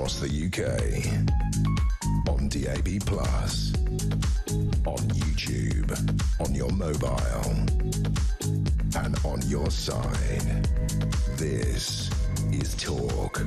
across the UK, on DAB+, on YouTube, on your mobile, and on your side. This is Talk.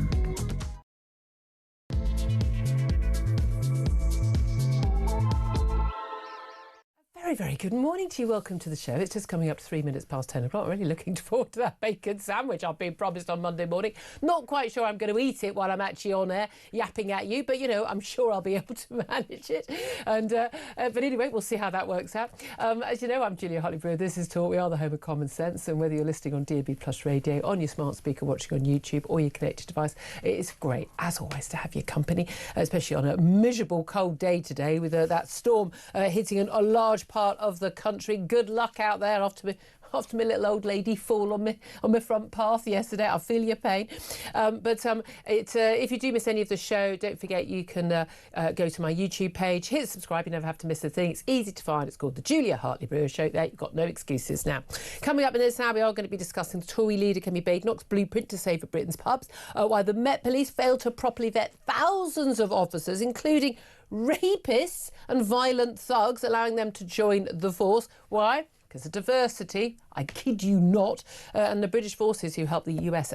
Very good morning to you. Welcome to the show. It's just coming up to 3 minutes past 10 o'clock. Really looking forward to that bacon sandwich I've been promised on Monday morning. Not quite sure I'm going to eat it while I'm actually on air yapping at you, but, you know, I'm sure I'll be able to manage it. And but anyway, we'll see how that works out. As you know, I'm Julia Hartley-Brewer. This is Talk. We are the home of common sense. And whether you're listening on DAB+ radio, on your smart speaker, watching on YouTube, or your connected device, it is great, as always, to have your company, especially on a miserable cold day today with that storm hitting a large part of the country. Good luck out there after my little old lady fall on my front path yesterday. I feel your pain. If you do miss any of the show, don't forget you can go to my YouTube page, hit subscribe. You never have to miss a thing. It's easy to find. It's called the Julia Hartley-Brewer Show. There, you've got no excuses now. Coming up in this hour, we are going to be discussing the Tory leader Kemi Badenoch's blueprint to save Britain's pubs, why the Met Police failed to properly vet thousands of officers, including rapists and violent thugs, allowing them to join the force. Why? Because of diversity, I kid you not, and the British forces who helped the US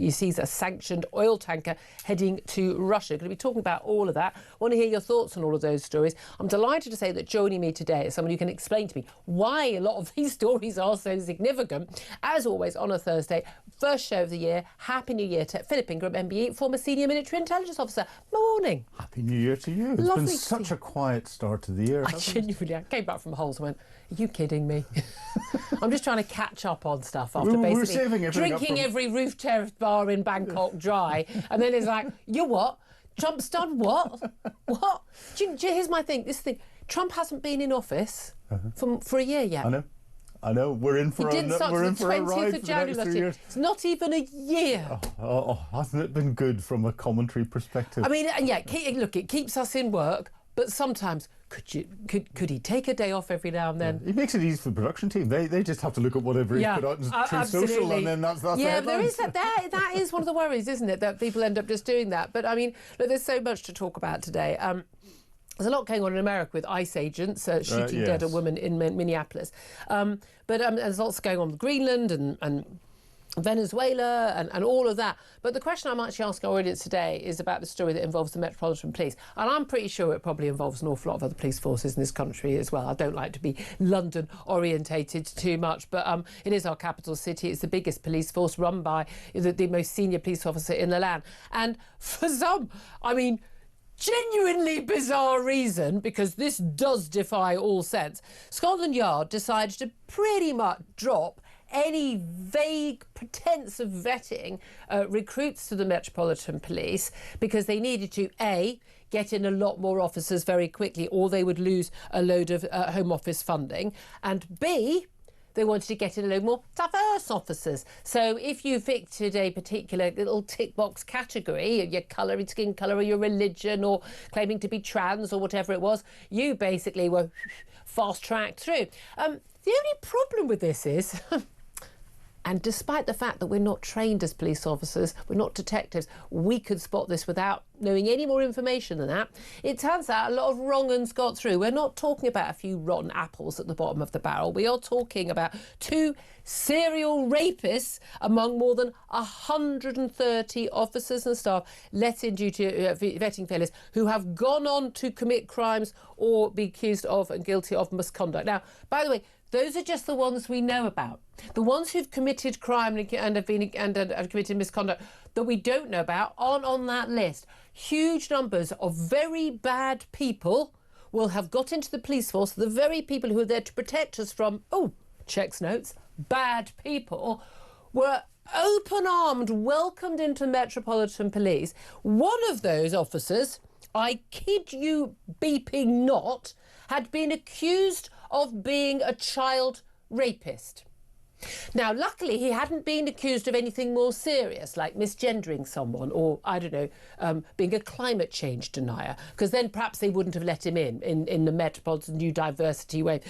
seize a sanctioned oil tanker heading to Russia. Going to be talking about all of that. Want to hear your thoughts on all of those stories. I'm delighted to say that joining me today is someone who can explain to me why a lot of these stories are so significant. As always, on a Thursday, first show of the year. Happy New Year to Philip Ingram, MBE, former senior military intelligence officer. Morning. Happy New Year to you. It's been such a quiet start to the year. I came back from Hull and went, are you kidding me? I'm just trying to catch up on stuff after basically drinking every roof terrace bar in Bangkok dry. And then it's like, you what? Trump's done what? What? Here's my thing. Trump hasn't been in office for a year yet. I know. We're in for a ride for the next 3 years. It's not even a year. Hasn't it been good from a commentary perspective? I mean, yeah, look, it keeps us in work, but sometimes could he take a day off every now and then? Yeah. He makes it easy for the production team. They just have to look at whatever he's put out through social, and then that's yeah, there is that is one of the worries, isn't it? That people end up just doing that. But I mean, look, there's so much to talk about today. There's a lot going on in America with ICE agents shooting dead a woman in Minneapolis. But there's lots going on with Greenland and Venezuela and all of that. But the question I'm actually asking our audience today is about the story that involves the Metropolitan Police. And I'm pretty sure it probably involves an awful lot of other police forces in this country as well. I don't like to be London orientated too much, but it is our capital city. It's the biggest police force run by the most senior police officer in the land. And for some, I mean, genuinely bizarre reason, because this does defy all sense, Scotland Yard decided to pretty much drop any vague pretense of vetting recruits to the Metropolitan Police because they needed to, A, get in a lot more officers very quickly, or they would lose a load of Home Office funding, and B, they wanted to get in a load more diverse officers. So if you victed a particular little tick box category, your colour, your skin colour, or your religion, or claiming to be trans, or whatever it was, you basically were fast-tracked through. The only problem with this is... And despite the fact that we're not trained as police officers, we're not detectives, we could spot this without knowing any more information than that. It turns out a lot of wrong uns got through. We're not talking about a few rotten apples at the bottom of the barrel. We are talking about 2 serial rapists among more than 130 officers and staff let in due to vetting failures who have gone on to commit crimes or be accused of and guilty of misconduct. Now, by the way, those are just the ones we know about. The ones who've committed crime and have committed misconduct that we don't know about aren't on that list. Huge numbers of very bad people will have got into the police force. The very people who are there to protect us from, checks notes, bad people, were open-armed, welcomed into Metropolitan Police. One of those officers, I kid you beeping not, had been accused of being a child rapist. Now, luckily, he hadn't been accused of anything more serious, like misgendering someone or, I don't know, being a climate change denier, because then perhaps they wouldn't have let him in the Metropolitan New Diversity way.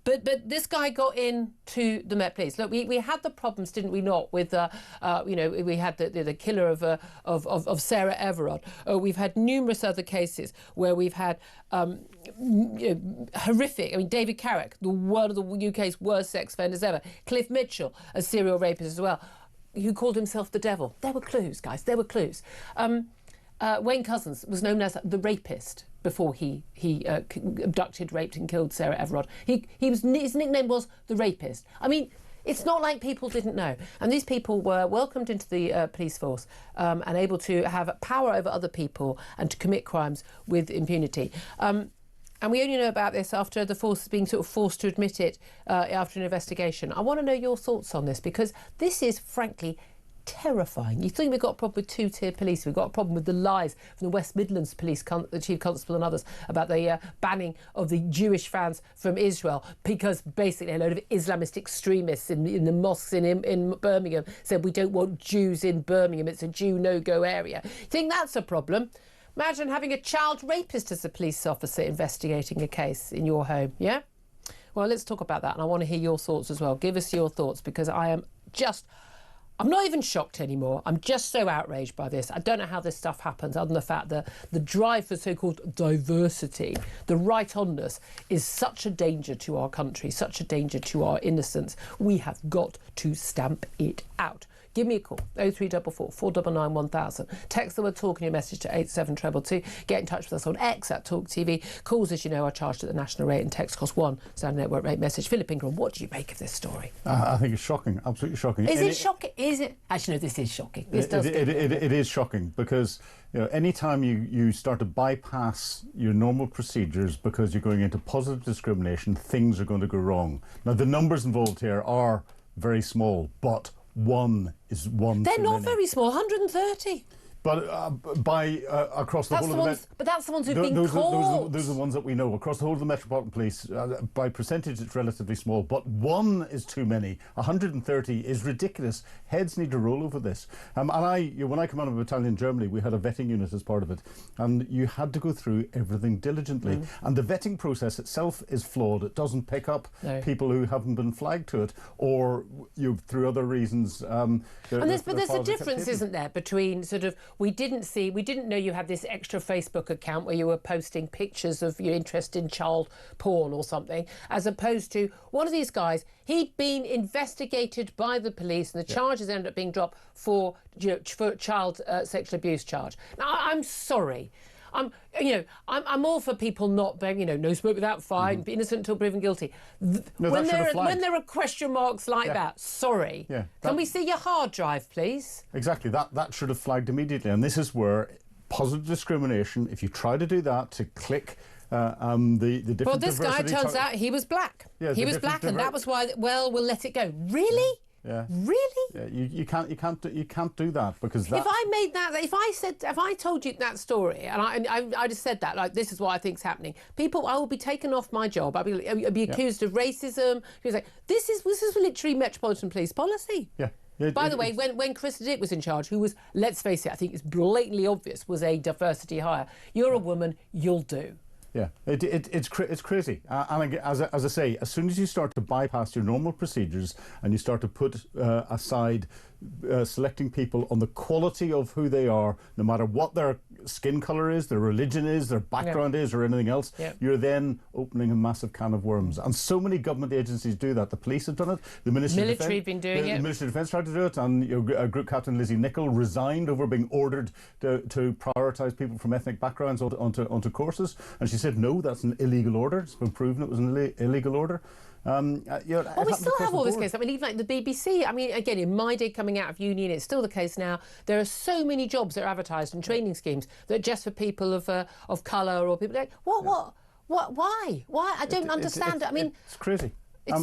But this guy got into the Met Police. Look, we had the problems, didn't we not, with we had the killer of Sarah Everard. We've had numerous other cases where we've had horrific. I mean, David Carrick, one of the UK's worst sex offenders ever. Cliff Mitchell, a serial rapist as well, who called himself the devil. There were clues, guys. There were clues. Wayne Couzens was known as the rapist before he abducted, raped and killed Sarah Everard. His nickname was the rapist. I mean, it's not like people didn't know. And these people were welcomed into the police force and able to have power over other people and to commit crimes with impunity. And we only know about this after the force being sort of forced to admit it after an investigation. I want to know your thoughts on this, because this is, frankly, terrifying. You think we've got a problem with two-tier police. We've got a problem with the lies from the West Midlands Police, the Chief Constable and others, about the banning of the Jewish fans from Israel, because basically a load of Islamist extremists in the mosques in Birmingham said we don't want Jews in Birmingham. It's a Jew no-go area. You think that's a problem? Imagine having a child rapist as a police officer investigating a case in your home, yeah? Well, let's talk about that, and I want to hear your thoughts as well. Give us your thoughts, because I'm not even shocked anymore. I'm just so outraged by this. I don't know how this stuff happens, other than the fact that the drive for so-called diversity, the right-onness, is such a danger to our country, such a danger to our innocence. We have got to stamp it out. Give me a call, 0344 499 1000. Text the word talk in your message to 87222. Get in touch with us on X at Talk TV. Calls, as you know, are charged at the national rate, and text costs £1. Standard network rate message. Philip Ingram, what do you make of this story? I think it's shocking, absolutely shocking. Is it shocking? Is it? Actually, no, this is shocking. It is shocking, because any time you start to bypass your normal procedures because you're going into positive discrimination, things are going to go wrong. Now, the numbers involved here are very small, but one is one. They're not very small, 130. But across the whole of the Met... But that's the ones who've been caught. Those are the ones that we know. Across the whole of the Metropolitan Police, by percentage, it's relatively small. But one is too many. 130 is ridiculous. Heads need to roll over this. And when I come out of a battalion in Germany, we had a vetting unit as part of it. And you had to go through everything diligently. And the vetting process itself is flawed. It doesn't pick up people who haven't been flagged to it, or through other reasons. But there's a difference, isn't there, between sort of... We didn't know you had this extra Facebook account where you were posting pictures of your interest in child porn or something, as opposed to one of these guys. He'd been investigated by the police, and the charges ended up being dropped for child sexual abuse charge. Now, I'm sorry. I'm all for people not being, no smoke without fire, be innocent until proven guilty. When there are question marks like that, sorry. Can we see your hard drive, please? Exactly. That should have flagged immediately. And this is where positive discrimination, if you try to do that, to click the different... Well, this guy, turns out he was black. He was black, and that was why, we'll let it go. Really? Yeah. Really? Yeah, you can't do that, because that... If I told you that story and I just said that, like, this is what I think's happening, I will be taken off my job. I'll be accused of racism. Like, this is literally Metropolitan Police policy. Yeah. By the way, when Chris Dick was in charge, who was, let's face it, I think it's blatantly obvious, was a diversity hire. You're a woman, you'll do. Yeah, it's crazy. And as I say, as soon as you start to bypass your normal procedures and you start to put aside selecting people on the quality of who they are, no matter what their skin colour is, their religion is, their background is, or anything else, you're then opening a massive can of worms. And so many government agencies do that. The police have done it. The military have been doing it. The Ministry of Defence tried to do it, and Group Captain Lizzie Nicholl resigned over being ordered to prioritise people from ethnic backgrounds onto courses, and she said no, that's an illegal order. It's been proven it was an illegal order. We still have all this case. I mean, even like the BBC. I mean, again, in my day coming out of uni, and it's still the case now, there are so many jobs that are advertised and training schemes that are just for people of colour or people like, what, why? I don't understand it. I mean, it's crazy.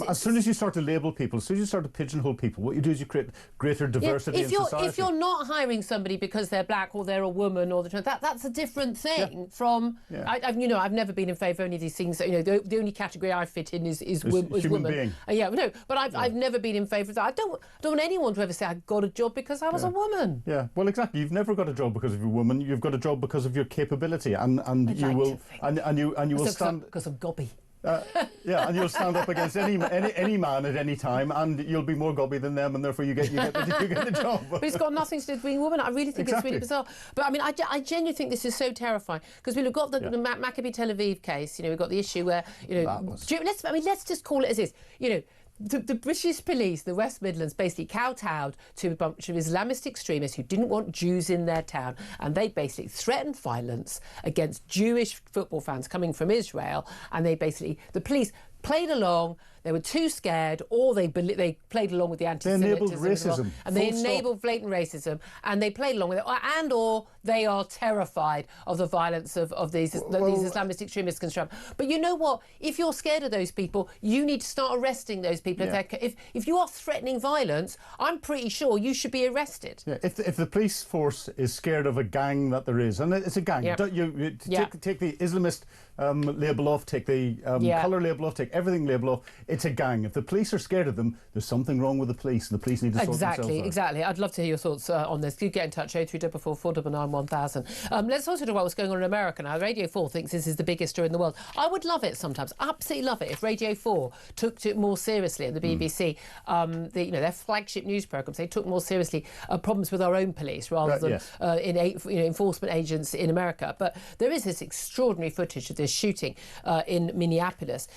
As soon as you start to label people, as soon as you start to pigeonhole people, what you do is you create greater diversity in society. If you're not hiring somebody because they're black or they're a woman or that's a different thing from. I've never been in favour of any of these things. The only category I fit in is woman. Being. I've never been in favour of that. I don't want anyone to ever say I got a job because I was a woman. Yeah, well, exactly. You've never got a job because of your woman. You've got a job because of your capability, and you will stand because of gobby. Yeah, and you'll stand up against any man at any time, and you'll be more gobby than them, and therefore you get the job. But it's got nothing to do with being a woman. I really think it's really bizarre. But I mean, I genuinely think this is so terrifying, because we've got the Maccabi Tel Aviv case. We've got the issue where let's just call it as is. The British police, the West Midlands, basically kowtowed to a bunch of Islamist extremists who didn't want Jews in their town, and they basically threatened violence against Jewish football fans coming from Israel, and the police played along. They were too scared, or they played along with the anti-Semitism. They enabled racism. And they enabled blatant racism, and they played along with it. Or they are terrified of the violence of these Islamist extremists construct. But you know what? If you're scared of those people, you need to start arresting those people. Yeah. If you are threatening violence, I'm pretty sure you should be arrested. Yeah. If the police force is scared of a gang that there is, and it's a gang, take the Islamist label off, take the colour label off, take everything label off. It's a gang. If the police are scared of them, there's something wrong with the police, and the police need to sort themselves out. Exactly. I'd love to hear your thoughts on this. Do get in touch, 0344 499 1000. Let's also talk about what's going on in America now. Radio 4 thinks this is the biggest story in the world. I would love it sometimes, absolutely love it, if Radio 4 took it more seriously, and the BBC, their flagship news programmes, they took more seriously problems with our own police rather than enforcement agents in America. But there is this extraordinary footage of this shooting in Minneapolis,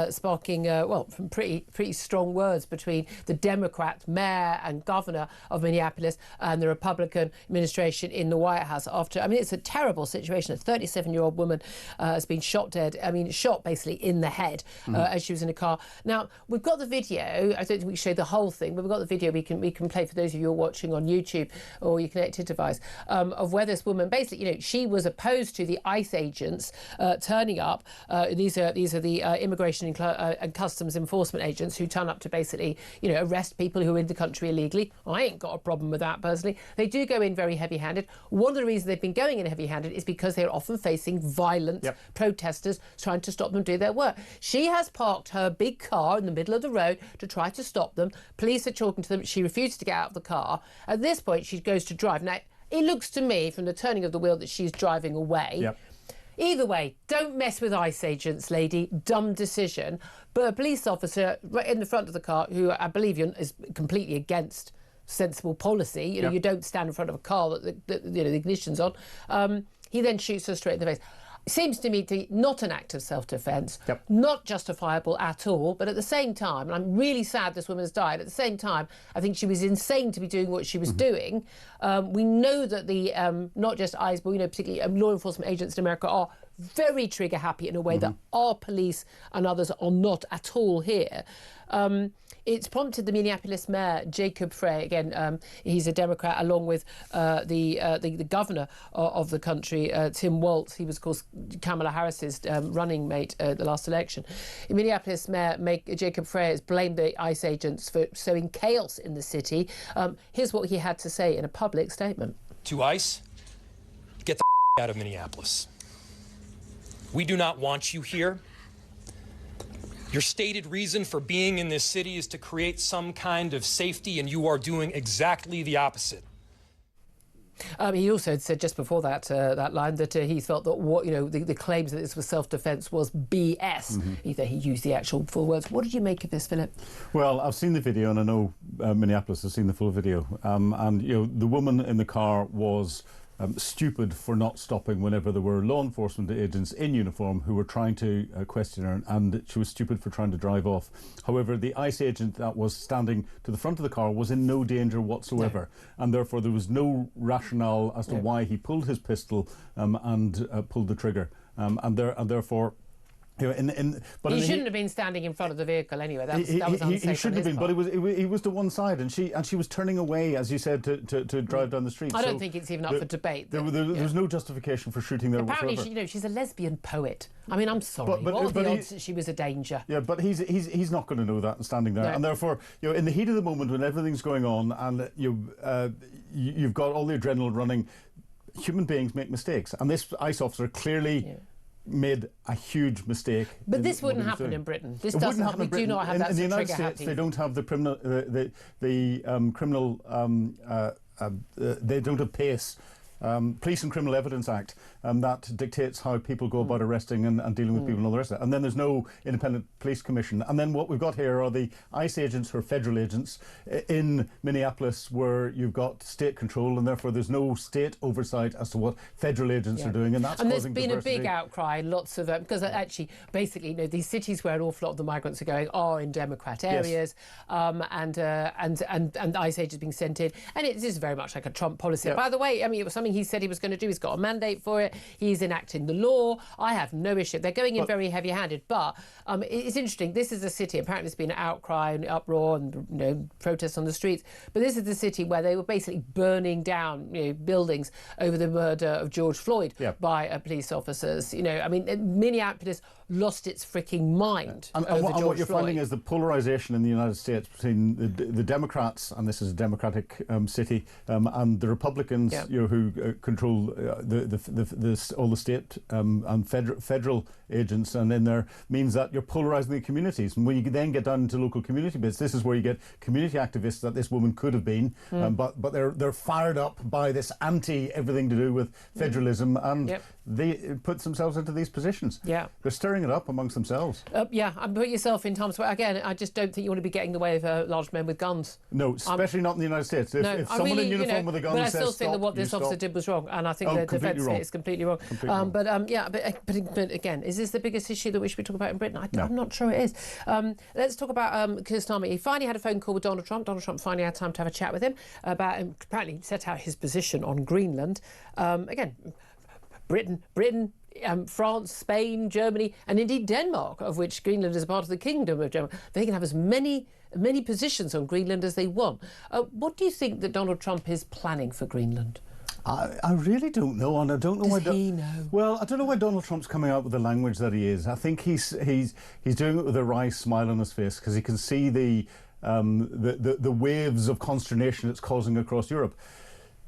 sparking from pretty strong words between the Democrat mayor and governor of Minneapolis and the Republican administration in the White House. It's a terrible situation. A 37-year-old woman has been shot dead. Shot basically in the head as she was in a car. Now, we've got the video. I don't think we show the whole thing, but we've got the video we can play for those of you who are watching on YouTube or your connected device, of where this woman basically, she was opposed to the ICE agents turning up. These are the immigration and customs enforcement agents who turn up to basically, arrest people who are in the country illegally. I ain't got a problem with that personally. They do go in very heavy-handed. One of the reasons they've been going in heavy-handed is because they're often facing violent protesters trying to stop them do their work. She has parked her big car in the middle of the road to try to stop them. Police are talking to them. She refuses to get out of the car. At this point, she goes to drive. Now, it looks to me, from the turning of the wheel, that she's driving away. Yep. Either way, don't mess with ICE agents, lady. Dumb decision. But a police officer right in the front of the car, who I believe is completely against sensible policy. You don't stand in front of a car that the ignition's on. He then shoots her straight in the face. Seems to me to be not an act of self-defence, not justifiable at all, but at the same time, and I'm really sad this woman has died, at the same time, I think she was insane to be doing what she was doing. We know that the, not just ICE, but particularly law enforcement agents in America are very trigger-happy in a way that our police and others are not at all here. It's prompted the Minneapolis mayor, Jacob Frey, again, he's a Democrat, along with the governor of the country, Tim Walz. He was, of course, Kamala Harris's running mate at the last election. Minneapolis mayor Jacob Frey has blamed the ICE agents for sowing chaos in the city. Here's what he had to say in a public statement. To ICE, get the out of Minneapolis. We do not want you here. Your stated reason for being in this city is to create some kind of safety, and you are doing exactly the opposite. He also said just before that line that he felt that the claims that this was self-defence was BS. He used the actual full words. What did you make of this, Philip? Well, I've seen the video, and I know Minneapolis has seen the full video. And the woman in the car was stupid for not stopping whenever there were law enforcement agents in uniform who were trying to question her, and she was stupid for trying to drive off. However, the ICE agent that was standing to the front of the car was in no danger whatsoever, and therefore there was no rationale as to why he pulled his pistol and pulled the trigger, and therefore. But he shouldn't have been standing in front of the vehicle anyway. That was unsafe. He shouldn't have been, but he was to one side, and she was turning away, as you said, to drive down the street. I don't think it's even up for debate. There was no justification for shooting there. Apparently, whatsoever. she's a lesbian poet. I'm sorry. What are the odds that she was a danger? Yeah, but he's not going to know that and standing there, and therefore, in the heat of the moment when everything's going on, and you've got all the adrenaline running, human beings make mistakes, and this ICE officer clearly. Made a huge mistake. But this wouldn't happen in Britain. This doesn't happen. We do not have that. In the United States, they don't have the criminal. They don't have pace Police and Criminal Evidence Act that dictates how people go about arresting and dealing with people and all the rest of it. And then there's no independent police commission. And then what we've got here are the ICE agents, who are federal agents, in Minneapolis, where you've got state control, and therefore there's no state oversight as to what federal agents are doing. And that's there's causing been diversity. a big outcry, lots of because actually, basically, these cities where an awful lot of the migrants are going are in Democrat areas, and ICE agents being sent in, and it is very much like a Trump policy. By the way, I mean, it was something he said he was going to do. He's got a mandate for it. He's enacting the law. I have no issue. They're going in very heavy-handed, but it's interesting. This is a city. Apparently, there's been an outcry and uproar and protests on the streets. But this is the city where they were basically burning down buildings over the murder of George Floyd by police officers. I mean, Minneapolis lost its freaking mind over George what you're Floyd. finding is the polarisation in the United States between the Democrats, and this is a Democratic city, and the Republicans, who control all the state and federal agents, and in there means that you're polarising the communities. And when you then get down into local community bits, this is where you get community activists that this woman could have been, but they're fired up by this anti-everything to do with federalism, and they put themselves into these positions. They're stirring it up amongst themselves. And put yourself in Tom's way. Again, I just don't think you want to be getting in the way of large men with guns. No, especially not in the United States. If someone in uniform with a gun but says I still stop, think that what this officer did was wrong, and I think the defence is completely wrong. But again, is this the biggest issue that we should be talking about in Britain? I'm not sure it is. Let's talk about Keir Starmer. He finally had a phone call with Donald Trump. Donald Trump finally had time to have a chat with him about apparently set out his position on Greenland. Again, Britain, France, Spain, Germany, and indeed Denmark, of which Greenland is a part of the Kingdom of Denmark. They can have as many positions on Greenland as they want. What do you think that Donald Trump is planning for Greenland? I really don't know, and I don't know why. Does he know? Well, I don't know why Donald Trump's coming out with the language that he is. I think he's doing it with a wry smile on his face, because he can see the waves of consternation it's causing across Europe.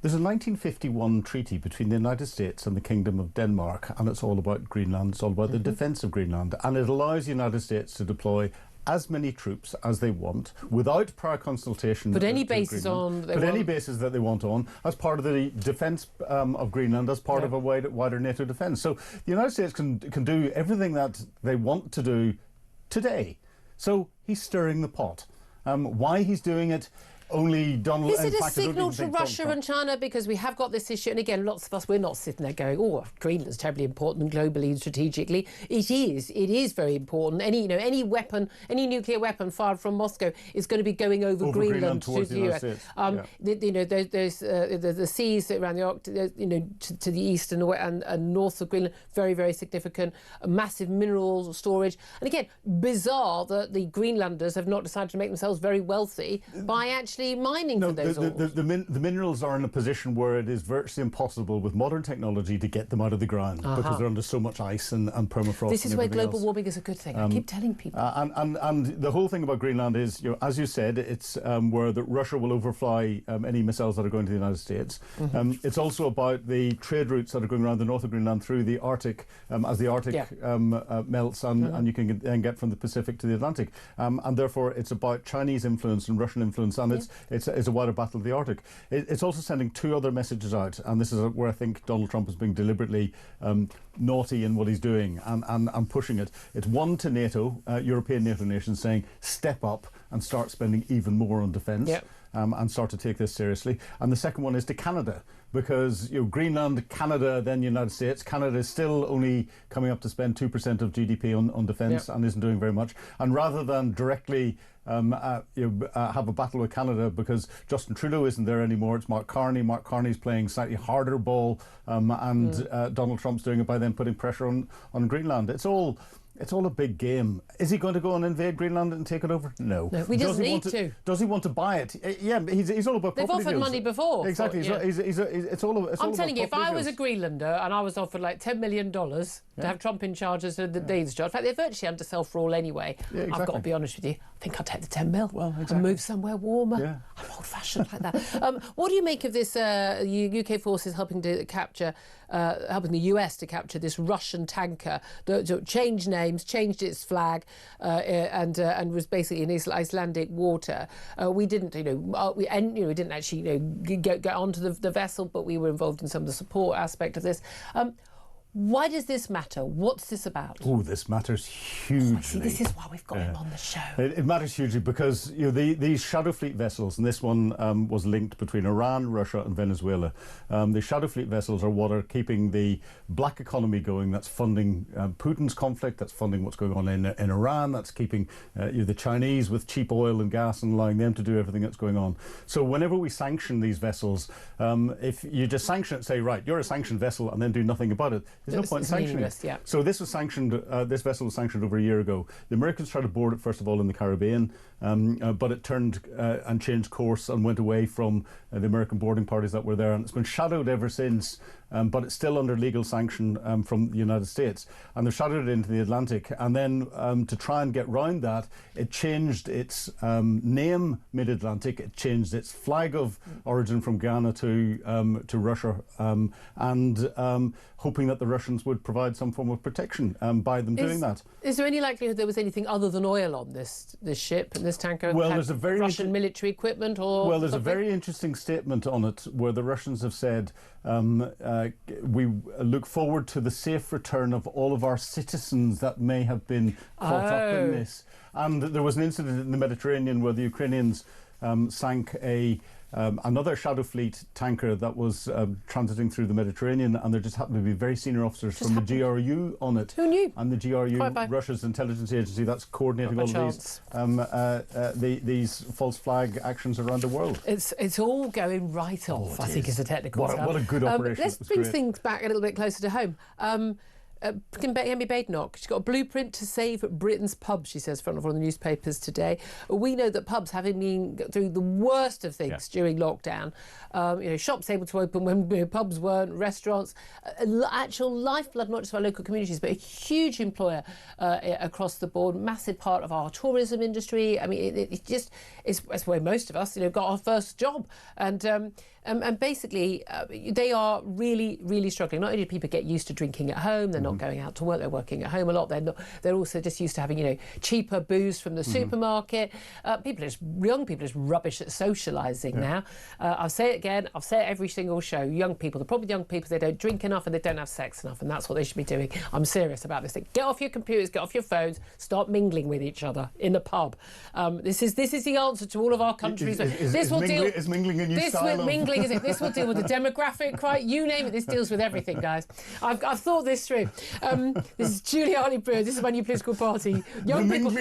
There's a 1951 treaty between the United States and the Kingdom of Denmark, and it's all about Greenland. It's all about the defence of Greenland, and it allows the United States to deploy as many troops as they want without prior consultation. Put any bases on. Put any bases that they want on as part of the defence of Greenland, as part of a wider NATO defence. So the United States can do everything that they want to do today. So he's stirring the pot. Why he's doing it? Only Donald. Is it a signal to Russia and China? Because we have got this issue, and again, lots of us, we're not sitting there going, "Oh, Greenland's terribly important globally and strategically." It is very important. Any weapon, any nuclear weapon fired from Moscow is going to be going over Greenland towards to the United States. There's the seas around the Arctic, to the east and north of Greenland, very, very significant. Massive mineral storage, and again, bizarre that the Greenlanders have not decided to make themselves very wealthy by actually mining for those ores. The minerals are in a position where it is virtually impossible with modern technology to get them out of the ground, because they're under so much ice and permafrost. This is where global else. warming is a good thing. I keep telling people. And the whole thing about Greenland is, as you said, it's where Russia will overfly any missiles that are going to the United States. It's also about the trade routes that are going around the north of Greenland through the Arctic, as the Arctic melts, and you can then get from the Pacific to the Atlantic. And therefore, it's about Chinese influence and Russian influence, and it's a wider battle of the Arctic. It's also sending two other messages out, and this is where I think Donald Trump is being deliberately naughty in what he's doing and pushing it. It's one to NATO, European NATO nations, saying step up and start spending even more on defence. And start to take this seriously. And the second one is to Canada, because Greenland, Canada, then United States. Canada is still only coming up to spend 2% of GDP on defence and isn't doing very much. And rather than directly have a battle with Canada because Justin Trudeau isn't there anymore, it's Mark Carney. Mark Carney's playing slightly harder ball, and Donald Trump's doing it by then putting pressure on Greenland. It's all a big game. Is he going to go and invade Greenland and take it over? No. He doesn't need to. Does he want to buy it? Yeah, he's all about property They've offered deals. money before. Exactly. I'm telling you, if I was a Greenlander and I was offered like $10 million to have Trump in charge as the Danes charge, in fact, they're virtually undersell for all anyway. I've got to be honest with you. I think I'd take the 10 mil and move somewhere warmer. I'm old-fashioned like that. What do you make of this UK forces helping to capture, helping the US to capture this Russian tanker that changed names, changed its flag, and was basically in Icelandic water? We didn't, we didn't actually, get onto the vessel, but we were involved in some of the support aspect of this. Why does this matter? What's this about? Oh, this matters hugely. See, this is why we've got him on the show. It matters hugely because these Shadow Fleet vessels, and this one was linked between Iran, Russia and Venezuela. The Shadow Fleet vessels are what are keeping the black economy going. That's funding Putin's conflict. That's funding what's going on in Iran. That's keeping the Chinese with cheap oil and gas and allowing them to do everything that's going on. So whenever we sanction these vessels, if you just sanction it, say, right, you're a sanctioned vessel, and then do nothing about it, there's no point in sanctioning it. Yeah. So this was sanctioned. This vessel was sanctioned over a year ago. The Americans tried to board it first of all in the Caribbean, but it turned and changed course and went away from the American boarding parties that were there, and it's been shadowed ever since. But it's still under legal sanction from the United States, and they've shadowed it into the Atlantic. And then to try and get round that, it changed its name mid-Atlantic. It changed its flag of origin from Ghana to Russia, and hoping that the Russians would provide some form of protection by them doing that. Is there any likelihood there was anything other than oil on this ship and this tanker? Well, there's a very Russian military equipment, or well, there's something? a very interesting statement on it where the Russians have said, we look forward to the safe return of all of our citizens that may have been caught up in this. And there was an incident in the Mediterranean where the Ukrainians sank another Shadow Fleet tanker that was transiting through the Mediterranean, and there just happened to be very senior officers from the GRU on it. Who knew? And the GRU, Russia's intelligence agency, that's coordinating all of these false flag actions around the world. It's all going right off, I think, is the technical term. What a good operation. Let's bring things back a little bit closer to home. Henry Badenoch, she's got a blueprint to save Britain's pubs, she says, front of one of the newspapers today. We know that pubs, having been through the worst of things during lockdown, shops able to open when pubs weren't, restaurants, actual lifeblood, not just of our local communities, but a huge employer across the board, massive part of our tourism industry. I mean, it's where most of us, got our first job. And basically, they are really, really struggling. Not only do people get used to drinking at home, they're not going out to work, they're working at home a lot. They're also just used to having, cheaper booze from the supermarket. Young people are just rubbish at socialising now. I'll say it again, I'll say it every single show. Young people, the problem with young people, they don't drink enough and they don't have sex enough, and that's what they should be doing. I'm serious about this. Get off your computers, get off your phones, start mingling with each other in the pub. This is the answer to all of our countries. Is mingling a new style? Mingling, is it? This will deal with the demographic, right? You name it, this deals with everything, guys. I've thought this through. This is Julia Hartley-Brewer. This is my new political party. Young people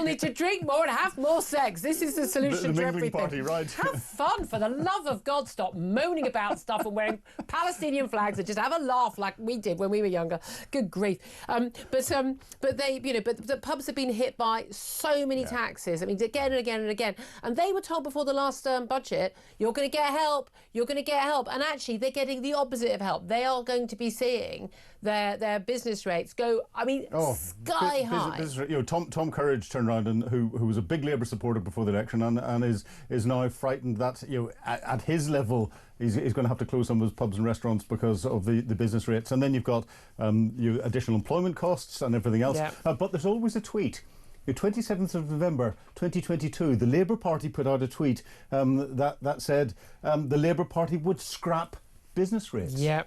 need to drink more and have more sex. This is the solution to everything. Party, right. Have fun, for the love of God. Stop moaning about stuff and wearing Palestinian flags and just have a laugh like we did when we were younger. Good grief. But the pubs have been hit by so many taxes. I mean, again and again and again. And they were told before the last budget, you're going to get help. You're going to get help. And actually, they're getting the opposite of help. They are going to be seeing their business rates go, sky high. Tom Courage turned around, and who was a big Labour supporter before the election, and is now frightened that at his level he's going to have to close some of his pubs and restaurants because of the business rates. And then you've got additional employment costs and everything else. Yeah. But there's always a tweet. The 27th of November 2022, the Labour Party put out a tweet that said the Labour Party would scrap business rates. Yeah.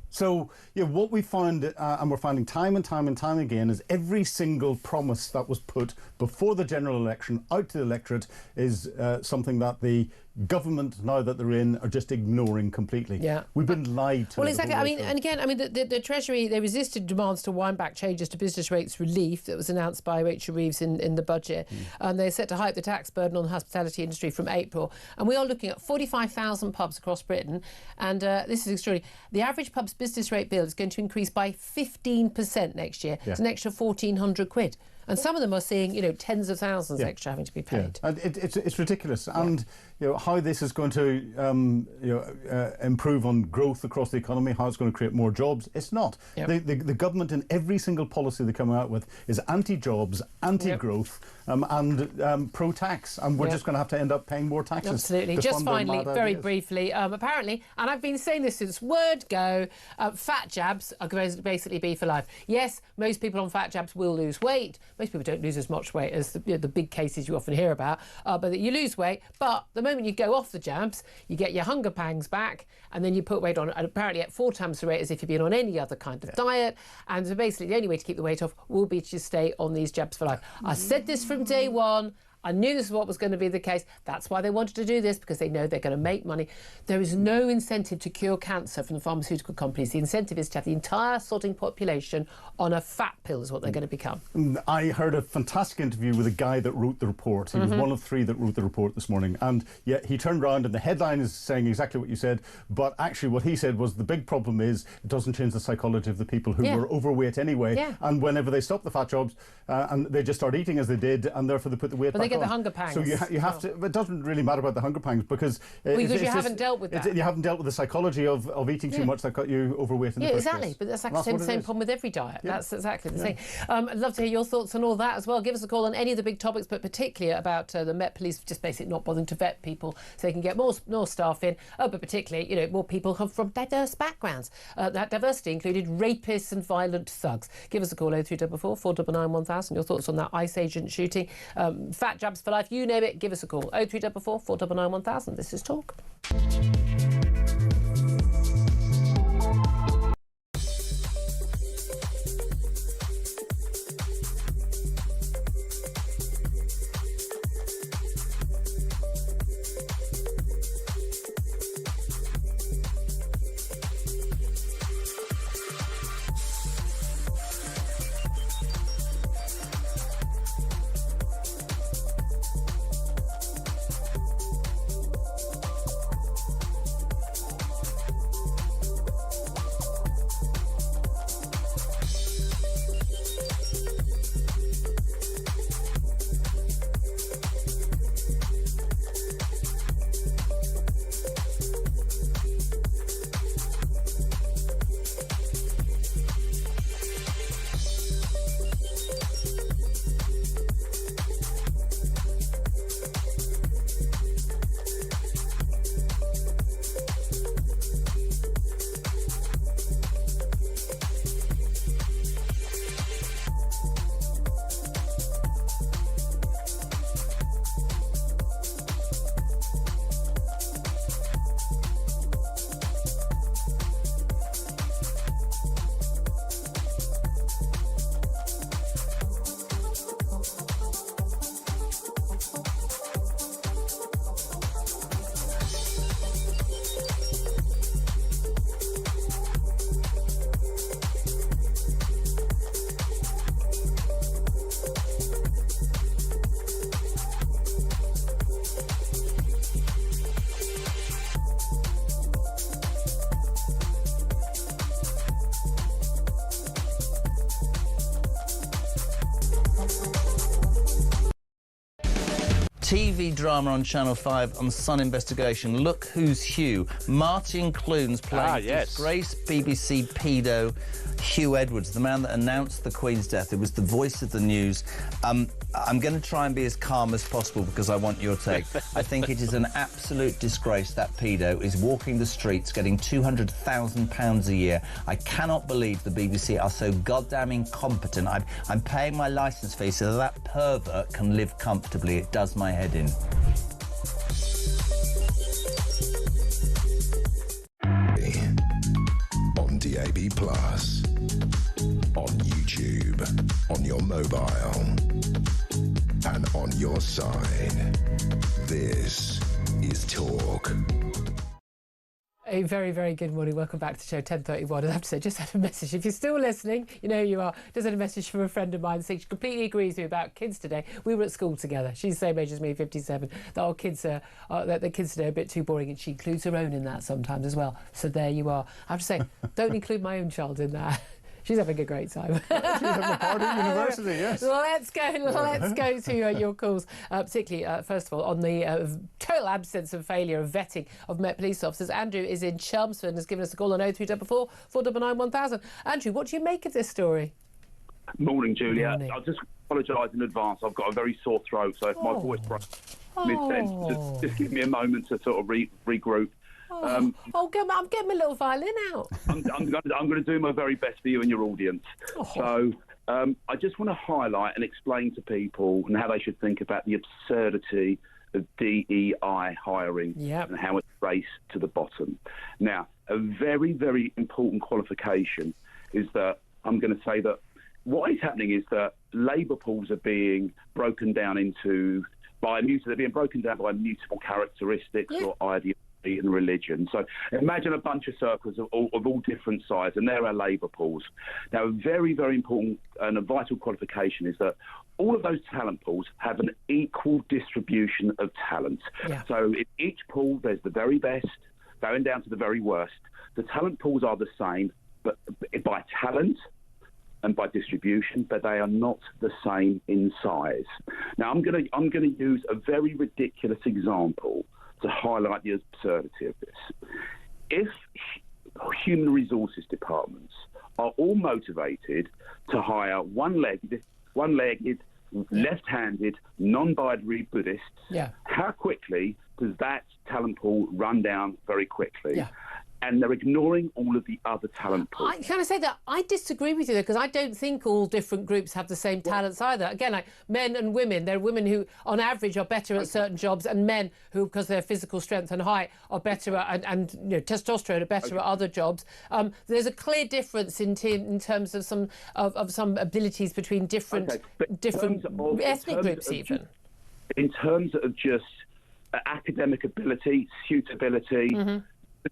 So, what we found, and we're finding time and time and time again, is every single promise that was put before the general election out to the electorate is something that the government, now that they're in, are just ignoring completely. Yeah. We've been lied to. Well, exactly. The Treasury, they resisted demands to wind back changes to business rates relief that was announced by Rachel Reeves in the budget. And they're set to hike the tax burden on the hospitality industry from April. And we are looking at 45,000 pubs across Britain. And this is extraordinary. The average pub's business rate bill is going to increase by 15% next year. Yeah. It's an extra 1,400 quid. And some of them are seeing, you know, tens of thousands extra having to be paid. And it's ridiculous. And you know how this is going to improve on growth across the economy, how it's going to create more jobs. It's not. The government in every single policy they come out with is anti-jobs, anti-growth, and pro-tax, and we're just going to have to end up paying more taxes. Absolutely. Just finally, very briefly, apparently, and I've been saying this since word go, fat jabs are going to basically be for life. Yes, most people on fat jabs will lose weight. Most people don't lose as much weight as the big cases you often hear about, but you lose weight. But the moment you go off the jabs, you get your hunger pangs back, and then you put weight on, and apparently at 4 times the rate as if you've been on any other kind of diet. And so basically the only way to keep the weight off will be to stay on these jabs for life. I said this from day one. I knew this is what was going to be the case. That's why they wanted to do this, because they know they're going to make money. There is no incentive to cure cancer from the pharmaceutical companies. The incentive is to have the entire sodding population on a fat pill is what they're going to become. I heard a fantastic interview with a guy that wrote the report. He was one of 3 that wrote the report this morning. And yet he turned around and the headline is saying exactly what you said. But actually what he said was the big problem is it doesn't change the psychology of the people who were overweight anyway. And whenever they stop the fat jobs and they just start eating as they did, and therefore they put the weight back on. The hunger pangs. So you have to. It doesn't really matter about the hunger pangs because you haven't dealt with that. You haven't dealt with the psychology of eating too much that got you overweight in the first place. But that's exactly the same problem with every diet. That's exactly the same. I'd love to hear your thoughts on all that as well. Give us a call on any of the big topics, but particularly about the Met Police just basically not bothering to vet people so they can get more staff in. But particularly, you know, more people come from diverse backgrounds. That diversity included rapists and violent thugs. Give us a call 0344 499 1000. Your thoughts on that ICE agent shooting. Fat jabs for life. You name it, give us a call. 0344 499 1000. This is Talk. TV drama on Channel 5 on Sun Investigation. Look Who's Hugh. Martin Clunes playing disgraced BBC pedo Hugh Edwards, the man that announced the Queen's death. It was the voice of the news. I'm going to try and be as calm as possible because I want your take. I think it is an absolute disgrace that pedo is walking the streets getting £200,000 a year. I cannot believe the BBC are so goddamn incompetent. I'm paying my licence fee so that pervert can live comfortably. It does my head in. On DAB+, on YouTube, on your mobile, and on your side. This is Talk. A very, very good morning. Welcome back to show 1031. I have to say, just had a message. If you're still listening, you know who you are. Just had a message from a friend of mine saying she completely agrees with me about kids today. We were at school together. She's the same age as me, 57. That our kids are the kids today are a bit too boring, and she includes her own in that sometimes as well. So there you are. I have to say, don't include my own child in that. She's having a great time. She's having a party at university, yes. Let's go to your calls, particularly, first of all, on the total absence and failure of vetting of Met police officers. Andrew is in Chelmsford and has given us a call on 0344 499 1000. Andrew, what do you make of this story? Morning, Julia. Morning. I'll just apologise in advance. I've got a very sore throat, so if my voice breaks mid-sentence, just give me a moment to sort of regroup. I'm getting my little violin out. I'm going to do my very best for you and your audience. So I just want to highlight and explain to people and how they should think about the absurdity of DEI hiring and how it's raced to the bottom. Now, a very, very important qualification is that I'm going to say that what is happening is that labour pools are being broken down by mutable characteristics or ideology and religion. So imagine a bunch of circles of all different sizes, and there are labour pools. Now, a very, very important and a vital qualification is that all of those talent pools have an equal distribution of talent. So in each pool, there's the very best going down to the very worst. The talent pools are the same, but by talent and by distribution, but they are not the same in size. Now, I'm going to use a very ridiculous example to highlight the absurdity of this. If human resources departments are all motivated to hire one-legged, left-handed, non-binary Buddhists, how quickly does that talent pool run down very quickly? And they're ignoring all of the other talent pools. Can I say that I disagree with you there, because I don't think all different groups have the same talents either. Again, like men and women, there are women who, on average, are better at certain jobs, and men who, because of their physical strength and height, are better at, and you know, testosterone are better at other jobs. There's a clear difference in terms of some abilities between different ethnic groups, even. In terms of just academic ability, suitability.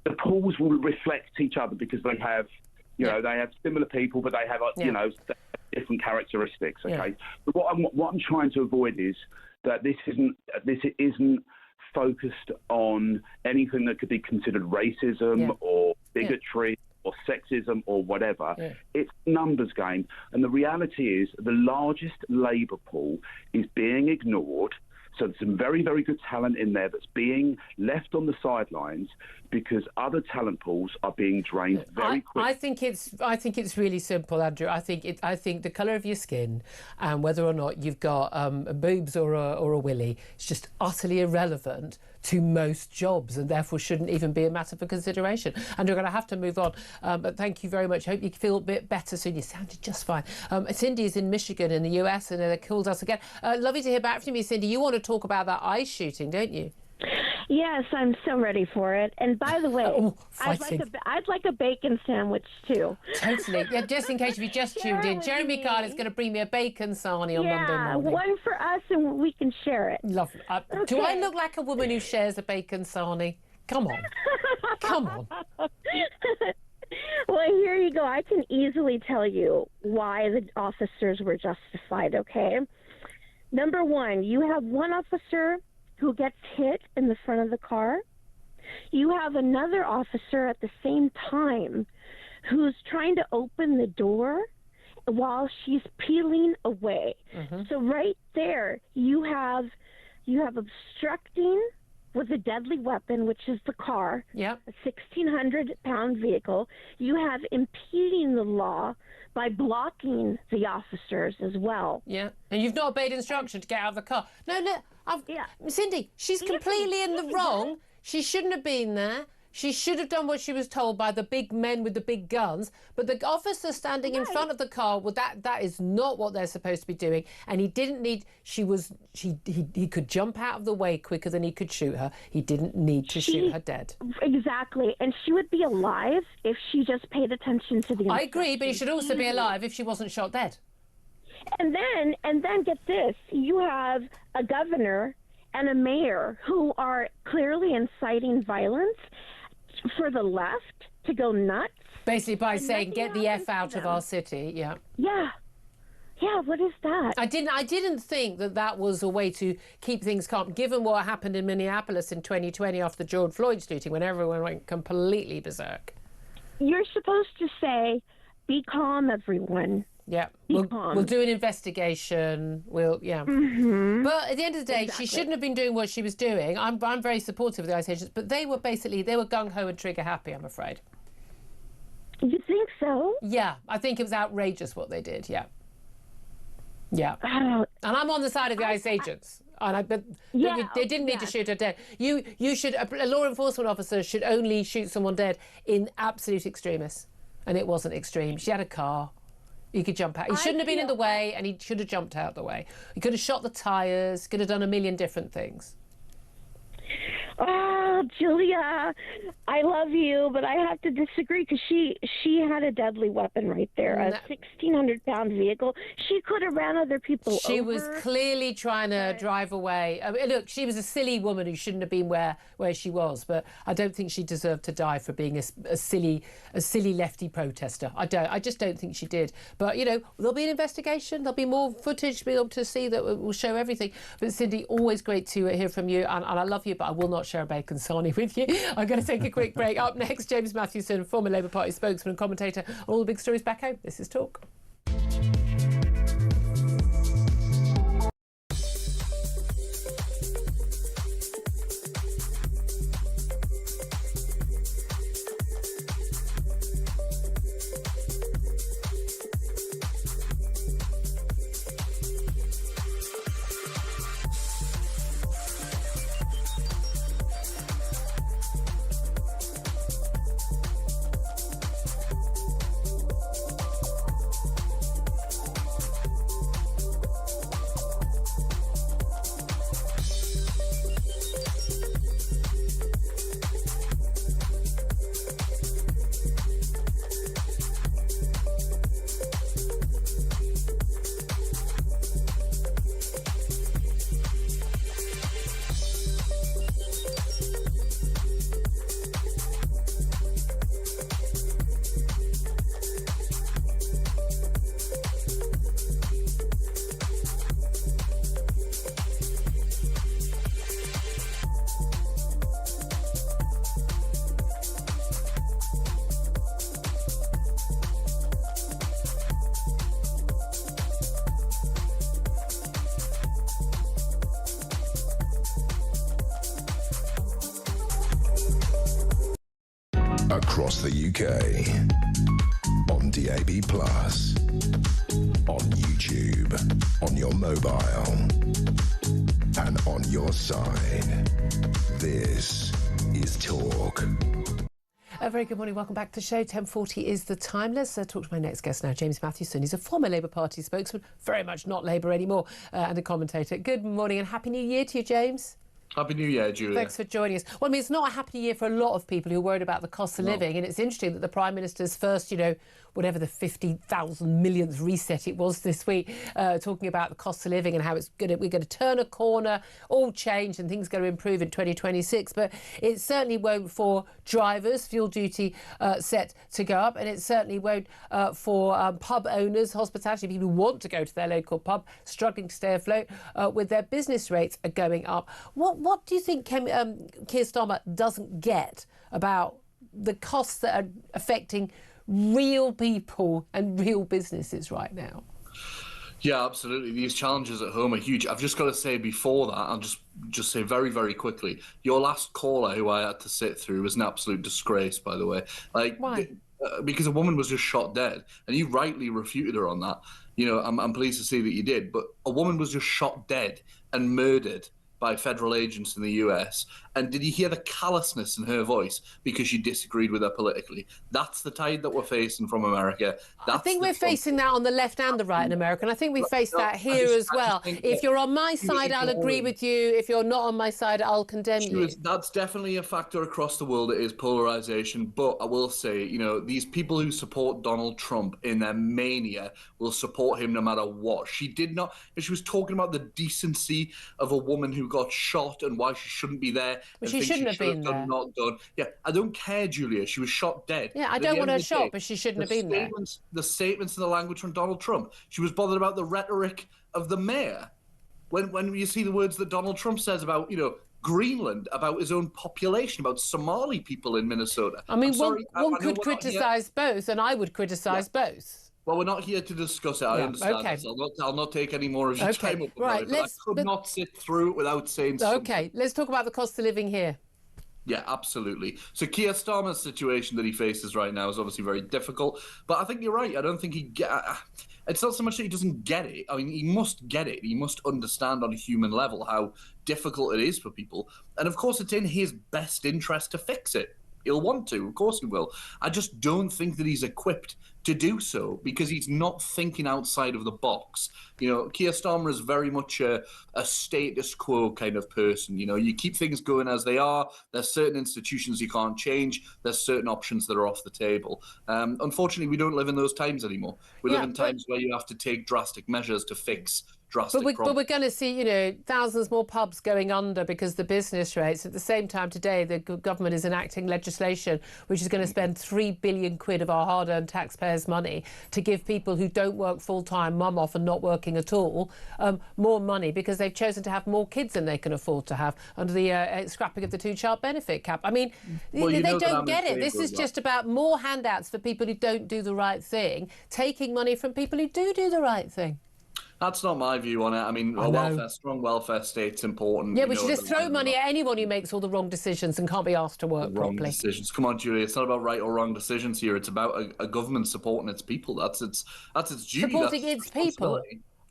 The pools will reflect each other because they have, they have similar people, but they have, different characteristics. Okay, but what I'm trying to avoid is that this isn't focused on anything that could be considered racism or bigotry or sexism or whatever. It's a numbers game, and the reality is the largest labour pool is being ignored. So there's some very, very good talent in there that's being left on the sidelines because other talent pools are being drained very quickly. I think it's really simple, Andrew. I think the colour of your skin and whether or not you've got boobs or a willy is just utterly irrelevant to most jobs, and therefore shouldn't even be a matter for consideration. And we're going to have to move on. But thank you very much. Hope you feel a bit better soon. You sounded just fine. Cindy is in Michigan in the US, and they called us again. Lovely to hear back from you, Cindy. You want to talk about that ice shooting, don't you? Yes, I'm so ready for it. And by the way, I'd like a bacon sandwich too. Totally. Yeah, just in case if you just tuned in, Jeremy Kyle is going to bring me a bacon sarnie on Monday morning. One for us, and we can share it. Lovely. Do I look like a woman who shares a bacon sarnie? Come on. Come on. Well, here you go. I can easily tell you why the officers were justified, okay? Number one, you have one officer who gets hit in the front of the car. You have another officer at the same time who's trying to open the door while she's peeling away. So right there, you have obstructing with a deadly weapon, which is the car, a 1,600-pound vehicle. You have impeding the law by blocking the officers as well. Yeah, and you've not obeyed instruction to get out of the car. No, Cindy, she's completely in the wrong. She shouldn't have been there. She should have done what she was told by the big men with the big guns. But the officer standing in front of the car, well, that is not what they're supposed to be doing. And he didn't need. He could jump out of the way quicker than he could shoot her. He didn't need to shoot her dead. Exactly, and she would be alive if she just paid attention to the. I agree, but he should also be alive if she wasn't shot dead. And then get this: you have a governor and a mayor who are clearly inciting violence for the left to go nuts. Basically by saying, get the F out of our city, Yeah, what is that? I didn't think that was a way to keep things calm, given what happened in Minneapolis in 2020 after the George Floyd shooting, when everyone went completely berserk. You're supposed to say, Be calm, everyone. Yeah, Be we'll do an investigation. But at the end of the day, she shouldn't have been doing what she was doing. I'm very supportive of the ICE agents, but they were gung-ho and trigger-happy, I'm afraid. You think so? Yeah, I think it was outrageous what they did, yeah. Yeah. Oh, and I'm on the side of the ICE agents. They didn't need to shoot her dead. A law enforcement officer should only shoot someone dead in absolute extremis. And it wasn't extreme. She had a car. He could jump out. He shouldn't have been in the way, and he should have jumped out the way. He could have shot the tyres, could have done a million different things. Oh, Julia, I love you, but I have to disagree because she had a deadly weapon right there, a 1,600-pound vehicle. She could have ran other people over. She was clearly trying to drive away. I mean, look, she was a silly woman who shouldn't have been where she was, but I don't think she deserved to die for being a silly lefty protester. I just don't think she did. But, there'll be an investigation. There'll be more footage to be able to see that will show everything. But, Cindy, always great to hear from you, and I love you, but I will not share a bacon sarnie with you. I'm going to take a quick break. Up next, James Mathewson, former Labour Party spokesman and commentator on all the big stories back home. This is Talk. Across the UK, on DAB+, on YouTube, on your mobile, and on your side. This is Talk. A very good morning. Welcome back to the show. 10:40 is the time. Let's talk to my next guest now, James Mathewson. He's a former Labour Party spokesman, very much not Labour anymore, and a commentator. Good morning and Happy New Year to you, James. Happy New Year, Julia. Thanks for joining us. Well, I mean, it's not a happy new year for a lot of people who are worried about the cost of living, and it's interesting that the Prime Minister's first, whatever the 50,000 millionth reset it was this week, talking about the cost of living and how we're going to turn a corner, all change, and things are going to improve in 2026. But it certainly won't for drivers, fuel duty set to go up, and it certainly won't for pub owners, hospitality, people who want to go to their local pub, struggling to stay afloat with their business rates are going up. What do you think Keir Starmer doesn't get about the costs that are affecting real people and real businesses right now? Yeah, absolutely. These challenges at home are huge. I've just got to say before that, I'll just say very, very quickly, your last caller who I had to sit through was an absolute disgrace, by the way. Why? Because a woman was just shot dead, and you rightly refuted her on that. I'm pleased to see that you did, but a woman was just shot dead and murdered by federal agents in the US. And did you hear the callousness in her voice because she disagreed with her politically? That's the tide that we're facing from America. I think we're facing that on the left and the right in America, and I think we face that here as well. If you're on my side, I'll agree with you. If you're not on my side, I'll condemn you. That's definitely a factor across the world. It is polarization. But I will say, these people who support Donald Trump in their mania will support him no matter what. She was talking about the decency of a woman who got shot and why she shouldn't be there. But she shouldn't have been there. Not done. Yeah, I don't care, Julia. She was shot dead. Yeah, I don't want her shot, but she shouldn't have been there. The statements and the language from Donald Trump. She was bothered about the rhetoric of the mayor. When you see the words that Donald Trump says about, Greenland, about his own population, about Somali people in Minnesota. I mean, one could criticise both, and I would criticise both. Well, we're not here to discuss it. I understand. Okay. This. I'll not take any more of your time up about it, but I could not sit through it without saying something. Okay, let's talk about the cost of living here. Yeah, absolutely. So Keir Starmer's situation that he faces right now is obviously very difficult, but I think you're right. I don't think it's not so much that he doesn't get it. I mean, he must get it. He must understand on a human level how difficult it is for people. And of course, it's in his best interest to fix it. He'll want to, of course he will. I just don't think that he's equipped to do so because he's not thinking outside of the box. You know, Keir Starmer is very much a status quo kind of person. You know, you keep things going as they are. There's certain institutions you can't change. There's certain options that are off the table. Unfortunately, we don't live in those times anymore. We live in times where you have to take drastic measures to fix drastic problems. But we're going to see, you know, thousands more pubs going under because the business rates. At the same time today, the government is enacting legislation which is going to spend £3 billion of our hard-earned taxpayers' money to give people who don't work full-time, mum off and not working at all, more money because they've chosen to have more kids than they can afford to have under the scrapping of the two-child benefit cap. I mean, they don't get it. This is just about more handouts for people who don't do the right thing, taking money from people who do the right thing. That's not my view on it. I mean, a strong welfare state's important. Yeah, we should just throw money at anyone who makes all the wrong decisions and can't be asked to work properly. Wrong decisions. Come on, Julia. It's not about right or wrong decisions here. It's about a government supporting its people. That's its duty. Supporting its people.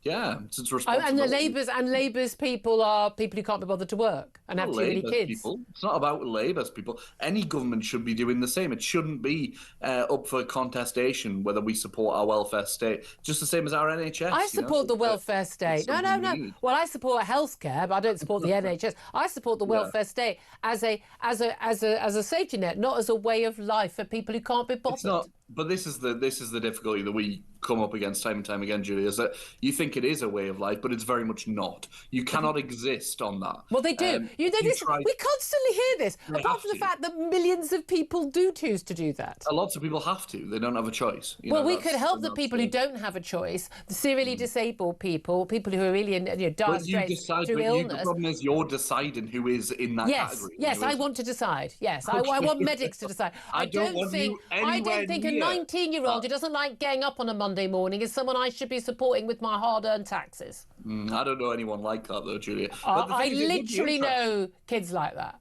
Yeah, it's its responsibility. And Labour's people are people who can't be bothered to work and have too many kids. People. It's not about Labour's people. Any government should be doing the same. It shouldn't be up for contestation whether we support our welfare state, just the same as our NHS. I support the welfare state. No. Well, I support healthcare, but I don't support the NHS. I support the welfare state as a safety net, not as a way of life for people who can't be bothered. It's not. But this is the difficulty that we come up against time and time again, Julia, is that you think it is a way of life, but it's very much not. You cannot exist on that. Well, they do. We constantly hear this, apart from the fact that millions of people do choose to do that. Lots of people have to. They don't have a choice. We could help the people who don't have a choice, the severely disabled people who are really in dire straits through illness. The problem is you're deciding who is in that category. Yes, I want to decide. Yes, okay. I want medics to decide. I don't think a 19-year-old who doesn't like getting up on a Monday morning is someone I should be supporting with my hard-earned taxes. I don't know anyone like that, though, Julia. I literally know kids like that.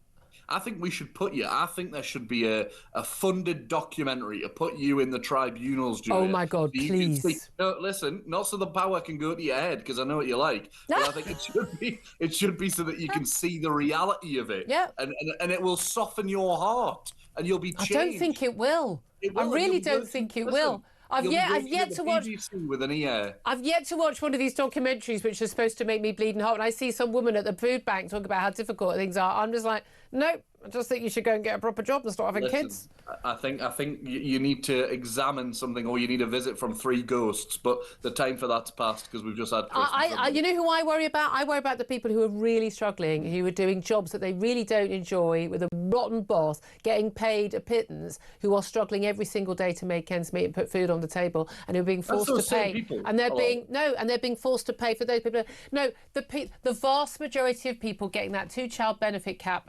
I think we should put you. I think there should be a funded documentary to put you in the tribunals, Julia. Oh my God, please! No, listen, not so the power can go to your head because I know what you like. But I think it should be so that you can see the reality of it. Yeah. And it will soften your heart, and you'll be changed. I don't think it will. I really don't think it will. I've yet to watch with an ear. I've yet to watch one of these documentaries which are supposed to make me bleeding hot. And I see some woman at the food bank talk about how difficult things are. I'm just like, nope. I just think you should go and get a proper job and start having kids. I think you need to examine something, or you need a visit from 3 ghosts. But the time for that's passed because we've just had Christmas. You know who I worry about? I worry about the people who are really struggling, who are doing jobs that they really don't enjoy, with a rotten boss, getting paid a pittance, who are struggling every single day to make ends meet and put food on the table, and who are being forced to pay. And they're being forced to pay for those people. No, the vast majority of people getting that 2-child benefit cap,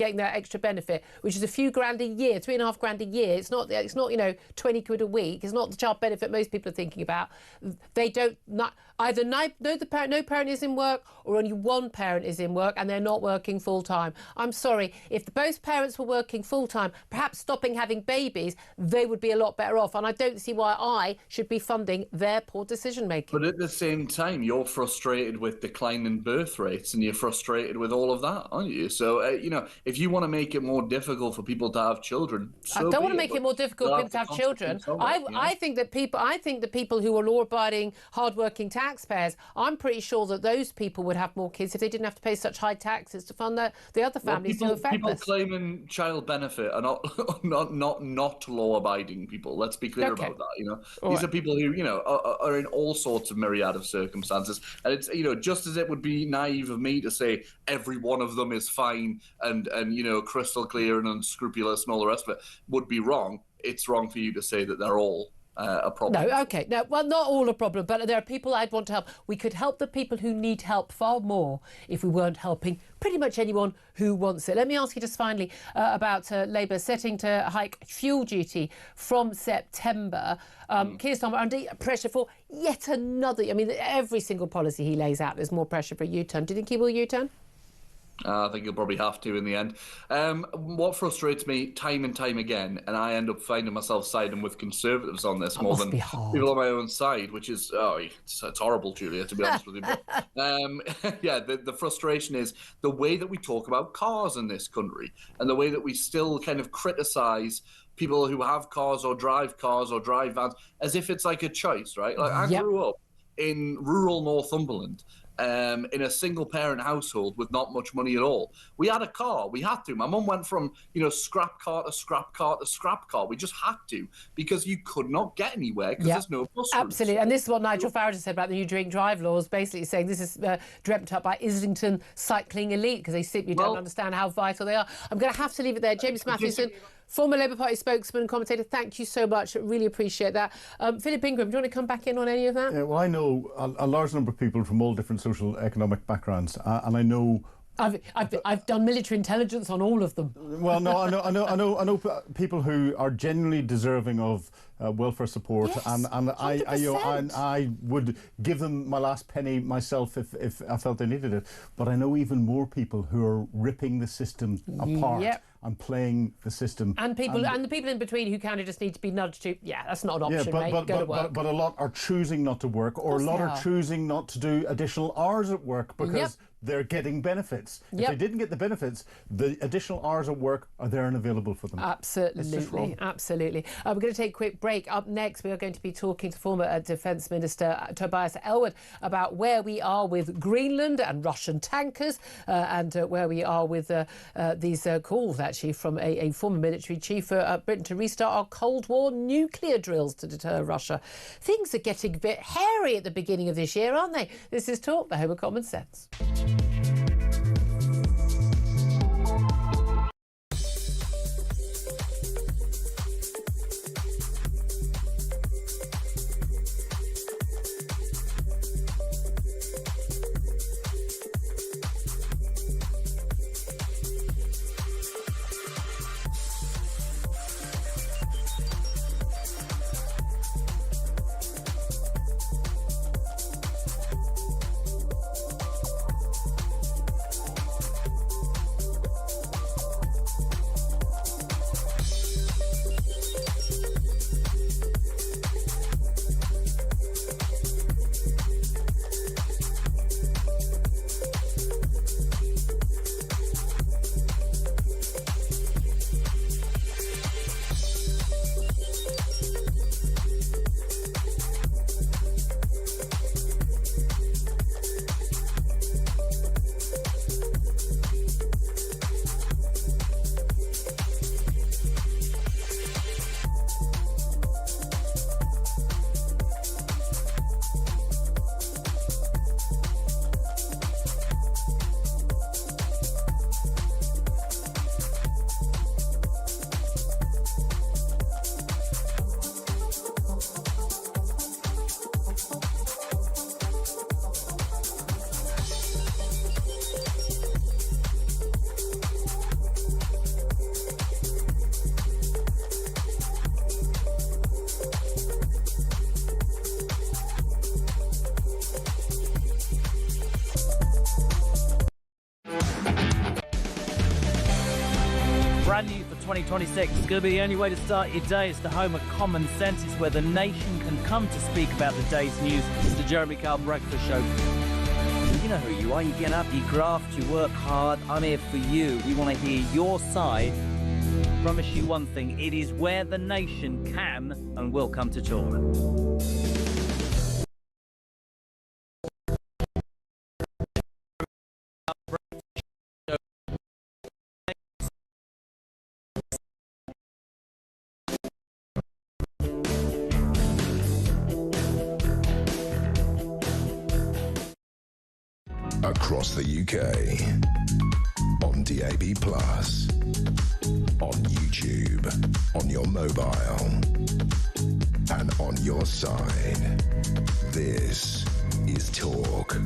getting that extra benefit, which is a few grand a year, £3,500 a year. It's not 20 quid a week. It's not the child benefit most people are thinking about. They don't either no parent is in work, or only one parent is in work and they're not working full time. I'm sorry, if both parents were working full time, perhaps stopping having babies, they would be a lot better off. And I don't see why I should be funding their poor decision making. But at the same time, you're frustrated with declining birth rates, and you're frustrated with all of that, aren't you? So if you want to make it more difficult for people to have children, I don't want to make it more difficult for people to have children. I think that the people who are law-abiding, hard-working taxpayers, I'm pretty sure that those people would have more kids if they didn't have to pay such high taxes to fund the other families who are feckless. People claiming child benefit are not law-abiding people. Let's be clear about that. These are people who are in all sorts of myriad of circumstances, and it's just as it would be naive of me to say every one of them is fine and crystal clear and unscrupulous and all the rest of it would be wrong. It's wrong for you to say that they're all a problem. No, OK. No, well, not all a problem, but there are people I'd want to help. We could help the people who need help far more if we weren't helping pretty much anyone who wants it. Let me ask you just finally about Labour setting to hike fuel duty from September. Keir Starmer under pressure for yet another. I mean, every single policy he lays out, there's more pressure for a U-turn. Do you think he will U-turn? I think he'll probably have to in the end. What frustrates me time and time again, and I end up finding myself siding with Conservatives on this more than people on my own side, which is, it's horrible, Julia, to be honest with you. But, yeah, the frustration is the way that we talk about cars in this country and the way that we still kind of criticise people who have cars or drive vans as if it's like a choice, right? Like I grew up in rural Northumberland, in a single-parent household with not much money at all. We had a car. We had to. My mum went from, scrap car to scrap car to scrap car. We just had to because you could not get anywhere because there's no bus routes. Absolutely. And this is what Nigel Farage said about the new drink drive laws, basically saying this is dreamt up by Islington cycling elite because they simply don't understand how vital they are. I'm going to have to leave it there. James Mathewson, former Labour Party spokesman and commentator, thank you so much. Really appreciate that. Philip Ingram, do you want to come back in on any of that? Yeah, well, I know a large number of people from all different social economic backgrounds, and I know. I've done military intelligence on all of them. Well, no, I know people who are genuinely deserving of welfare support, and I would give them my last penny myself if I felt they needed it. But I know even more people who are ripping the system apart. And playing the system. And the people in between who kind of just need to be nudged to, that's not an option, mate, go to work. But a lot are choosing not to work, or a lot are choosing not to do additional hours at work because they're getting benefits. If they didn't get the benefits, the additional hours at work are there and available for them. Absolutely, absolutely. We're going to take a quick break. Up next, we are going to be talking to former Defence Minister Tobias Ellwood about where we are with Greenland and Russian tankers, and where we are with these calls, actually, from a former military chief for Britain to restart our Cold War nuclear drills to deter Russia. Things are getting a bit hairy at the beginning of this year, aren't they? This is Talk, the home of common sense. Brand new for 2026. It's going to be the only way to start your day. It's the home of common sense. It's where the nation can come to speak about the day's news. It's the Jeremy Kyle Breakfast Show. You know who you are. You get up, you graft, you work hard. I'm here for you. We want to hear your side. Promise you one thing. It is where the nation can and will come to talk. Across the UK, on DAB+, on YouTube, on your mobile. and on your side. This is Talk.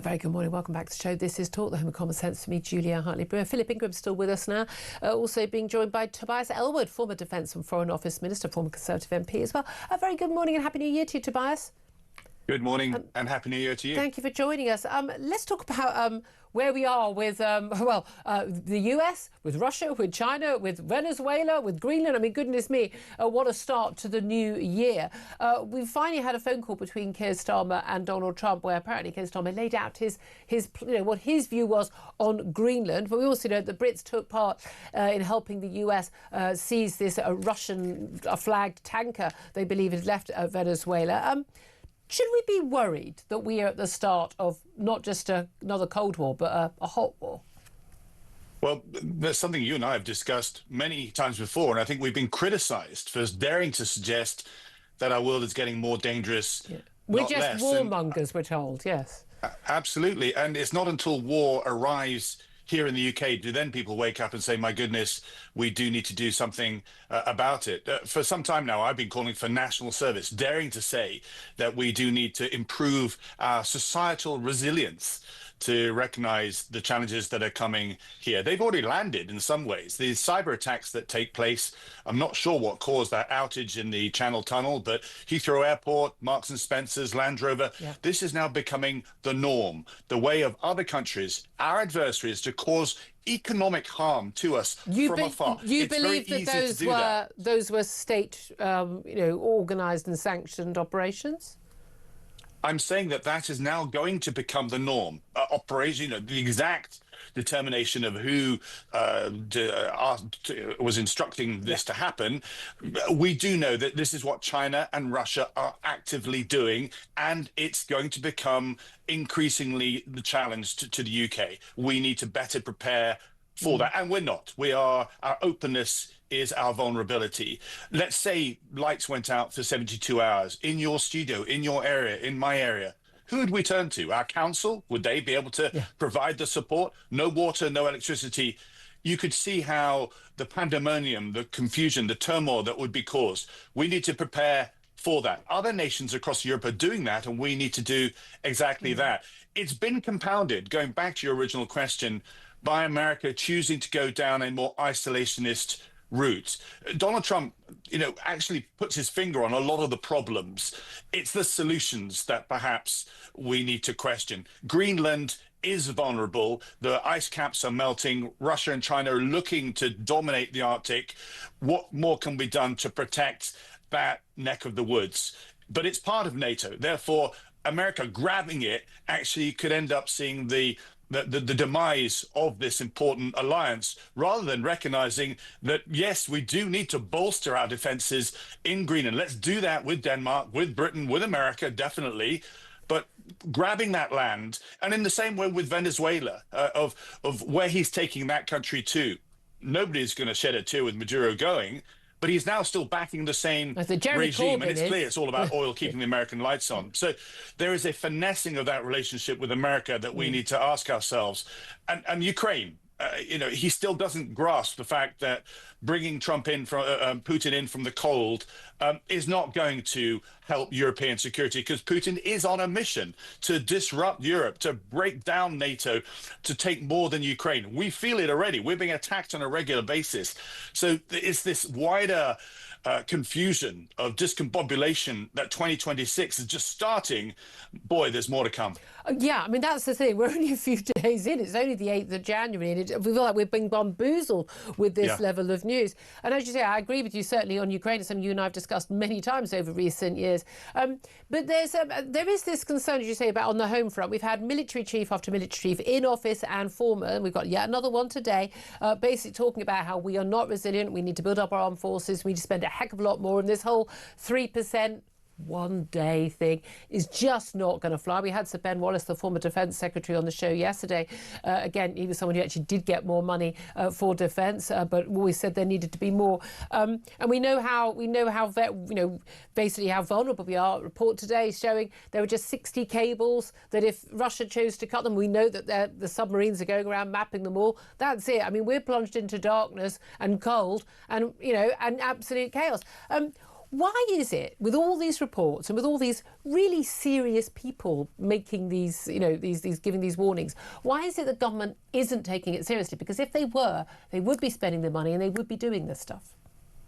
Very good morning. Welcome back to the show. This is Talk, the home of common sense for me, Julia Hartley-Brewer. Philip Ingram's still with us now. Also being joined by Tobias Ellwood, former Defence and Foreign Office Minister, former Conservative MP as well. A very good morning and Happy New Year to you, Tobias. Good morning and Happy New Year to you. Thank you for joining us. Let's talk about where we are with, the US, with Russia, with China, with Venezuela, with Greenland. I mean, goodness me, what a start to the new year. We finally had a phone call between Keir Starmer and Donald Trump, where apparently Keir Starmer laid out his what his view was on Greenland. But we also know that the Brits took part in helping the US seize this Russian flagged tanker they believe had left Venezuela. Should we be worried that we are at the start of not just another Cold War, but a hot war? Well, there's something you and I have discussed many times before, and I think we've been criticised for daring to suggest that our world is getting more dangerous. Yeah. We're just warmongers, we're told, yes. Absolutely, and it's not until war arrives here in the UK do then people wake up and say, my goodness, we do need to do something about it. For some time now, I've been calling for national service, daring to say that we do need to improve our societal resilience to recognise the challenges that are coming here. They've already landed in some ways. The cyber attacks that take place, I'm not sure what caused that outage in the Channel Tunnel, but Heathrow Airport, Marks and Spencer's, Land Rover, this is now becoming the norm, the way of other countries, our adversaries, to cause economic harm to us from afar. You believe that those were state, organised and sanctioned operations? I'm saying that is now going to become the norm. Operation, the exact determination of who was instructing this to happen. We do know that this is what China and Russia are actively doing, and it's going to become increasingly the challenge to the UK. We need to better prepare for that, and we're not. Our openness is our vulnerability. Let's say lights went out for 72 hours in your studio, in your area, in my area. Who would we turn to? Our council? Would they be able to provide the support? No water, no electricity. You could see how the pandemonium, the confusion, the turmoil that would be caused. We need to prepare for that. Other nations across Europe are doing that, and we need to do exactly that. It's been compounded, going back to your original question, by America choosing to go down a more isolationist route. Donald Trump, actually puts his finger on a lot of the problems. It's the solutions that perhaps we need to question. Greenland is vulnerable. The ice caps are melting. Russia and China are looking to dominate the Arctic. What more can be done to protect that neck of the woods? But it's part of NATO. Therefore, America grabbing it actually could end up seeing the demise of this important alliance, rather than recognizing that, yes, we do need to bolster our defenses in Greenland. Let's do that with Denmark, with Britain, with America, definitely. But grabbing that land, and in the same way with Venezuela, of where he's taking that country to, nobody's going to shed a tear with Maduro going. But he's now still backing the same regime, and it's clear it's all about oil keeping the American lights on. So there is a finessing of that relationship with America that we need to ask ourselves. And Ukraine, he still doesn't grasp the fact that bringing Putin in from the cold is not going to help European security, because Putin is on a mission to disrupt Europe, to break down NATO, to take more than Ukraine. We feel it already. We're being attacked on a regular basis. So it's this wider confusion of discombobulation that 2026 is just starting. Boy, there's more to come. Yeah, I mean, that's the thing. We're only a few days in. It's only the 8th of January, and we feel like we've been bamboozled with this level of news. And as you say, I agree with you certainly on Ukraine. It's something you and I have discussed many times over recent years. But there is this concern, as you say, about on the home front. We've had military chief after military chief in office and former, and we've got yet another one today, basically talking about how we are not resilient. We need to build up our armed forces. We need to spend a heck of a lot more. And this whole 3% one-day thing is just not going to fly. We had Sir Ben Wallace, the former Defence Secretary, on the show yesterday. Again, he was someone who actually did get more money for defence, but always said there needed to be more. And we know how basically how vulnerable we are. A report today showing there were just 60 cables that if Russia chose to cut them, we know that the submarines are going around mapping them all. That's it. I mean, we're plunged into darkness and cold and and absolute chaos. Why is it, with all these reports and with all these really serious people making these, giving these warnings, why is it that government isn't taking it seriously? Because if they were, they would be spending the money and they would be doing this stuff.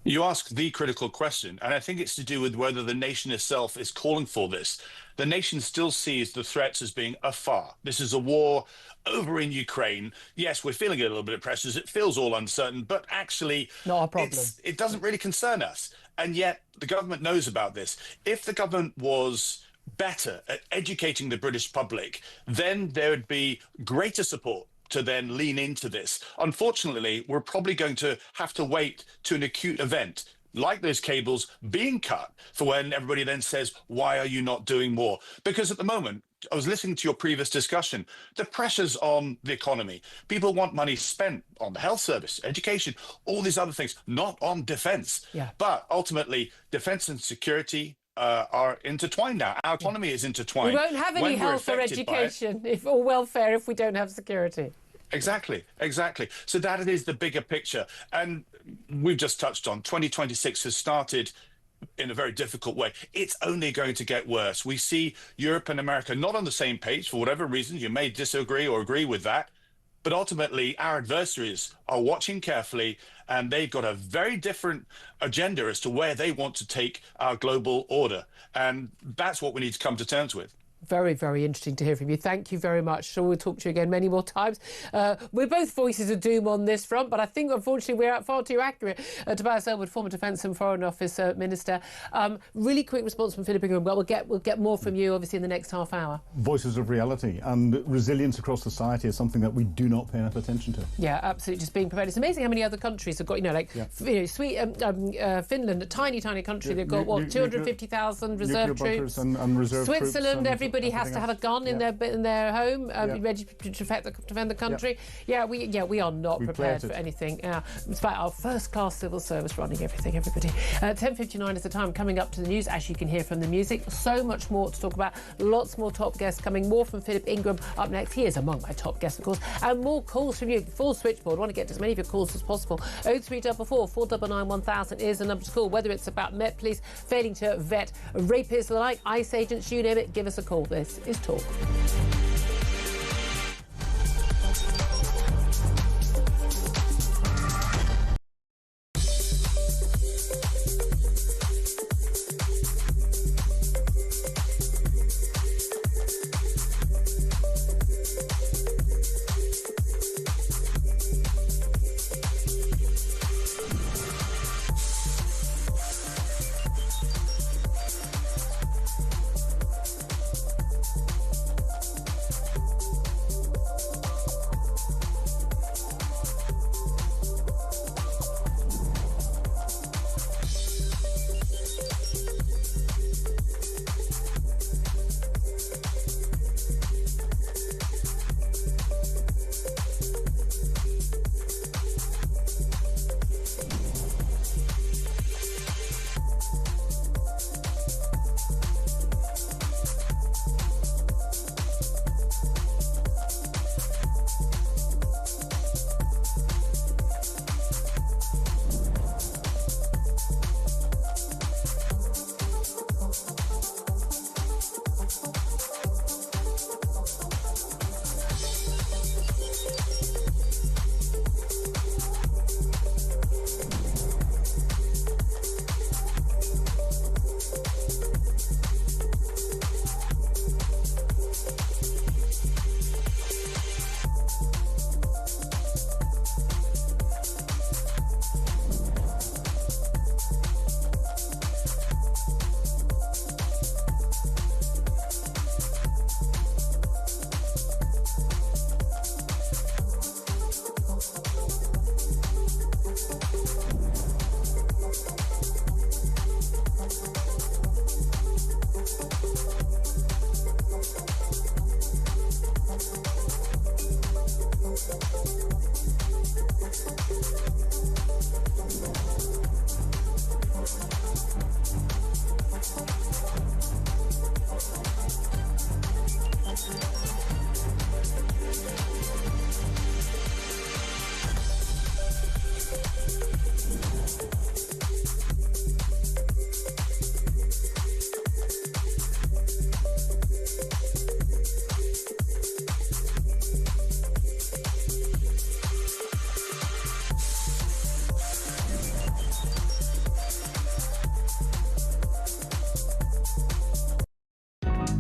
You ask the critical question, and I think it's to do with whether the nation itself is calling for this. The nation still sees the threats as being afar. This is a war over in Ukraine. Yes, we're feeling a little bit of pressures. It feels all uncertain, but actually, not a problem. It doesn't really concern us. And yet the government knows about this. If the government was better at educating the British public, then there would be greater support to then lean into this. Unfortunately, we're probably going to have to wait to an acute event like those cables being cut for when everybody then says, why are you not doing more? Because at the moment, I was listening to your previous discussion, the pressures on the economy. People want money spent on the health service, education, all these other things, not on defense. Yeah. But ultimately, defense and security are intertwined now. Our economy is intertwined. We won't have any health or education or welfare if we don't have security. Exactly. So that is the bigger picture. And we've just touched on 2026 has started in a very difficult way. It's only going to get worse. We see Europe and America not on the same page for whatever reason. You may disagree or agree with that. But ultimately, our adversaries are watching carefully, and they've got a very different agenda as to where they want to take our global order. And that's what we need to come to terms with. Very, very interesting to hear from you. Thank you very much. Sure, we'll talk to you again many more times. We're both voices of doom on this front, but I think, unfortunately, we're far too accurate. Tobias Ellwood, former Defence and Foreign Office Minister. Really quick response from Philip Ingram. Well, we'll get more from you, obviously, in the next half hour. Voices of reality and resilience across society is something that we do not pay enough attention to. Yeah, absolutely. Just being prepared. It's amazing how many other countries have got, Finland, a tiny country. They've got, 250,000 reserve troops. And reserve Switzerland, troops. Everybody has to have a gun in their home, ready to defend the country. We are not prepared for anything. It's about our first-class civil service running everything, everybody. 10:59 is the time. Coming up to the news, as you can hear from the music. So much more to talk about. Lots more top guests coming. More from Philip Ingram up next. He is among my top guests, of course. And more calls from you. Full switchboard. I want to get to as many of your calls as possible. 0344 499 1000 is the number to call. Whether it's about Met Police failing to vet rapists like ICE agents, you name it, give us a call. This is Talk.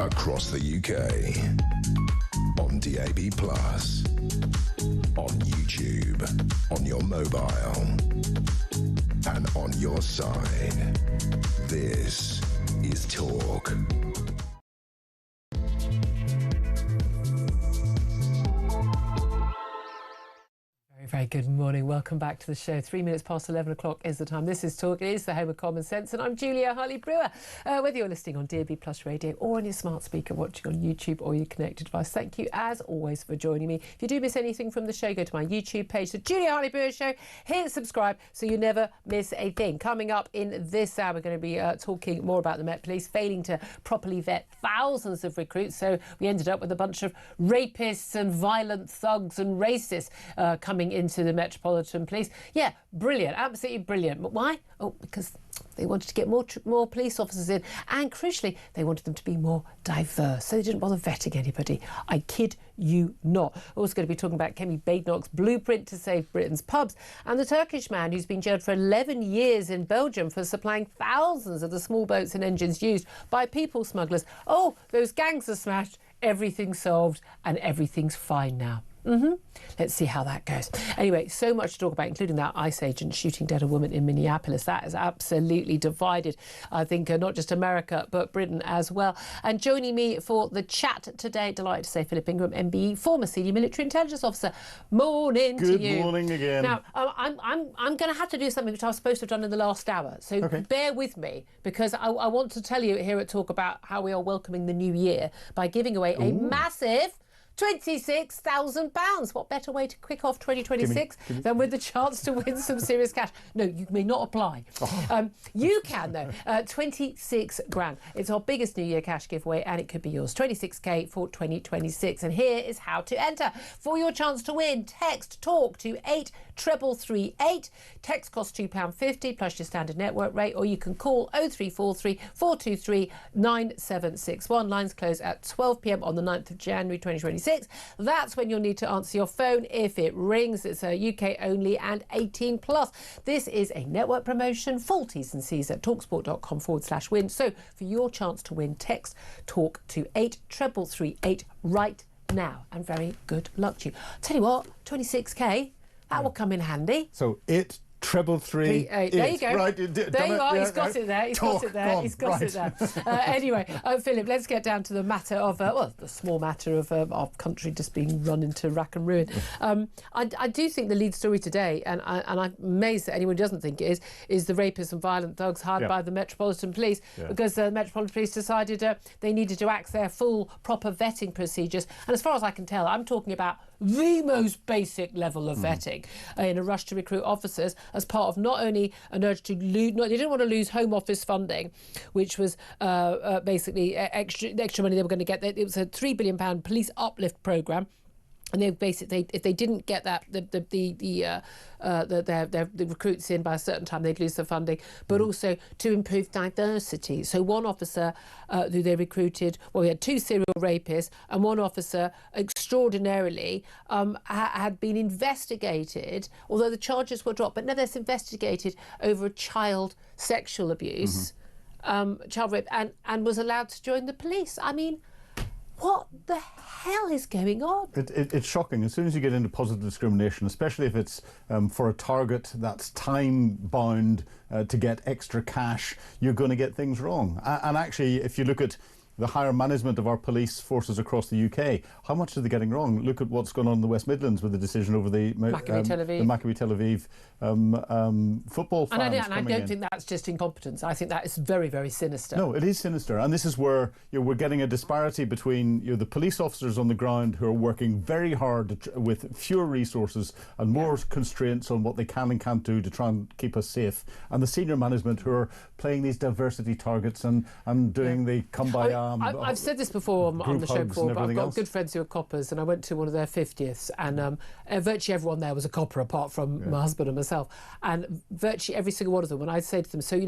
across the UK. On DAB+, on YouTube, on your mobile, and on your side. This is Talk. Very good morning. Welcome back to the show. 3 minutes past 11 o'clock is the time. This is Talk. It is the home of common sense, and I'm Julia Hartley-Brewer. Whether you're listening on DAB+ radio or on your smart speaker, watching on YouTube or your connected device, thank you as always for joining me. If you do miss anything from the show, go to my YouTube page, the Julia Hartley-Brewer Show. Hit subscribe so you never miss a thing. Coming up in this hour, we're going to be talking more about the Met Police failing to properly vet thousands of recruits. So we ended up with a bunch of rapists and violent thugs and racists coming into the Metropolitan Police. Yeah, brilliant, absolutely brilliant. But why? Oh, because they wanted to get more police officers in, and crucially, they wanted them to be more diverse. So they didn't bother vetting anybody. I kid you not. We're also going to be talking about Kemi Badenoch's blueprint to save Britain's pubs, and the Turkish man who's been jailed for 11 years in Belgium for supplying thousands of the small boats and engines used by people smugglers. Oh, those gangs are smashed, everything's solved, and everything's fine now. Let's see how that goes. Anyway, so much to talk about, including that ICE agent shooting dead a woman in Minneapolis. That has absolutely divided, I think, not just America, but Britain as well. And joining me for the chat today, delighted to say Philip Ingram, MBE, former senior military intelligence officer. Morning to you. Good morning again. Now, I'm going to have to do something which I was supposed to have done in the last hour. So bear with me, because I want to tell you here at Talk about how we are welcoming the new year by giving away a massive £26,000. What better way to kick off 2026 than with the chance to win some serious cash? No, you may not apply. You can, though. 26 grand. It's our biggest New Year cash giveaway, and it could be yours. 26k for 2026. And here is how to enter. For your chance to win, text TALK to 83338. Text costs £2.50 plus your standard network rate, or you can call 0343 423 9761. Lines close at 12 p.m. on the 9th of January 2026. That's when you'll need to answer your phone. If it rings, it's a UK only and 18 plus. This is a network promotion. Full T's and C's at talksport.com/win. So for your chance to win, text TALK to 83338 right now. And very good luck to you. Tell you what, 26k, that will come in handy. So 83338. There you go. Right, there you are. He's got it there. He's got it there. He's got it there. Anyway, Philip, let's get down to the matter of, the small matter of our country just being run into rack and ruin. I do think the lead story today, and I'm amazed that anyone who doesn't think it is the rapists and violent thugs hired by the Metropolitan Police, because the Metropolitan Police decided they needed to axe their full, proper vetting procedures. And as far as I can tell, I'm talking about the most basic level of vetting in a rush to recruit officers as part of not only an urge to lose, they didn't want to lose Home Office funding, which was basically extra money they were going to get. It was a £3 billion police uplift programme. And they basically, if they didn't get that the recruits in by a certain time, they'd lose the funding. But also to improve diversity. So one officer who they recruited, we had 2 serial rapists, and one officer extraordinarily had been investigated, although the charges were dropped, but nevertheless investigated over child sexual abuse, child rape, and was allowed to join the police. I mean, what the hell is going on? It's shocking. As soon as you get into positive discrimination, especially if it's for a target that's time-bound to get extra cash, you're going to get things wrong. And actually, if you look at the higher management of our police forces across the UK, how much are they getting wrong? Look at what's going on in the West Midlands with the decision over the Maccabi Tel Aviv football fans. And I don't think that's just incompetence. I think that is very, very sinister. No, it is sinister. And this is where we're getting a disparity between the police officers on the ground who are working very hard with fewer resources and more constraints on what they can and can't do to try and keep us safe, and the senior management who are playing these diversity targets and doing the kumbaya. I've said this before on the show before, but I've got good friends who are coppers, and I went to one of their 50th, and virtually everyone there was a copper apart from my husband and myself, and virtually every single one of them, when I say to them, so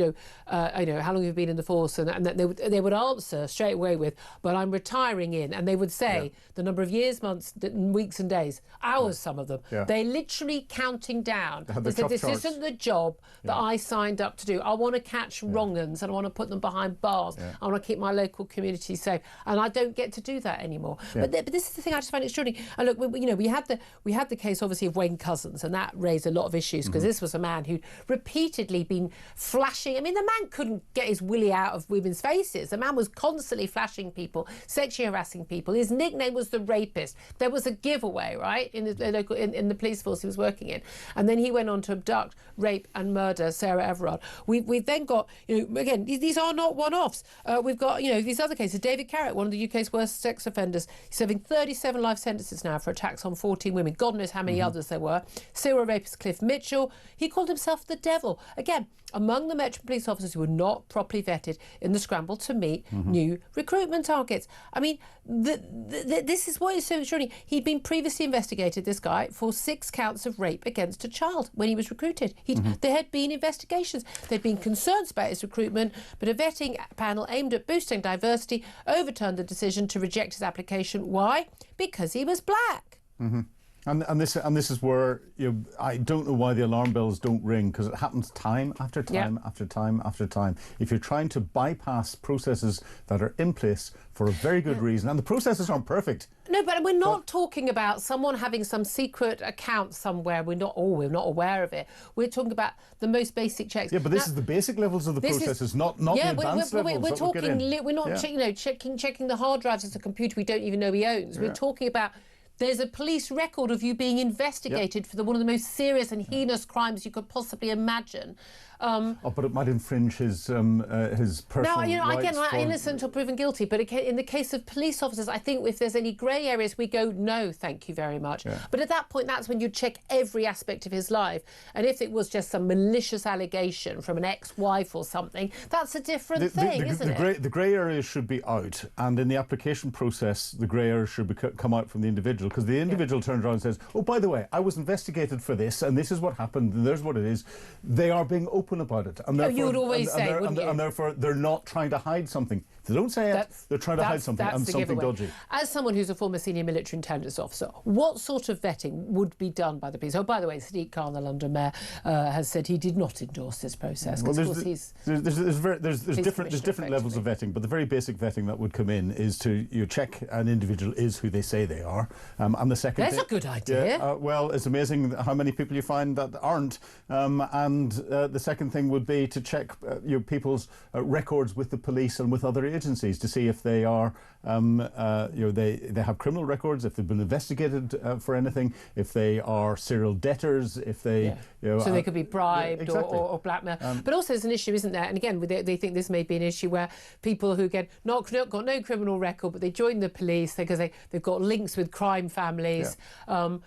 how long have you been in the force, and they would answer straight away with, but I'm retiring in, and they would say the number of years, months, weeks and days, hours, some of them. They're literally counting down. They said, this isn't the job that I signed up to do. I want to catch wrong-uns, and I want to put them behind bars. I want to keep my local community community safe, and I don't get to do that anymore. But this is the thing I just find extraordinary. And look, we had the case obviously of Wayne Couzens, and that raised a lot of issues because this was a man who'd repeatedly been flashing. I mean, the man couldn't get his willy out of women's faces. The man was constantly flashing people, sexually harassing people. His nickname was the rapist. There was a giveaway, right, in the police force he was working in, and then he went on to abduct, rape, and murder Sarah Everard. We've then got, again, these are not one-offs. We've got, these other cases. David Carrick, one of the UK's worst sex offenders, he's serving 37 life sentences now for attacks on 14 women. God knows how many others there were. Serial rapist Cliff Mitchell. He called himself the devil. Again, among the Metro Police officers who were not properly vetted in the scramble to meet new recruitment targets. I mean, this is what is so extraordinary. He'd been previously investigated, this guy, for 6 counts of rape against a child when he was recruited. There had been investigations. There'd been concerns about his recruitment, but a vetting panel aimed at boosting diversity overturned the decision to reject his application. Why? Because he was black. And this is where I don't know why the alarm bells don't ring, because it happens time after time after time after time. If you're trying to bypass processes that are in place for a very good reason, and the processes aren't perfect. No, but we're not talking about someone having some secret account somewhere. We're not aware of it. We're talking about the most basic checks. Yeah, but this is the basic levels of the processes, not the advanced levels. We're talking. We're not checking the hard drives of the computer we don't even know he owns. We're talking about. There's a police record of you being investigated for one of the most serious and heinous crimes you could possibly imagine. But it might infringe his personal rights. Now, again, innocent or proven guilty. But in the case of police officers, I think if there's any grey areas, we go, no, thank you very much. But at that point, that's when you check every aspect of his life. And if it was just some malicious allegation from an ex-wife or something, that's a different thing, isn't it? The grey areas should be out. And in the application process, the grey areas should come out from the individual. Because the individual turns around and says, oh, by the way, I was investigated for this, and this is what happened, and there's what it is. They are being open about it. And you would always say, wouldn't you? And therefore, they're not trying to hide something. If they don't say it, they're trying to hide something, and something dodgy. As someone who's a former senior military intelligence officer, what sort of vetting would be done by the police? Oh, by the way, Sadiq Khan, the London mayor, has said he did not endorse this process. Well, there's different levels of vetting, but the very basic vetting that would come in is to check an individual is who they say they are, and the second. That's a good idea. Well, it's amazing how many people you find that aren't, and the second thing would be to check people's records with the police and with other agencies to see if they are, they have criminal records, if they've been investigated for anything, if they are serial debtors, if they, so they could be bribed exactly. or blackmailed. But also there's an issue, isn't there? And again, they think this may be an issue where people who got no criminal record, but they join the police because they've got links with crime families, and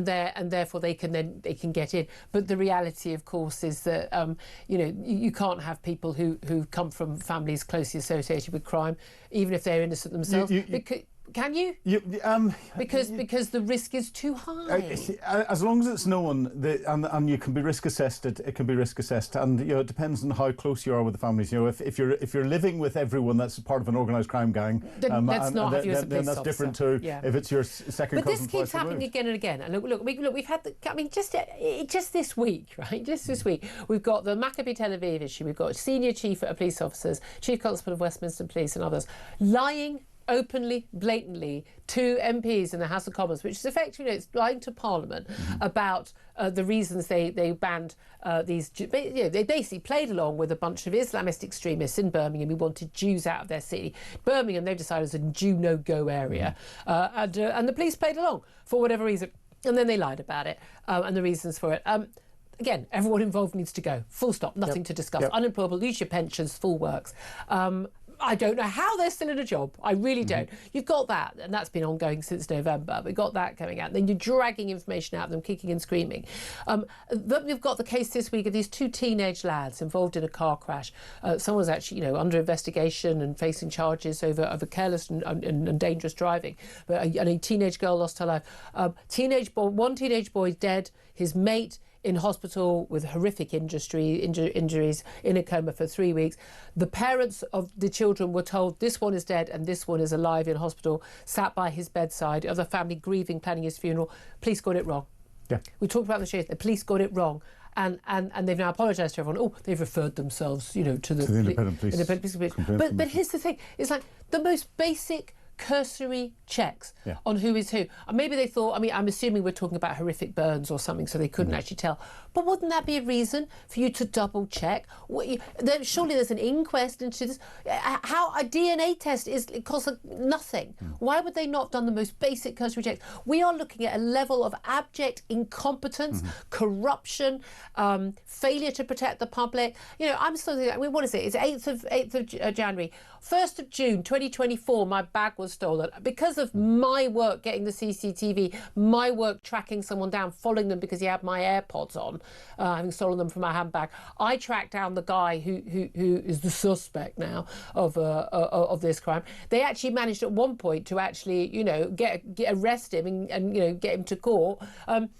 therefore they can get in. But the reality, of course, is that you can't have people who come from families closely associated with crime, even if they're innocent themselves. Can you? Because the risk is too high. As long as it's known, and you can be risk assessed, it can be risk assessed, and it depends on how close you are with the families. If you're living with everyone that's part of an organised crime gang, then let's not have you as a police that's officer. Different to if it's your second cousin. But this keeps happening again and again. And look, we've had just this week, right? Just this week, we've got the Maccabi Tel Aviv issue. We've got senior chief of police officers, chief constable of Westminster Police, and others lying openly, blatantly to MPs in the House of Commons, which is effectively, it's lying to Parliament about the reasons they banned these. They basically played along with a bunch of Islamist extremists in Birmingham who wanted Jews out of their city. Birmingham, they've decided, is a Jew no-go area, and the police played along for whatever reason, and then they lied about it and the reasons for it. Again, everyone involved needs to go. Full stop. Nothing to discuss. Unemployable, lose your pensions, full works. I don't know how they're still in a job. I really don't. You've got that, and that's been ongoing since November. We've got that coming out. Then you're dragging information out of them, kicking and screaming. Then we've got the case this week of these 2 teenage lads involved in a car crash. Someone's actually, under investigation and facing charges over careless and dangerous driving. But a teenage girl lost her life. One teenage boy dead. His mate in hospital with horrific injuries, in a coma for 3 weeks. The parents of the children were told this one is dead and this one is alive in hospital, sat by his bedside, other family grieving, planning his funeral. Police got it wrong. Yeah. We talked about the show. The police got it wrong. And they've now apologised to everyone. Oh, they've referred themselves, to the independent police. But here's the thing: it's like the most basic, cursory checks on who is who. And maybe they thought. I mean, I'm assuming we're talking about horrific burns or something, so they couldn't actually tell. But wouldn't that be a reason for you to double check? Surely there's an inquest into this. How a DNA test it costs nothing. Why would they not have done the most basic cursory checks? We are looking at a level of abject incompetence, corruption, failure to protect the public. I'm still thinking. I mean, what is it? It's 8th of January. 1st of June 2024, my bag was stolen because of my work getting the CCTV, my work tracking someone down, following them because he had my AirPods on, having stolen them from my handbag. I tracked down the guy who is the suspect now of this crime. They actually managed at one point to actually, arrest him and get him to court.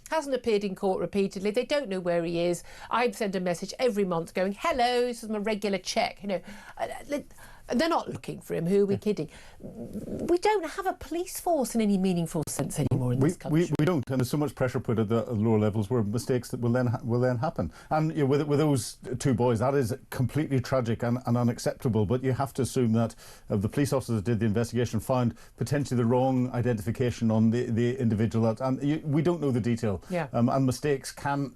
Hasn't appeared in court repeatedly. They don't know where he is. I send a message every month going, "Hello, this is my regular check." They're not looking for him. Who are we kidding? We don't have a police force in any meaningful sense anymore in this country. We don't, and there's so much pressure put at the lower levels where mistakes that will then happen. And with those two boys, that is completely tragic and unacceptable. But you have to assume that the police officers that did the investigation found potentially the wrong identification on the individual. We don't know the detail. Yeah. And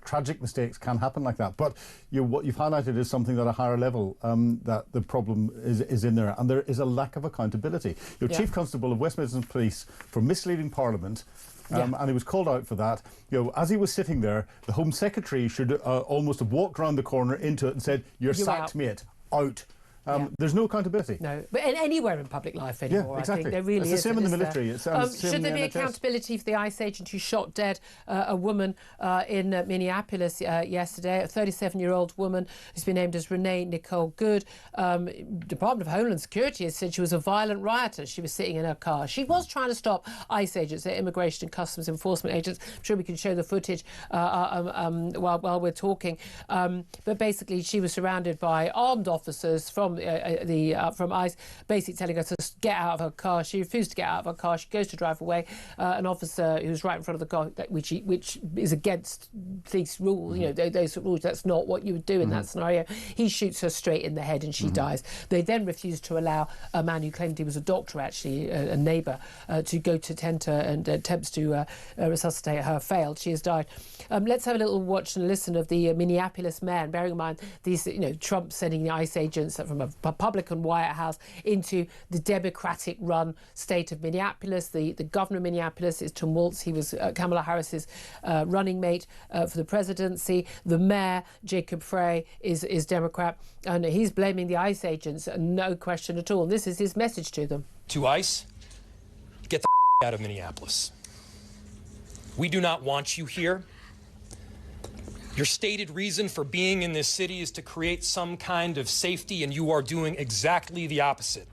tragic mistakes can happen like that. But what you've highlighted is something at a higher level that the problem is in there, and there is a lack of accountability. Chief Constable of Westminster Police for misleading Parliament, and he was called out for that. As he was sitting there, the Home Secretary should almost have walked around the corner into it and said, "You're sacked, out. Mate. Out." There's no accountability. No, but anywhere in public life anymore, exactly. I think there really is. It's the same in the military. Should there be accountability for the ICE agent who shot dead a woman in Minneapolis yesterday, a 37-year-old woman who's been named as Renee Nicole Good? Department of Homeland Security has said she was a violent rioter. She was sitting in her car. She was trying to stop ICE agents, their immigration and customs enforcement agents. I'm sure we can show the footage while we're talking. But basically, she was surrounded by armed officers from ICE, basically telling her to get out of her car. She refused to get out of her car. She goes to drive away. An officer who's right in front of the car, which is against police rules, those rules, that's not what you would do in that scenario. He shoots her straight in the head and she dies. They then refused to allow a man who claimed he was a doctor, actually, a neighbour, to go to tend her, and attempts to resuscitate her failed. She has died. Let's have a little watch and listen of the Minneapolis mayor, and bearing in mind these, Trump sending the ICE agents from a Republican White House into the Democratic-run state of Minneapolis. The governor of Minneapolis is Tom Waltz. He was Kamala Harris's running mate for the presidency. The mayor, Jacob Frey, is Democrat, and he's blaming the ICE agents, no question at all. And this is his message to them. To ICE, get the out of Minneapolis. We do not want you here. Your stated reason for being in this city is to create some kind of safety, and you are doing exactly the opposite.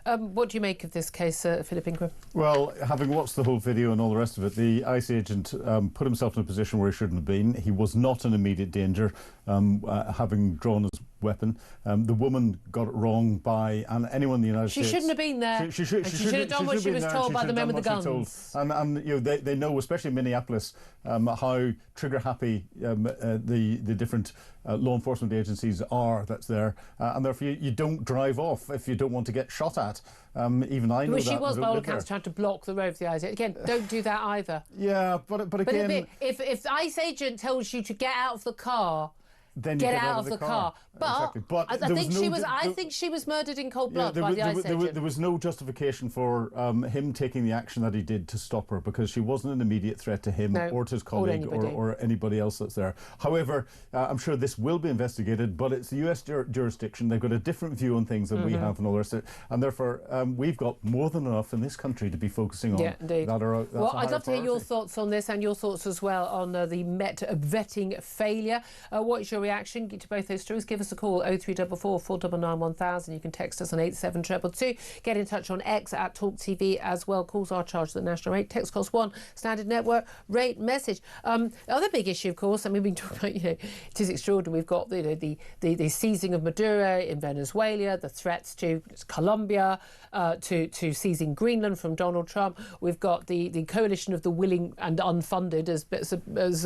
What do you make of this case, Philip Ingram? Well, having watched the whole video and all the rest of it, the ICE agent put himself in a position where he shouldn't have been. He was not in immediate danger, having drawn his weapon. The woman got it wrong by, and anyone in the United States... She shouldn't have been there. She should have done what she was told by the men with the guns. And they know, especially in Minneapolis, how trigger-happy the different law enforcement agencies are that's there. And therefore, you don't drive off if you don't want to get shot at. Even I know that. She was, by all accounts, trying to block the road for the ICE agent. Again, don't do that either. Yeah, but again... But if the ICE agent tells you to get out of the car... Then get out of the car. But, exactly. But I think she was murdered in cold blood by the ICE agent. There was no justification for him taking the action that he did to stop her, because she wasn't an immediate threat to him or to his colleague or anybody else that's there. However, I'm sure this will be investigated, but it's the US jurisdiction. They've got a different view on things than we have and all the rest of it. And therefore, we've got more than enough in this country to be focusing on. Yeah, indeed. Well, I'd love to hear your thoughts on this and your thoughts as well on the Met vetting failure. What is your reaction to both those stories, give us a call 0344 499 1000. You can text us on 87222. Get in touch on X at Talk TV as well. Calls are charged at the national rate. Text cost 1, standard network rate message. The other big issue, of course, I mean, we've been talking about, it is extraordinary. We've got the seizing of Maduro in Venezuela, the threats to Colombia, to seizing Greenland from Donald Trump. We've got the coalition of the willing and unfunded, as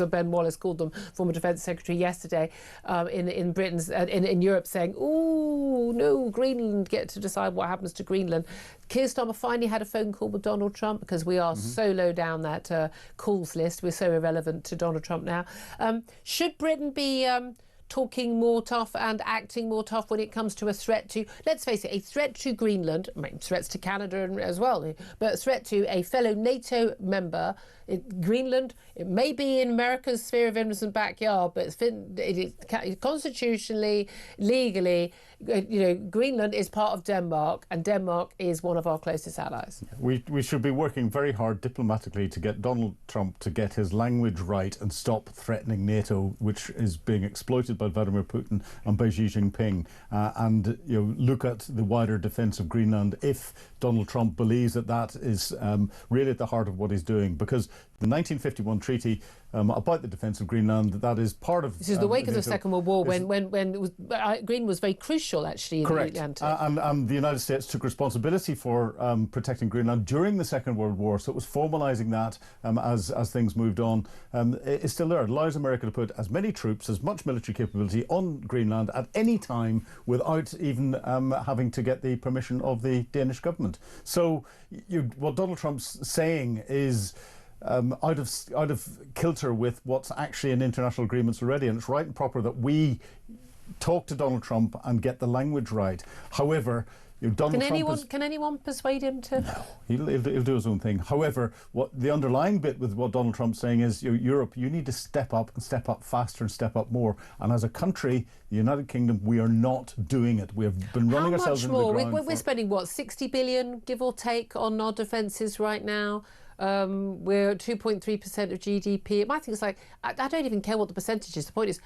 Ben Wallace called them, former Defence Secretary yesterday, in Britain's in Europe, saying, "Ooh, no, Greenland get to decide what happens to Greenland." Keir Starmer finally had a phone call with Donald Trump because we are so low down that calls list. We're so irrelevant to Donald Trump now. Should Britain be talking more tough and acting more tough when it comes to a threat to, let's face it, a threat to Greenland, I mean, threats to Canada as well, but a threat to a fellow NATO member in Greenland? It may be in America's sphere of influence and backyard, but it's constitutionally, legally, Greenland is part of Denmark, and Denmark is one of our closest allies. We should be working very hard diplomatically to get Donald Trump to get his language right and stop threatening NATO, which is being exploited by Vladimir Putin and by Xi Jinping, and look at the wider defence of Greenland if Donald Trump believes that is really at the heart of what he's doing, because the 1951 treaty about the defence of Greenland, that is part of... This is the wake of the Second World War, when Greenland was very crucial, actually, in the Atlantic. And the United States took responsibility for protecting Greenland during the Second World War, so it was formalising that as things moved on. It's still there. It allows America to put as many troops, as much military capability on Greenland at any time without even having to get the permission of the Danish government. So what Donald Trump's saying is out of kilter with what's actually in international agreements already, and it's right and proper that we talk to Donald Trump and get the language right. However, Can anyone persuade him to? No, he'll do his own thing. However, what the underlying bit with what Donald Trump's saying is, Europe, you need to step up and step up faster and step up more. And as a country, the United Kingdom, we are not doing it. We have been running ourselves into the ground. We're spending what, 60 billion, give or take, on our defences right now. We're 2.3% of GDP. My thing is like, I don't even care what the percentage is. The point is,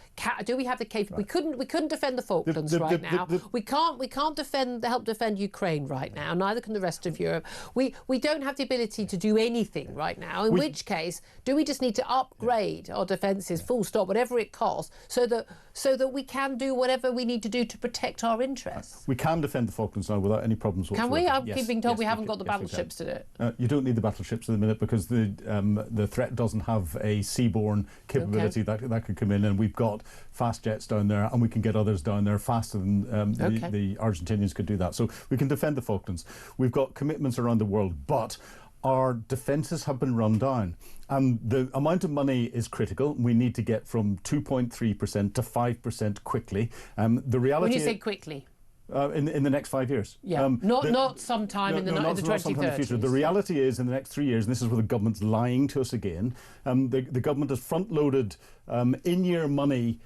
do we have the capability? Right. We couldn't defend the Falklands right now. We can't help defend Ukraine right now. Neither can the rest of Europe. We don't have the ability to do anything right now. In which case, do we just need to upgrade our defences, full stop, whatever it costs, so that we can do whatever we need to do to protect our interests? We can defend the Falklands now without any problems whatsoever. Can we? I'm being told we haven't got the battleships to do it. You don't need the battleships at the minute, because the threat doesn't have a seaborne capability that could come in, and we've got fast jets down there, and we can get others down there faster than the Argentinians could do that. So we can defend the Falklands. We've got commitments around the world, but our defences have been run down, and the amount of money is critical. We need to get from 2.3% to 5% quickly. The reality. When you say quickly. In the next 5 years. Yeah, not sometime in the 2030s. Future. The reality is, in the next 3 years, and this is where the government's lying to us again, the government has front-loaded in-year money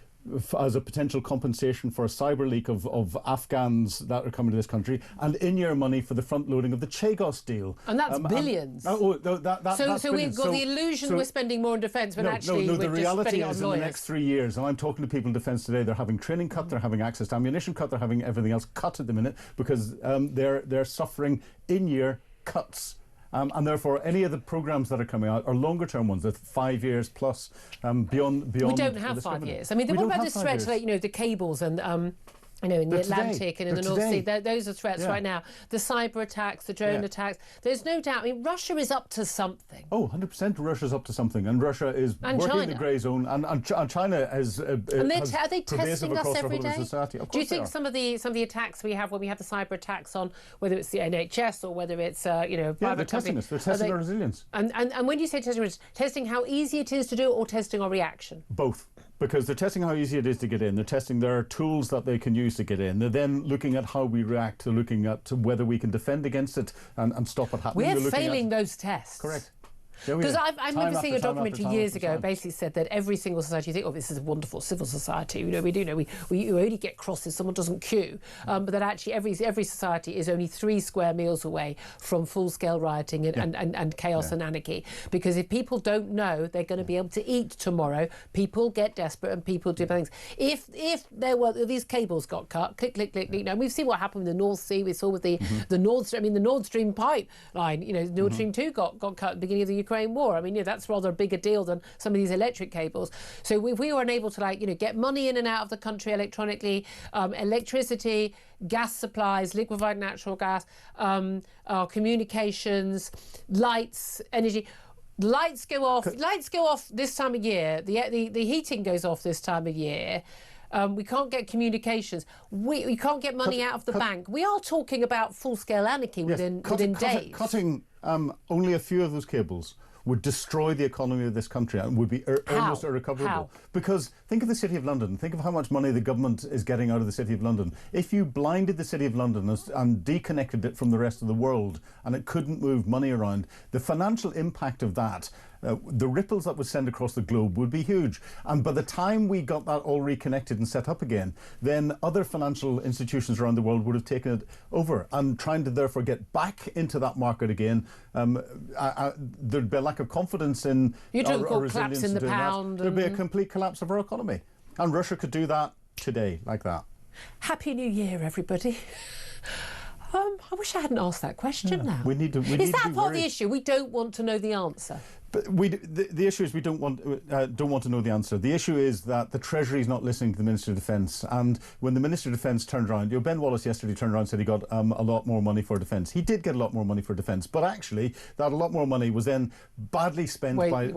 as a potential compensation for a cyber leak of Afghans that are coming to this country, and in-year money for the front-loading of the Chagos deal. And that's billions. So we've got the illusion we're spending more on defence, but actually we're just spending on lawyers. The reality is, in the next 3 years, and I'm talking to people in defence today, they're having training cut, they're having access to ammunition cut, they're having everything else cut at the minute, because they're suffering in-year cuts. And therefore, any of the programmes that are coming out are longer-term ones, that's 5 years plus, beyond. We don't have 5 years. I mean, what about this threat, like, the cables and in the Atlantic and in the North Sea? Those are threats right now. The cyber attacks, the drone attacks. There's no doubt. I mean, Russia is up to something. Oh, 100% Russia's up to something, and Russia is working in the grey zone, and China is. Are they testing us every day? Of Do you think some of the attacks we have when we have the cyber attacks on, whether it's the NHS or whether it's private they're testing us. They're testing our resilience. And when you say testing how easy it is to do, or testing our reaction? Both. Because they're testing how easy it is to get in. They're testing their tools that they can use to get in. They're then looking at how we react, to looking at whether we can defend against it and stop it happening. We're failing those tests. Correct. Because I remember seeing a documentary years ago, basically said that every single society, you think, oh, this is a wonderful civil society. You know, we only get cross if someone doesn't queue. But that actually every society is only 3 square meals away from full-scale rioting and chaos and anarchy. Because if people don't know they're going to be able to eat tomorrow, people get desperate and people do things. If there were these cables got cut, click, click, click, click. Now we've seen what happened with the North Sea. We saw with the Nord Stream. I mean, the Nord Stream pipeline. You know, Nord Stream 2 got cut at the beginning of the Ukraine war. I mean, that's rather a bigger deal than some of these electric cables. So if we were unable to get money in and out of the country electronically, electricity, gas supplies, liquefied natural gas, our communications, lights, energy. Lights go off this time of year. The heating goes off this time of year. We can't get communications. We can't get money out of the bank. We are talking about full-scale anarchy within days. Cutting only a few of those cables would destroy the economy of this country and would be almost irrecoverable. How? Because think of the City of London. Think of how much money the government is getting out of the City of London. If you blinded the City of London and deconnected it from the rest of the world and it couldn't move money around, the financial impact of that, the ripples that would send across the globe would be huge. And by the time we got that all reconnected and set up again, then other financial institutions around the world would have taken it over. And trying to therefore get back into that market again, there'd be a lack of confidence in our collapse in the pound. There'd be a complete collapse of our economy. And Russia could do that today, like that. Happy New Year, everybody. I wish I hadn't asked that question now. Is that part of the issue? We don't want to know the answer. But the issue is we don't want to know the answer. The issue is that the Treasury is not listening to the Minister of Defence. And when the Minister of Defence turned around, Ben Wallace yesterday turned around and said he got a lot more money for defence. He did get a lot more money for defence, but actually that a lot more money was then badly spent by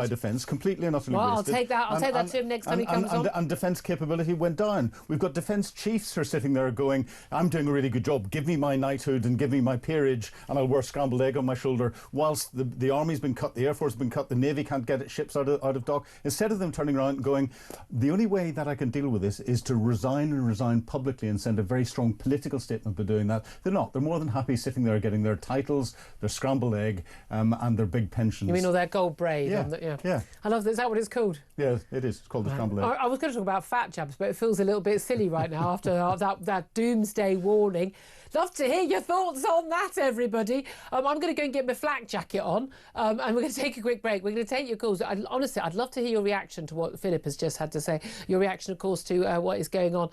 defence, completely and utterly wasted. I'll take that. I'll take that to him next time he comes on. And defence capability went down. We've got defence chiefs who are sitting there going, "I'm doing a really good job. Give me my knighthood and give me my peerage, and I'll wear scrambled egg on my shoulder." Whilst the army's been cut, the Air Force has been cut, the Navy can't get its ships out of dock. Instead of them turning around and going, the only way that I can deal with this is to resign publicly and send a very strong political statement by doing that. They're not. They're more than happy sitting there getting their titles, their scrambled egg, and their big pensions. You mean all their gold braid? Yeah. I love that. Is that what it's called? Yeah, it is. It's called the scrambled egg. I was going to talk about fat jabs, but it feels a little bit silly right now after that doomsday warning. Love to hear your thoughts on that, everybody. I'm going to go and get my flak jacket on, and we're going to take a quick break. We're going to take your calls. Honestly, I'd love to hear your reaction to what Philip has just had to say. Your reaction, of course, to what is going on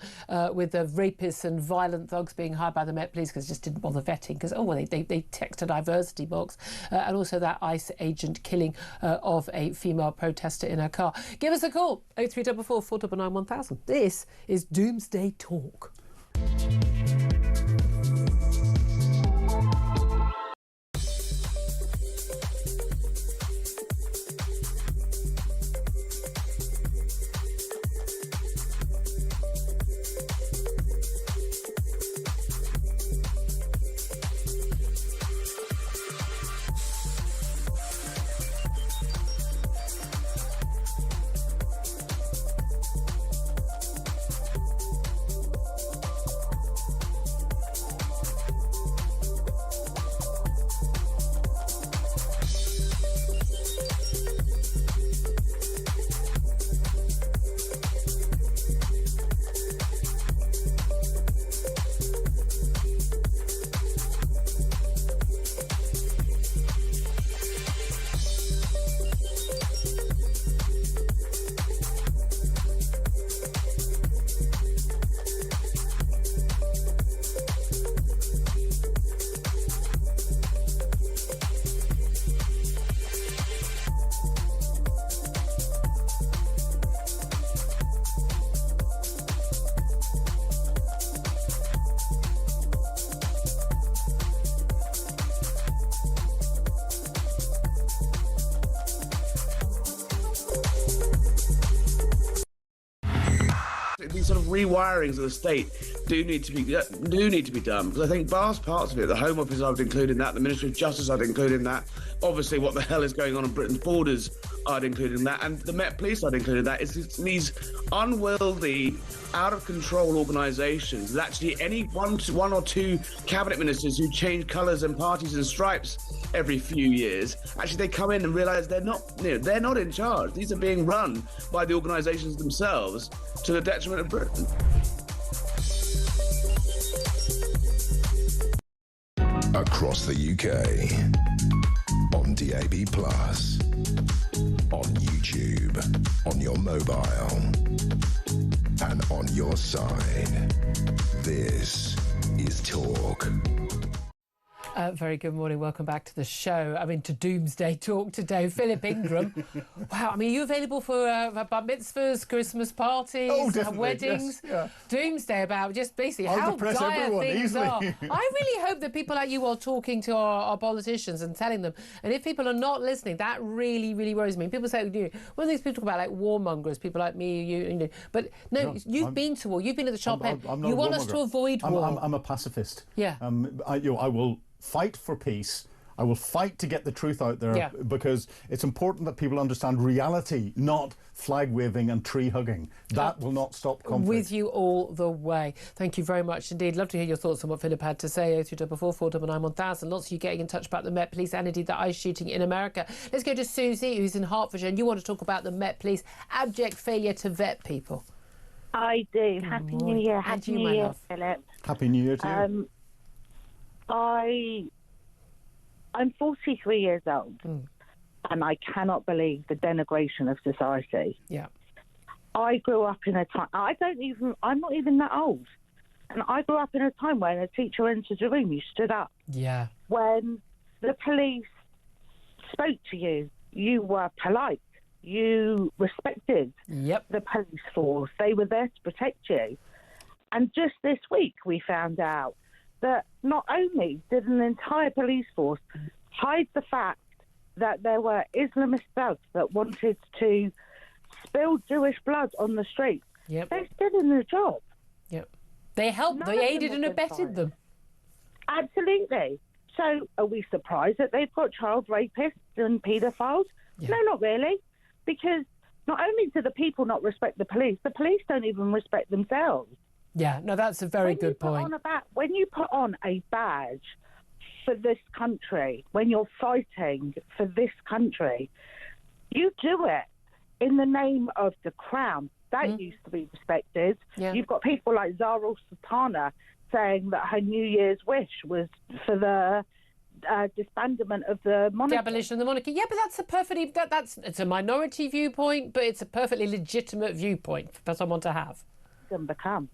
with the rapists and violent thugs being hired by the Met Police because just didn't bother vetting because, they text a diversity box, and also that ICE agent killing of a female protester in her car. Give us a call, 0344 499 1000. This is Doomsday Talk. These sort of rewirings of the state do need to be done, because I think vast parts of it, the Home Office I'd include in that, the Ministry of Justice I'd include in that, obviously what the hell is going on Britain's borders I'd include in that, and the Met Police I'd include in that. It's these unwieldy, out of control organisations that actually any one or two cabinet ministers who change colours and parties and stripes every few years. Actually, they come in and realise they're not, they're not in charge. These are being run by the organisations themselves to the detriment of Britain. Across the UK, on DAB+, on YouTube, on your mobile, and on your side. This is Talk. Very good morning. Welcome back to the show. I mean, to Doomsday Talk today. Philip Ingram. Wow. I mean, are you available for bar mitzvahs, Christmas parties, weddings? Yes, yeah. Doomsday about just basically how dire things are. I really hope that people like you are talking to our politicians and telling them. And if people are not listening, that really, really worries me. People say, one of these people talk about like warmongers, people like me, you. But no, you've been to war. You've been at the sharp end. You want us to avoid war. I'm a pacifist. Yeah. I will fight for peace. I will fight to get the truth out there because it's important that people understand reality, not flag waving and tree hugging. That will not stop conflict. With you all the way. Thank you very much indeed. Love to hear your thoughts on what Philip had to say. 02444991000. Lots of you getting in touch about the Met Police and indeed the ICE shooting in America. Let's go to Susie, who's in Hertfordshire, and you want to talk about the Met Police abject failure to vet people. I do. Happy New Year. Happy New Year, Philip. Happy New Year to you. I'm 43 years old, and I cannot believe the denigration of society. Yeah. I grew up in a time, I'm not even that old. And I grew up in a time when a teacher entered a room, you stood up. Yeah. When the police spoke to you, you were polite. You respected the police force. They were there to protect you. And just this week, we found out that not only did an entire police force hide the fact that there were Islamist thugs that wanted to spill Jewish blood on the streets, they're still in their job. Yep. They helped, they aided and abetted them. Absolutely. So are we surprised that they've got child rapists and paedophiles? Yeah. No, not really. Because not only do the people not respect the police don't even respect themselves. Yeah, no, that's a very good point. When you put on a badge for this country, when you're fighting for this country, you do it in the name of the crown. That used to be respected. Yeah. You've got people like Zara Sultana saying that her New Year's wish was for the disbandment of the monarchy. The abolition of the monarchy. Yeah, but that's a perfectly... it's a minority viewpoint, but it's a perfectly legitimate viewpoint for someone to have. And become.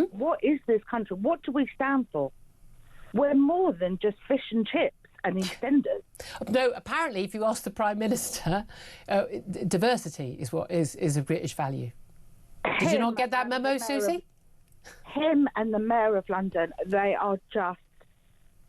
What is this country? What do we stand for? We're more than just fish and chips and EastEnders. No, apparently, if you ask the Prime Minister, diversity is what is a British value. Did you not get that memo, Susie? Him and the Mayor of London, they are just...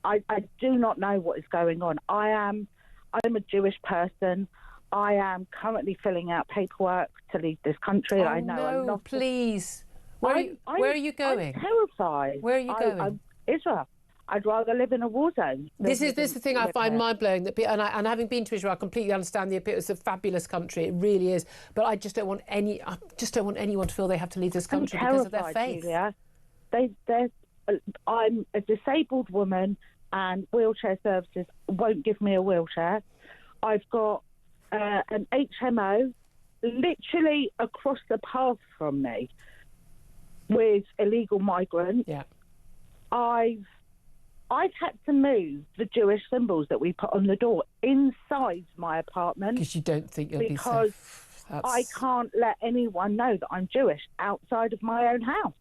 I do not know what is going on. I'm a Jewish person. I am currently filling out paperwork to leave this country. Oh, I know. No, please. Where are you going? I'm terrified. Where are you going? Israel. I'd rather live in a war zone. This is the thing I find mind-blowing. And having been to Israel, I completely understand the appeal. It's a fabulous country. It really is. But I just don't want anyone to feel they have to leave this country because of their faith. Julia. I'm a disabled woman, and wheelchair services won't give me a wheelchair. I've got an HMO literally across the path from me with illegal migrants. Yeah. I've had to move the Jewish symbols that we put on the door inside my apartment because you don't think you'll be safe. I can't let anyone know that I'm Jewish outside of my own house.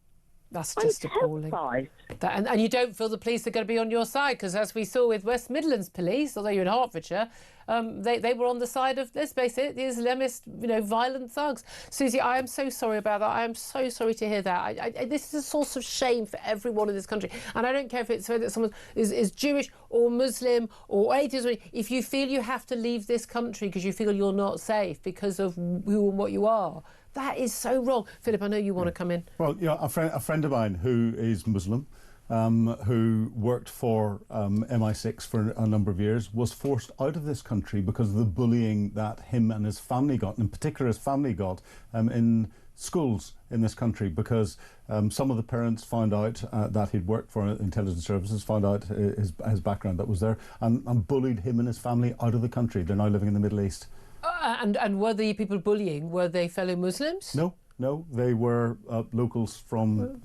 That's just appalling. And you don't feel the police are going to be on your side because, as we saw with West Midlands Police, although you're in Hertfordshire, they were on the side of, let's face it, the Islamist, violent thugs. Susie, I am so sorry about that. I am so sorry to hear that. This is a source of shame for everyone in this country. And I don't care if it's whether someone is Jewish or Muslim or atheist. If you feel you have to leave this country because you feel you're not safe because of who and what you are, that is so wrong. Philip, I know you want to come in. Well, a friend of mine who is Muslim who worked for MI6 for a number of years, was forced out of this country because of the bullying that him and his family got, and in particular his family got in schools in this country, because some of the parents found out that he'd worked for intelligence services, found out his background that was there, and bullied him and his family out of the country. They're now living in the Middle East. And were the people bullying, were they fellow Muslims? No, they were locals from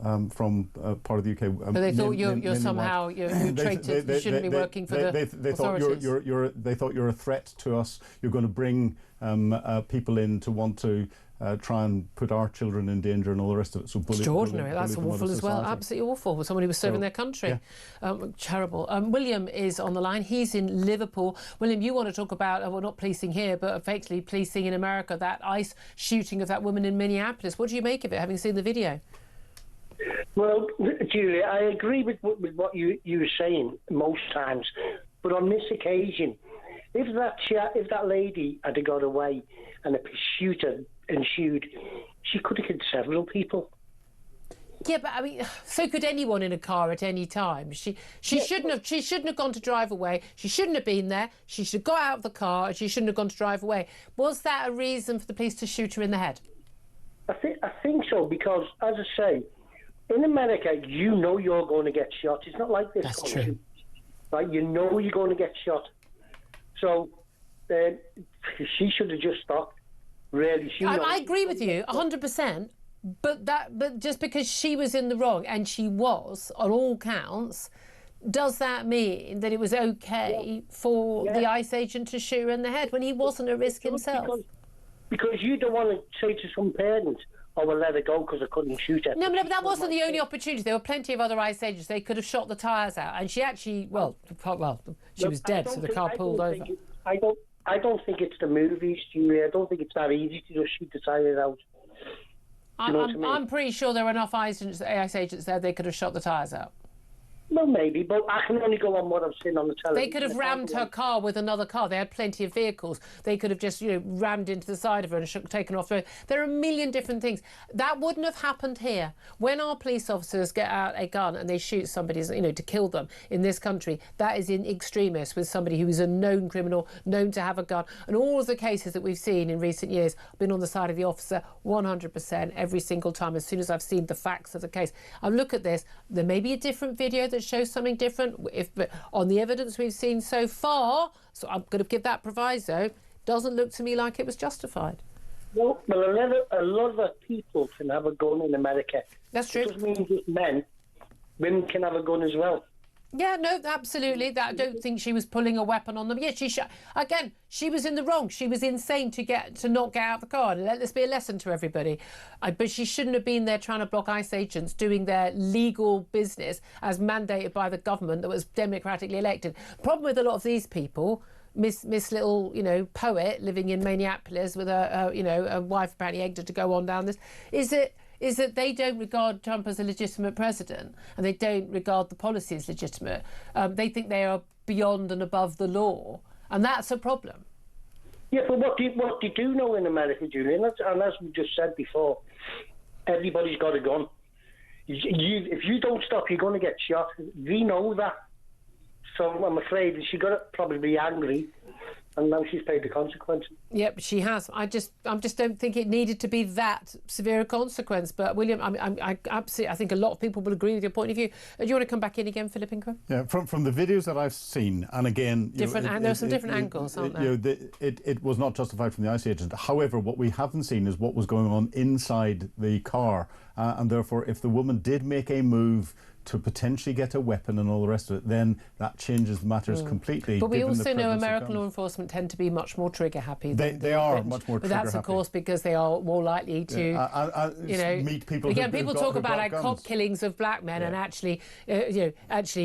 part of the UK. But they thought you're somehow you're traitor. You shouldn't be working for the authorities. They thought you're a threat to us. You're going to bring people in to want to try and put our children in danger and all the rest of it. So extraordinary. That's awful as well. Absolutely awful for somebody who was serving their country. Yeah. Terrible. William is on the line. He's in Liverpool. William, you want to talk about, well, not policing here, but effectively policing in America, that ICE shooting of that woman in Minneapolis. What do you make of it, having seen the video? Well, Julia, I agree with what you were saying most times, but on this occasion, if that lady had got away and a shooter ensued, she could have killed several people. Yeah, but I mean, so could anyone in a car at any time. She shouldn't have gone to drive away. She shouldn't have been there. She should have got out of the car and she shouldn't have gone to drive away. Was that a reason for the police to shoot her in the head? I think so, because as I say, in America, you know you're going to get shot. It's not like this country. True. Right? You know you're going to get shot. So she should have just stopped. Really, I agree with you 100%. But just because she was in the wrong, and she was on all counts, does that mean that it was okay for the ICE agent to shoot her in the head when he wasn't at risk himself? Because you don't want to say to some parents, "Oh, well, let her go because I couldn't shoot her." No, but that wasn't the only opportunity. There were plenty of other ICE agents. They could have shot the tyres out, and she actually, she was dead, so the car pulled over. I don't think it's the movies, Julia. I don't think it's that easy to just shoot the tyres out. I'm pretty sure there were enough ICE agents there. They could have shot the tyres out. Well, maybe, but I can only go on what I've seen on the television. They could have rammed her car with another car. They had plenty of vehicles. They could have just, rammed into the side of her and taken her off the road. There are a million different things. That wouldn't have happened here. When our police officers get out a gun and they shoot somebody, to kill them in this country, that is in extremis with somebody who is a known criminal, known to have a gun. And all of the cases that we've seen in recent years have been on the side of the officer 100% every single time, as soon as I've seen the facts of the case. I look at this, there may be a different video that shows something different. But on the evidence we've seen so far, so I'm going to give that proviso, doesn't look to me like it was justified. Well, a lot of people can have a gun in America. That's true. It doesn't mean just men. Women can have a gun as well. Yeah, no, absolutely. I don't think she was pulling a weapon on them. Yeah, she was in the wrong. She was insane to not get out of the car. And let this be a lesson to everybody. But she shouldn't have been there trying to block ICE agents doing their legal business as mandated by the government that was democratically elected. The problem with a lot of these people, Miss Little, poet living in Minneapolis with a wife apparently egged her to go on down this, is that they don't regard Trump as a legitimate president, and they don't regard the policy as legitimate. They think they are beyond and above the law, and that's a problem. Yeah, but what do you know in America, Julian? And as we just said before, everybody's got a gun. If you don't stop, you're going to get shot. We know that. So I'm afraid she's got to probably be angry, and now she's paid the consequences. Yep, she has. I just don't think it needed to be that severe a consequence. But William, I absolutely, I think a lot of people will agree with your point of view. Do you want to come back in again, Philip Ingram? Yeah, from the videos that I've seen, and again, there are some different angles, aren't there? It was not justified from the ICE agent. However, what we haven't seen is what was going on inside the car, and therefore, if the woman did make a move to potentially get a weapon and all the rest of it, then that changes matters completely. But we also know American law enforcement tend to be much more trigger happy. They are much more trigger happy. But that's of course because they are more likely to, meet people. Again, people talk about cop killings of black men, and actually,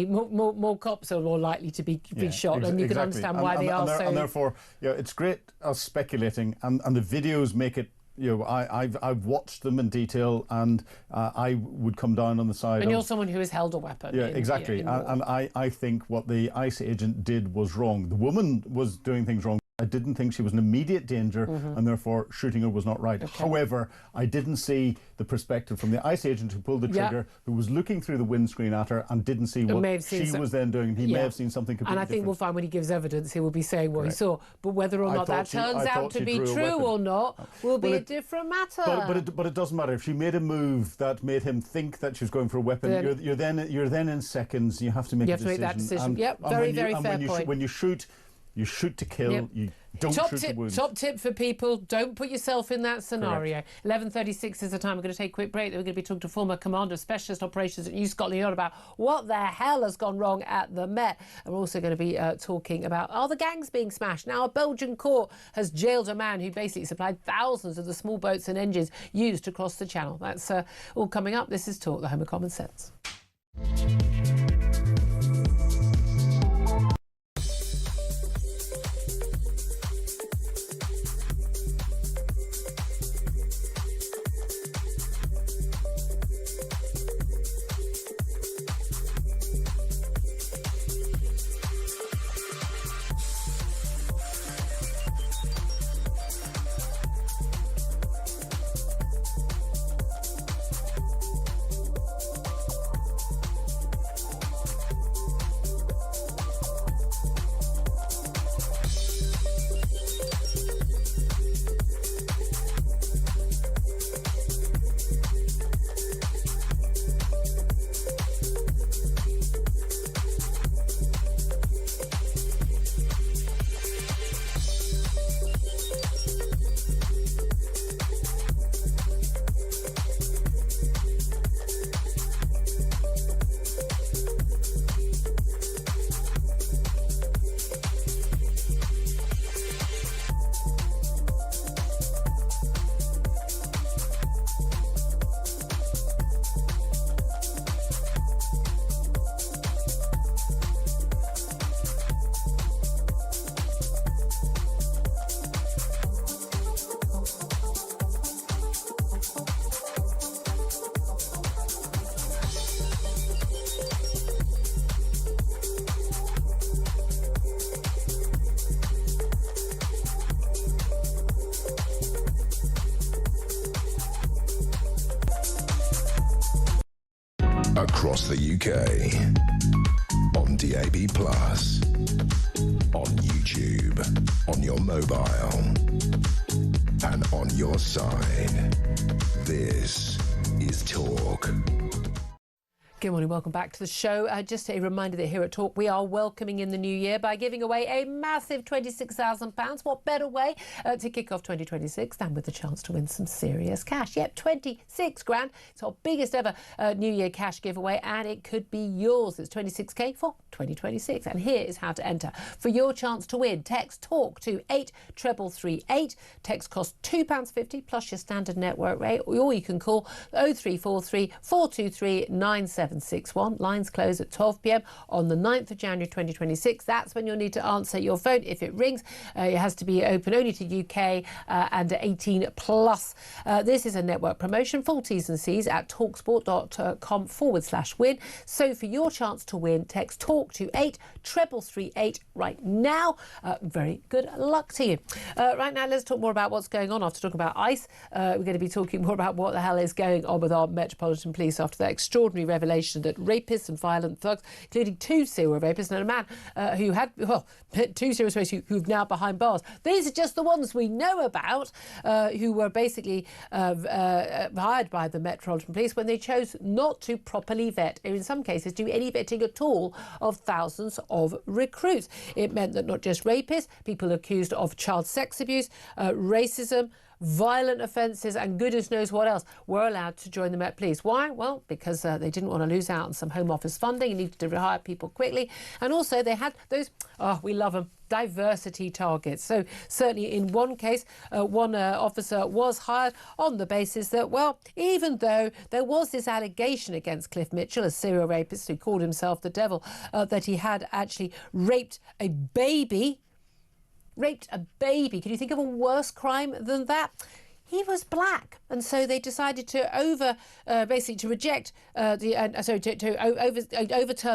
more cops are more likely to be shot, and you can understand why they are so. And therefore, it's great us speculating, and the videos make it. I've watched them in detail, and I would come down on the side. And you're someone who has held a weapon. Yeah, exactly. And I think what the ICE agent did was wrong. The woman was doing things wrong. I didn't think she was an immediate danger, and therefore shooting her was not right. Okay. However, I didn't see the perspective from the ICE agent who pulled the trigger, who was looking through the windscreen at her and didn't see what she was then doing. He may have seen something completely different. And I think we'll find when he gives evidence, he will be saying what he saw. But whether or not that turns out to be true or not will be a different matter. But it doesn't matter. If she made a move that made him think that she was going for a weapon, you're then in seconds. You have to make a decision. You have to make that decision. And Very fair point. When you shoot to kill. You don't shoot to wound. Top tip for people: don't put yourself in that scenario. 11:36 is the time. We're going to take a quick break. Then we're going to be talking to former commander of specialist operations at New Scotland Yard about what the hell has gone wrong at the Met. And we're also going to be talking about are the gangs being smashed. Now, a Belgian court has jailed a man who basically supplied thousands of the small boats and engines used to cross the Channel. That's all coming up. This is Talk, the home of common sense. Across the UK, on DAB+, on YouTube, on your mobile, and on your side. This is Talk. Good morning, welcome back to the show. Just a reminder that here at Talk we are welcoming in the new year by giving away a massive £26,000. What better way to kick off 2026 than with the chance to win some serious cash? Yep, 26 grand. It's our biggest ever New Year cash giveaway, and it could be yours. It's 26k for 2026. And here is how to enter. For your chance to win, text TALK to 83338. Text costs £2.50 plus your standard network rate, or you can call 0343 423 9761. Lines close at 12 p.m. on the 9th of January 2026. That's when you'll need to answer your phone. If it rings, it has to be open only to UK and 18 plus. This is a network promotion. Full T's and C's at talksport.com/win. So for your chance to win, text TALK to 83338 right now. Very good luck to you. Right now, let's talk more about what's going on. After talking about ICE, we're going to be talking more about what the hell is going on with our Metropolitan Police after that extraordinary revelation that rapists and violent thugs, including 2 serial rapists and a man who had, 2 serial rapists who've now behind bars. These are just the ones we know about, who were basically hired by the Metropolitan Police when they chose not to properly vet, or in some cases do any vetting at all, of thousands of recruits. It meant that not just rapists, people accused of child sex abuse, racism, violent offences and goodness knows what else were allowed to join the Met Police. Why? Well, because they didn't want to lose out on some Home Office funding and needed to rehire people quickly. And also they had those, we love them, diversity targets. So certainly in one case, one officer was hired on the basis that, well, even though there was this allegation against Cliff Mitchell, a serial rapist who called himself the devil, that he had actually raped a baby. Can you think of a worse crime than that? he was black, and so they decided to overturn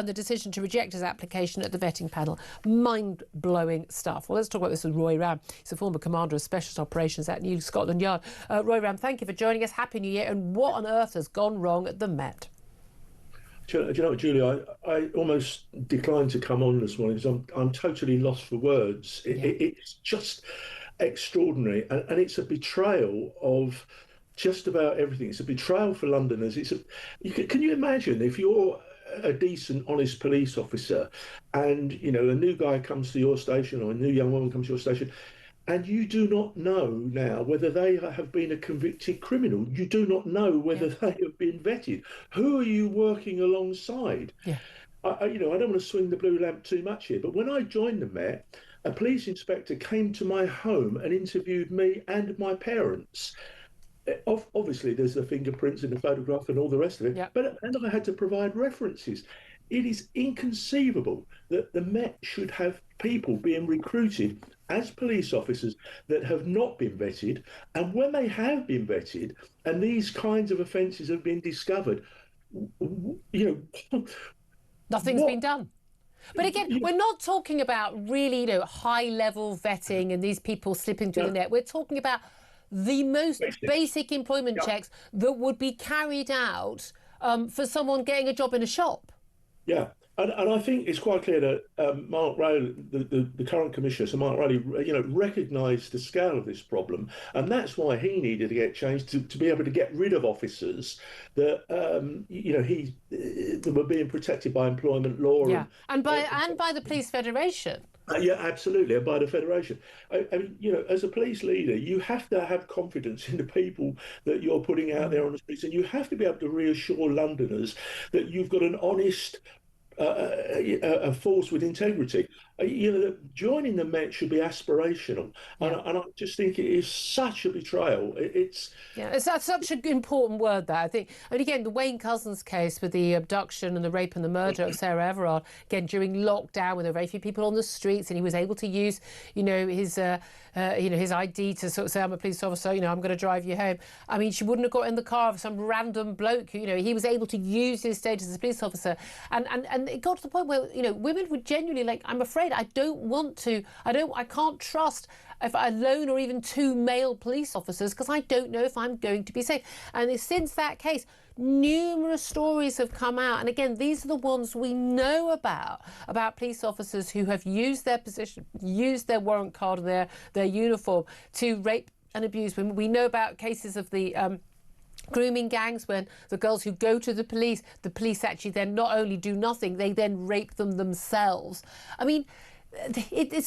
the decision to reject his application at the vetting panel. Mind-blowing stuff. Well, let's talk about this with Roy Ram. He's a former commander of Specialist Operations at New Scotland Yard. Roy Ram, thank you for joining us. Happy New Year. And what on earth has gone wrong at the Met? Do you know what, Julia? I almost declined to come on this morning because I'm totally lost for words. It's just extraordinary, and it's a betrayal of just about everything. It's a betrayal for Londoners. Can you imagine if you're a decent, honest police officer, and a new guy comes to your station or a new young woman comes to your station, and you do not know now whether they have been a convicted criminal. You do not know whether they have been vetted. Who are you working alongside? I don't want to swing the blue lamp too much here, but when I joined the Met, a police inspector came to my home and interviewed me and my parents. Obviously, there's the fingerprints in the photograph and all the rest of it, and I had to provide references. It is inconceivable that the Met should have people being recruited as police officers that have not been vetted, and when they have been vetted and these kinds of offences have been discovered, nothing's been done. But again, we're not talking about really, high-level vetting and these people slipping through the net. We're talking about the most basic employment checks that would be carried out for someone getting a job in a shop. Yeah, and I think it's quite clear that Mark Rowley, the current commissioner, so Mark Rowley, recognised the scale of this problem, and that's why he needed to get changed to be able to get rid of officers that that were being protected by employment law. Yeah, and by the Police Federation. Yeah, absolutely, and by the Federation. I mean, as a police leader, you have to have confidence in the people that you're putting out there on the streets, and you have to be able to reassure Londoners that you've got an honest a force with integrity. Joining the Met should be aspirational, and I just think it is such a betrayal. It's such an important word, that I think. And again, the Wayne Couzens case with the abduction and the rape and the murder of Sarah Everard, again during lockdown, when there were very few people on the streets, and he was able to use, his ID to sort of say, I'm a police officer, I'm going to drive you home. I mean, she wouldn't have got in the car of some random bloke. He was able to use his status as a police officer, and it got to the point where women were genuinely I'm afraid I can't trust if alone or even two male police officers, because I don't know if I'm going to be safe. And since that case, numerous stories have come out, and again, these are the ones we know about police officers who have used their position, used their warrant card, their uniform to rape and abuse women. We know about cases of the grooming gangs, when the girls who go to the police actually then not only do nothing, they then rape them themselves. I mean, it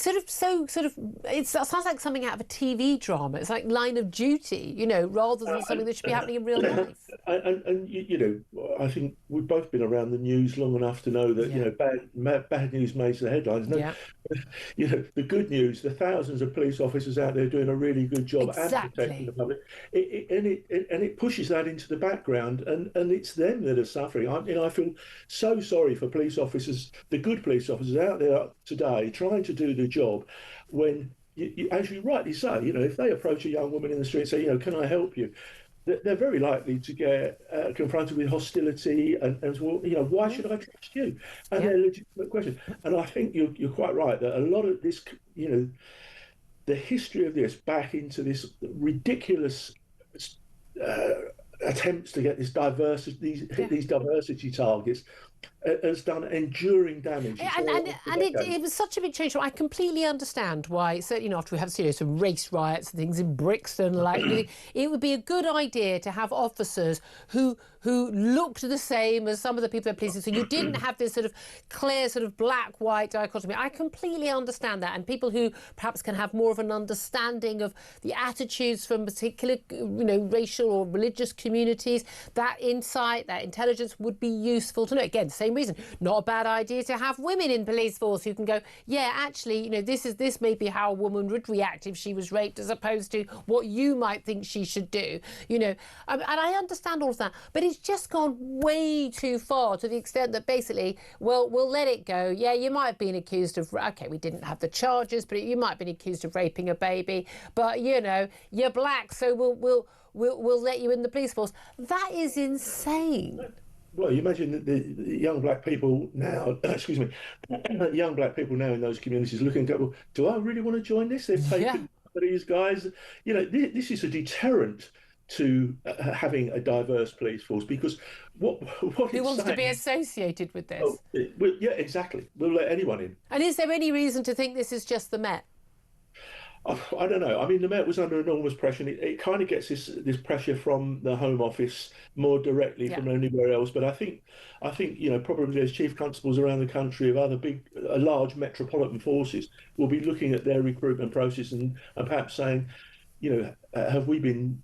sounds like something out of a TV drama. It's like Line of Duty, rather than something that should be happening in real life. And I think we've both been around the news long enough to know that bad news makes the headlines. The good news, the thousands of police officers out there doing a really good job and protecting the public, it pushes that into the background, and it's them that are suffering. I feel so sorry for police officers, the good police officers out there today trying to do the job, when as you rightly say, if they approach a young woman in the street and say, can I help you, they're very likely to get confronted with hostility and well, why should I trust you? And they're legitimate questions. And I think you're quite right that a lot of this, the history of this back into this ridiculous attempts to get these diversity targets has done enduring damage. It was such a big change. I completely understand why. So after we have some race riots and things in Brixton, it would be a good idea to have officers who looked the same as some of the people they're policing. So you didn't have this sort of clear sort of black-white dichotomy. I completely understand that, and people who perhaps can have more of an understanding of the attitudes from particular racial or religious communities, that insight, that intelligence would be useful to know. Again, same reason. Not a bad idea to have women in police force who can go, yeah, actually, this may be how a woman would react if she was raped, as opposed to what you might think she should do. And I understand all of that, but it's just gone way too far, to the extent that basically, well, we'll let it go. Yeah, you might have been accused of, okay, we didn't have the charges, but you might have been accused of raping a baby, but you're black, so we'll let you in the police force. That is insane. Well, you imagine that the young black people now, excuse me, young black people now in those communities look and go, well, do I really want to join this? They've taken these guys. This is a deterrent to having a diverse police force, because what who wants to be associated with this? Yeah, exactly. We'll let anyone in. And is there any reason to think this is just the Met? I don't know. I mean, the Met was under enormous pressure, and it kind of gets this pressure from the Home Office more directly from anywhere else. But I think probably there's chief constables around the country of other large metropolitan forces will be looking at their recruitment process and perhaps saying, have we been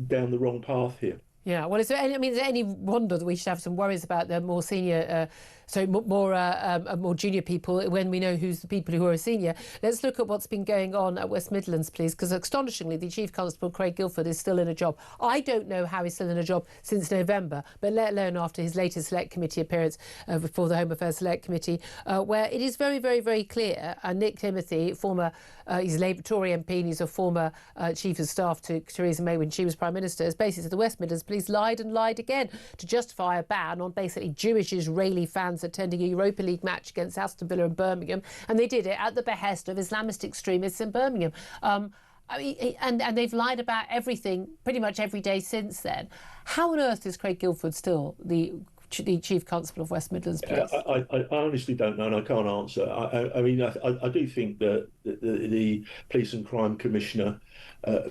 down the wrong path here? Yeah, well, is there any wonder that we should have some worries about the more senior, more junior people when we know who's the people who are senior? Let's look at what's been going on at West Midlands, please, because astonishingly, the Chief Constable, Craig Guilford, is still in a job. I don't know how he's still in a job since November, but let alone after his latest Select Committee appearance before the Home Affairs Select Committee, where it is very, very, very clear. Nick Timothy, he's a Labour Tory MP, and he's a former Chief of Staff to Theresa May when she was Prime Minister, has basically said the West Midlands Police lied and lied again to justify a ban on basically Jewish Israeli fans attending a Europa League match against Aston Villa in Birmingham, and they did it at the behest of Islamist extremists in Birmingham. And they've lied about everything pretty much every day since then. How on earth is Craig Guilford still the Chief Constable of West Midlands Police? I honestly don't know, and I can't answer. I do think that the Police and Crime Commissioner,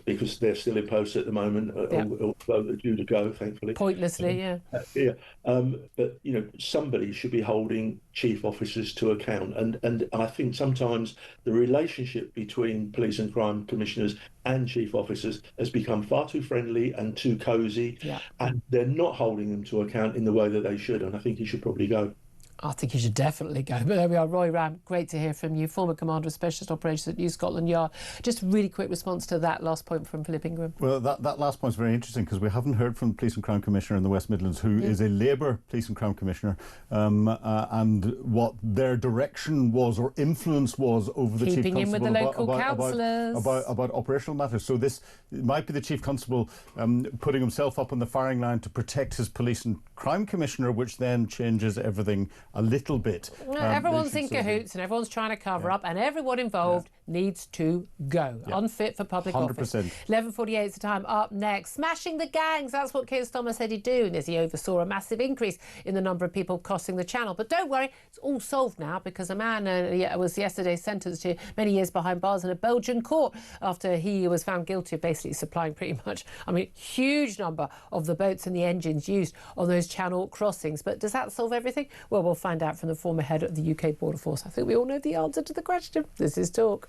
because they're still in post at the moment, although they're due to go, thankfully. Pointlessly, but somebody should be holding chief officers to account, and I think sometimes the relationship between police and crime commissioners and chief officers has become far too friendly and too cosy, and they're not holding them to account in the way that they should, and I think he should probably go. I think you should definitely go. But there we are. Roy Ram, great to hear from you, former Commander of Specialist Operations at New Scotland Yard. Just a really quick response to that last point from Philip Ingram. Well, that last point is very interesting, because we haven't heard from the Police and Crime Commissioner in the West Midlands, who is a Labour Police and Crime Commissioner, and what their direction was or influence was over the Chief Constable in with the local councillors about operational matters. So this might be the Chief Constable putting himself up on the firing line to protect his Police and Crime Commissioner, which then changes everything a little bit. Everyone's in cahoots and everyone's trying to cover up, and everyone involved needs to go. Unfit for public 100%. office. 11:48 is the time. Up next, smashing the gangs. That's what Keir Starmer said he'd do, and as he oversaw a massive increase in the number of people crossing the channel. But don't worry, it's all solved now, because a man was yesterday sentenced to many years behind bars in a Belgian court after he was found guilty of basically supplying huge number of the boats and the engines used on those channel crossings. But does that solve everything? Well, we'll find out from the former head of the UK Border Force. I think we all know the answer to the question. This is Talk.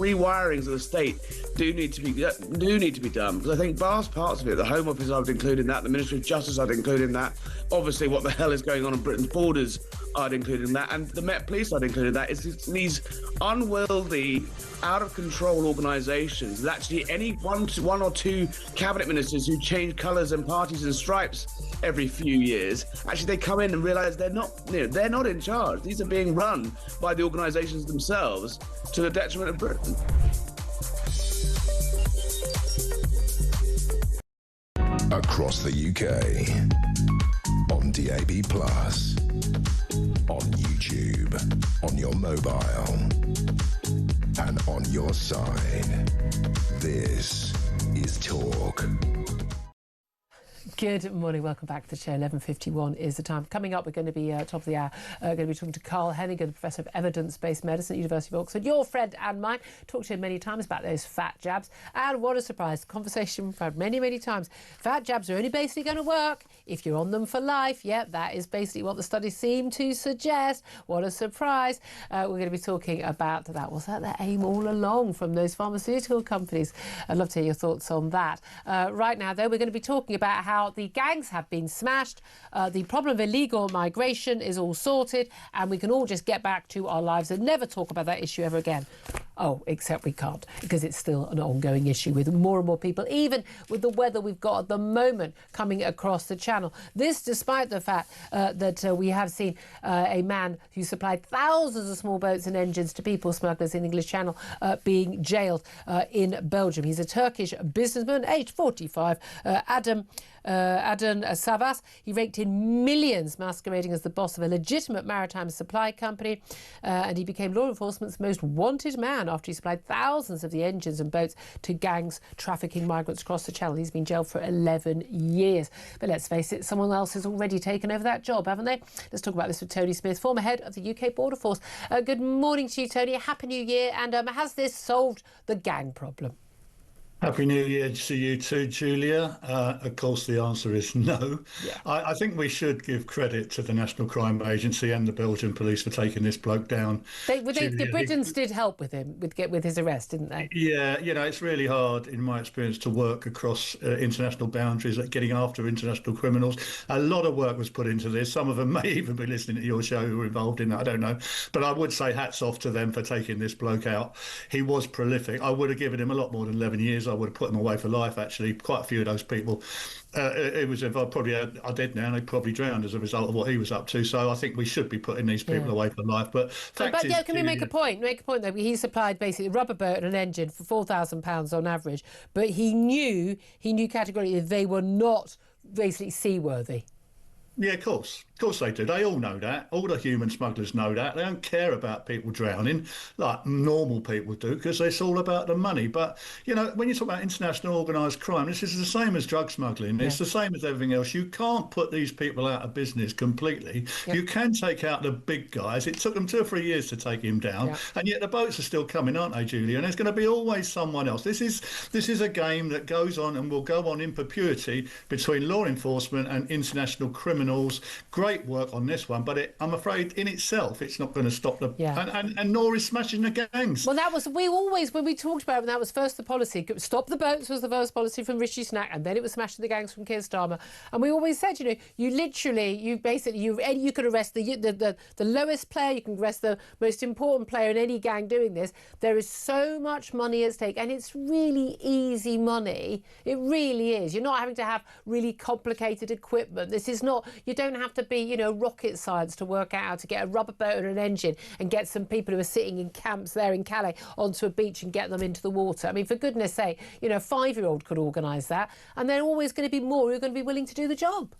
rewirings of the state do need to be done, because I think vast parts of it, the Home Office I would include in that, the Ministry of Justice I'd include in that, obviously what the hell is going on Britain's borders I'd include in that, and the Met Police I'd include in that. It's these unwieldy, out of control organisations that actually any one or two cabinet ministers who change colours and parties and stripes every few years, actually they come in and realise they're not in charge. These are being run by the organisations themselves to the detriment of Britain. Across the UK, on DAB+, on YouTube, on your mobile, and on your side. This is Talk. Good morning, welcome back to the show. 11:51 is the time. Coming up, we're going to be top of the hour. Going to be talking to Carl Hennigan, Professor of Evidence-Based Medicine at the University of Oxford. Your friend and mine. Talked to him many times about those fat jabs. And what a surprise. Conversation we've had many, many times. Fat jabs are only basically going to work if you're on them for life. Yep, that is basically what the studies seem to suggest. What a surprise. We're going to be talking about that. Was that their aim all along from those pharmaceutical companies? I'd love to hear your thoughts on that. Right now, though, we're going to be talking about how the gangs have been smashed, the problem of illegal migration is all sorted, and we can all just get back to our lives and never talk about that issue ever again. Oh, except we can't, because it's still an ongoing issue with more and more people, even with the weather we've got at the moment coming across the channel. This despite the fact that we have seen a man who supplied thousands of small boats and engines to people smugglers in the English Channel being jailed in Belgium. He's a Turkish businessman, aged 45, Adem Savas. He raked in millions masquerading as the boss of a legitimate maritime supply company, and he became law enforcement's most wanted man after he supplied thousands of the engines and boats to gangs trafficking migrants across the Channel. He's been jailed for 11 years. But let's face it, someone else has already taken over that job, haven't they? Let's talk about this with Tony Smith, former head of the UK Border Force. Good morning to you, Tony. Happy New Year. And has this solved the gang problem? Happy New Year to you too, Julia. Of course, the answer is no. Yeah. I think we should give credit to the National Crime Agency and the Belgian police for taking this bloke down. The Britons did help with him, with his arrest, didn't they? Yeah, it's really hard, in my experience, to work across international boundaries at getting after international criminals. A lot of work was put into this. Some of them may even be listening to your show who were involved in that, I don't know. But I would say hats off to them for taking this bloke out. He was prolific. I would have given him a lot more than 11 years. I would have put him away for life, actually. Quite a few of those people, it was if I probably are dead now, and they probably drowned as a result of what he was up to. So I think we should be putting these people away for life. But can we make a point? Make a point though. He supplied basically a rubber boat and an engine for £4,000 on average, but he knew categorically they were not basically seaworthy. Yeah, of course they do. They all know that. All the human smugglers know that. They don't care about people drowning like normal people do, because it's all about the money. But, when you talk about international organised crime, this is the same as drug smuggling. Yeah. It's the same as everything else. You can't put these people out of business completely. Yeah. You can take out the big guys. It took them 2 or 3 years to take him down. Yeah. And yet the boats are still coming, aren't they, Julia? And there's going to be always someone else. This is a game that goes on and will go on in perpetuity between law enforcement and international criminals. Great work on this one, but I'm afraid in itself it's not going to stop the and nor is smashing the gangs. Well, that was when we talked about it, that was first the policy. Stop the boats was the first policy from Rishi Sunak, and then it was smashing the gangs from Keir Starmer. And we always said, you could arrest the lowest player, you can arrest the most important player in any gang doing this. There is so much money at stake, and it's really easy money. It really is. You're not having to have really complicated equipment. This is not. You don't have to be, rocket science to work out how to get a rubber boat and an engine and get some people who are sitting in camps there in Calais onto a beach and get them into the water. I mean, for goodness sake, a 5-year-old could organise that, and there are always going to be more who are going to be willing to do the job.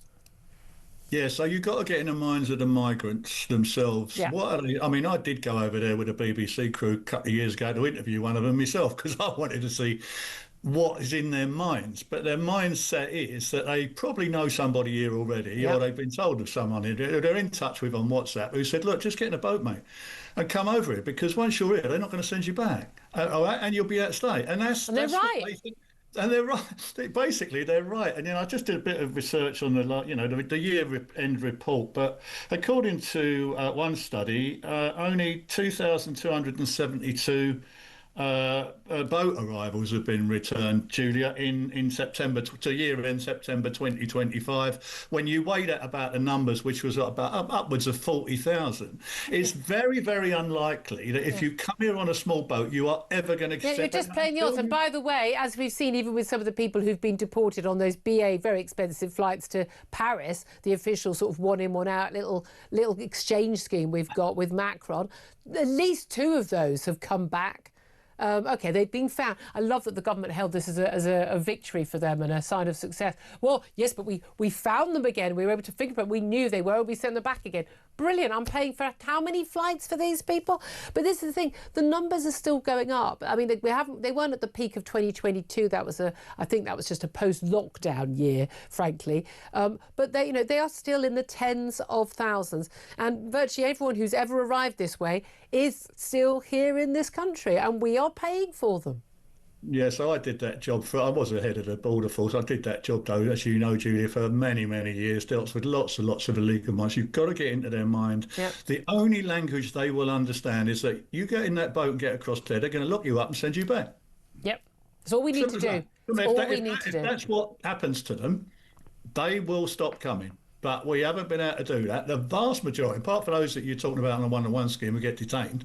Yeah, so you've got to get in the minds of the migrants themselves. Yeah. What are they? I mean, I did go over there with a BBC crew a couple of years ago to interview one of them myself, because I wanted to see what is in their minds. But their mindset is that they probably know somebody here already, or they've been told of someone here. They're in touch with on WhatsApp who said, look, just get in a boat, mate, and come over here, because once you're here, they're not going to send you back. And you'll be out of and they're right. And they're right. Basically, they're right. And I just did a bit of research on the year-end report. But according to one study, only 2,272 boat arrivals have been returned, Julia, in September to year-end September 2025. When you weighed at about the numbers, which was about upwards of 40,000, it's very, very unlikely that if you come here on a small boat, you are ever going to accept. You're just playing the odds. And by the way, as we've seen, even with some of the people who've been deported on those BA very expensive flights to Paris, the official sort of one in, one out little exchange scheme we've got with Macron, at least 2 of those have come back. OK, they've been found. I love that the government held this as a victory for them and a sign of success. Well, yes, but we found them again. We were able to fingerprint. We knew they were. We sent them back again. Brilliant. I'm paying for how many flights for these people? But this is the thing. The numbers are still going up. I mean, they weren't at the peak of 2022. I think that was just a post-lockdown year, frankly. But they are still in the tens of thousands. And virtually everyone who's ever arrived this way is still here in this country, and we are paying for them. Yeah, so I did that job I was the head of the border force. I did that job, though, as you know, Julia, for many, many years. Dealt with lots and lots of illegal migrants. You've got to get into their mind. Yep. The only language they will understand is that you get in that boat and get across there, they're going to lock you up and send you back. Yep. That's all we need to do. If that's what happens to them, they will stop coming. But we haven't been able to do that. The vast majority, apart from those that you're talking about on the one-on-one scheme who get detained,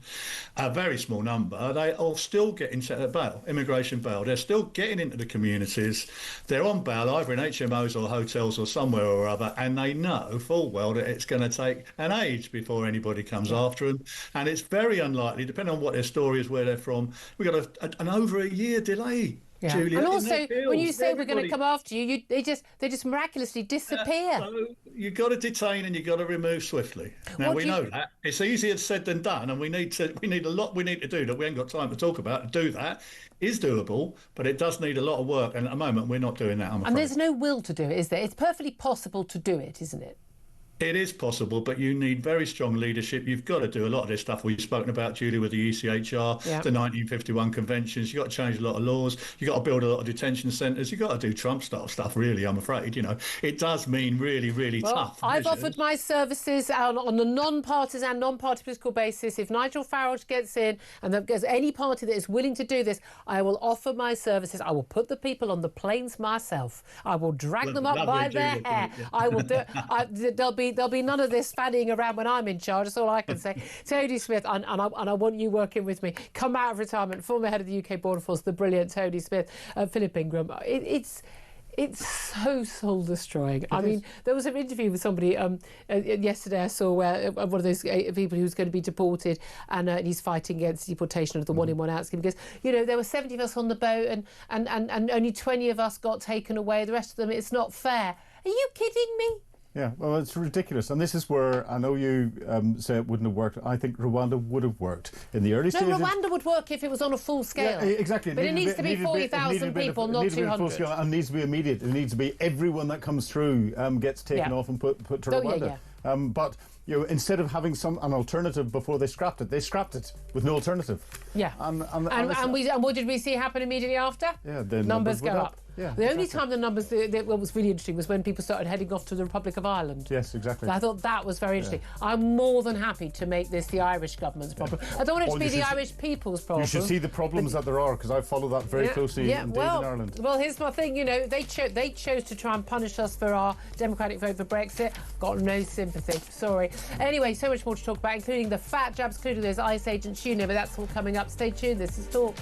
a very small number, they are still getting set at bail, immigration bail. They're still getting into the communities. They're on bail either in HMOs or hotels or somewhere or other, and they know full well that it's going to take an age before anybody comes after them. And it's very unlikely, depending on what their story is, where they're from, we've got an over a year delay. Yeah. Julia, and also, when you say we're going to come after you, they just miraculously disappear. So you've got to detain and you've got to remove swiftly. Now we know that it's easier said than done, and we need a lot we need to do that we ain't got time to talk about. To do that is doable, but it does need a lot of work, and at the moment we're not doing that. I'm afraid. And there's no will to do it, is there? It's perfectly possible to do it, isn't it? It is possible, but you need very strong leadership. You've got to do a lot of this stuff we've spoken about, Julie, with the ECHR, the 1951 conventions. You've got to change a lot of laws. You've got to build a lot of detention centres. You've got to do Trump-style stuff, really, I'm afraid. It does mean really, really tough I've measures. offered my services on a non-partisan, non-party political basis. If Nigel Farage gets in and there's any party that is willing to do this, I will offer my services. I will put the people on the planes myself. I will drag them up by their hair. I will do. There'll be none of this fannying around when I'm in charge. That's all I can say. Tony Smith, and I want you working with me. Come out of retirement, former head of the UK Border Force, the brilliant Tony Smith, Philip Ingram. It's so soul-destroying. I mean, there was an interview with somebody yesterday I saw where one of those people who's going to be deported, and he's fighting against deportation of the one-in, one-out scheme. Because, there were 70 of us on the boat and only 20 of us got taken away. The rest of them, it's not fair. Are you kidding me? Yeah, well, it's ridiculous. And this is where I know you say it wouldn't have worked. I think Rwanda would have worked in the early stages. No, Rwanda would work if it was on a full scale. Yeah, exactly. But it needs to be 40,000 people, not 200. And it needs to be immediate. It needs to be everyone that comes through gets taken off and put to Rwanda. But instead of having an alternative before they scrapped it with no alternative. Yeah. And what did we see happen immediately after? Yeah, the numbers go up. Yeah, the only time the numbers, what was really interesting was when people started heading off to the Republic of Ireland. Yes, exactly. So I thought that was very interesting. I'm more than happy to make this the Irish government's problem. I don't want it to be the Irish people's problem. You should see the problems that there are, because I follow that very closely in Ireland. Well, here's my thing. They chose to try and punish us for our democratic vote for Brexit. Got no sympathy. Sorry. Anyway, so much more to talk about, including the fat jabs, including those ICE agents. But that's all coming up. Stay tuned. This is Talk.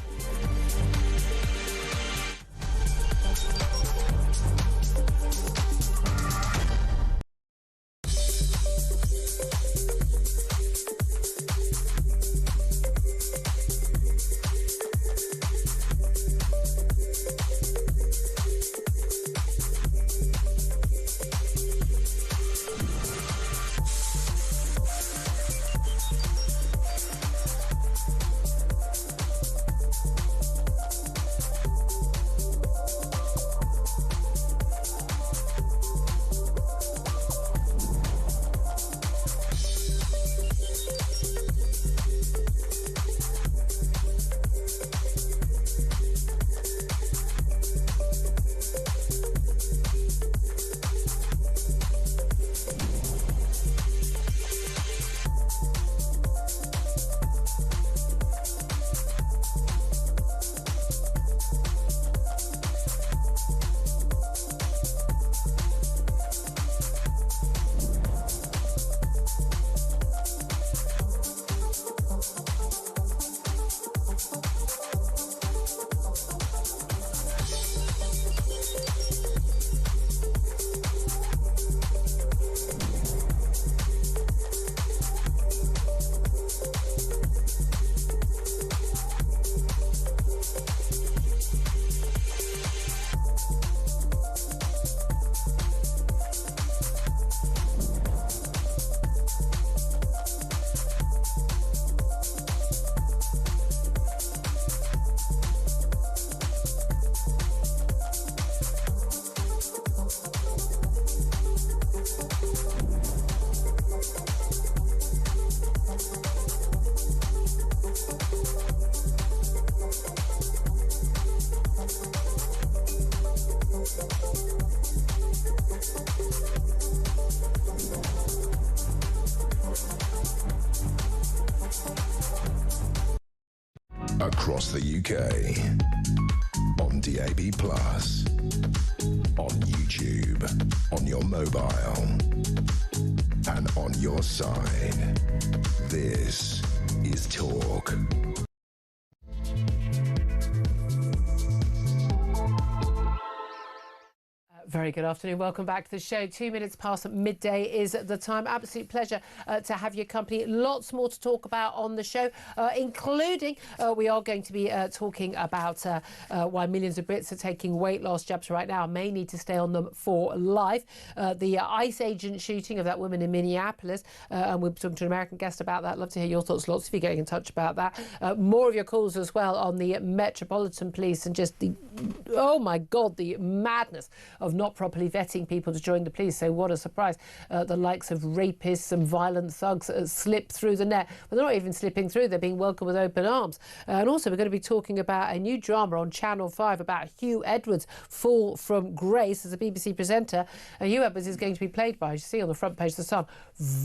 across the UK, on DAB+, on YouTube, on your mobile, and on your side. This is Talk. Very good afternoon. Welcome back to the show. 2 minutes past midday is the time. Absolute pleasure to have your company. Lots more to talk about on the show, including we are going to be talking about why millions of Brits are taking weight loss jabs right now and may need to stay on them for life. The ICE agent shooting of that woman in Minneapolis. And we'll be talking to an American guest about that. Love to hear your thoughts. Lots of you getting in touch about that. More of your calls as well on the Metropolitan Police and just the, oh my God, the madness of not properly vetting people to join the police. So what a surprise. The likes of rapists and violent thugs slip through the net. Well, they're not even slipping through. They're being welcomed with open arms. And also we're going to be talking about a new drama on Channel 5 about Hugh Edwards' fall from grace as a BBC presenter. And Hugh Edwards is going to be played by, as you see on the front page of The Sun,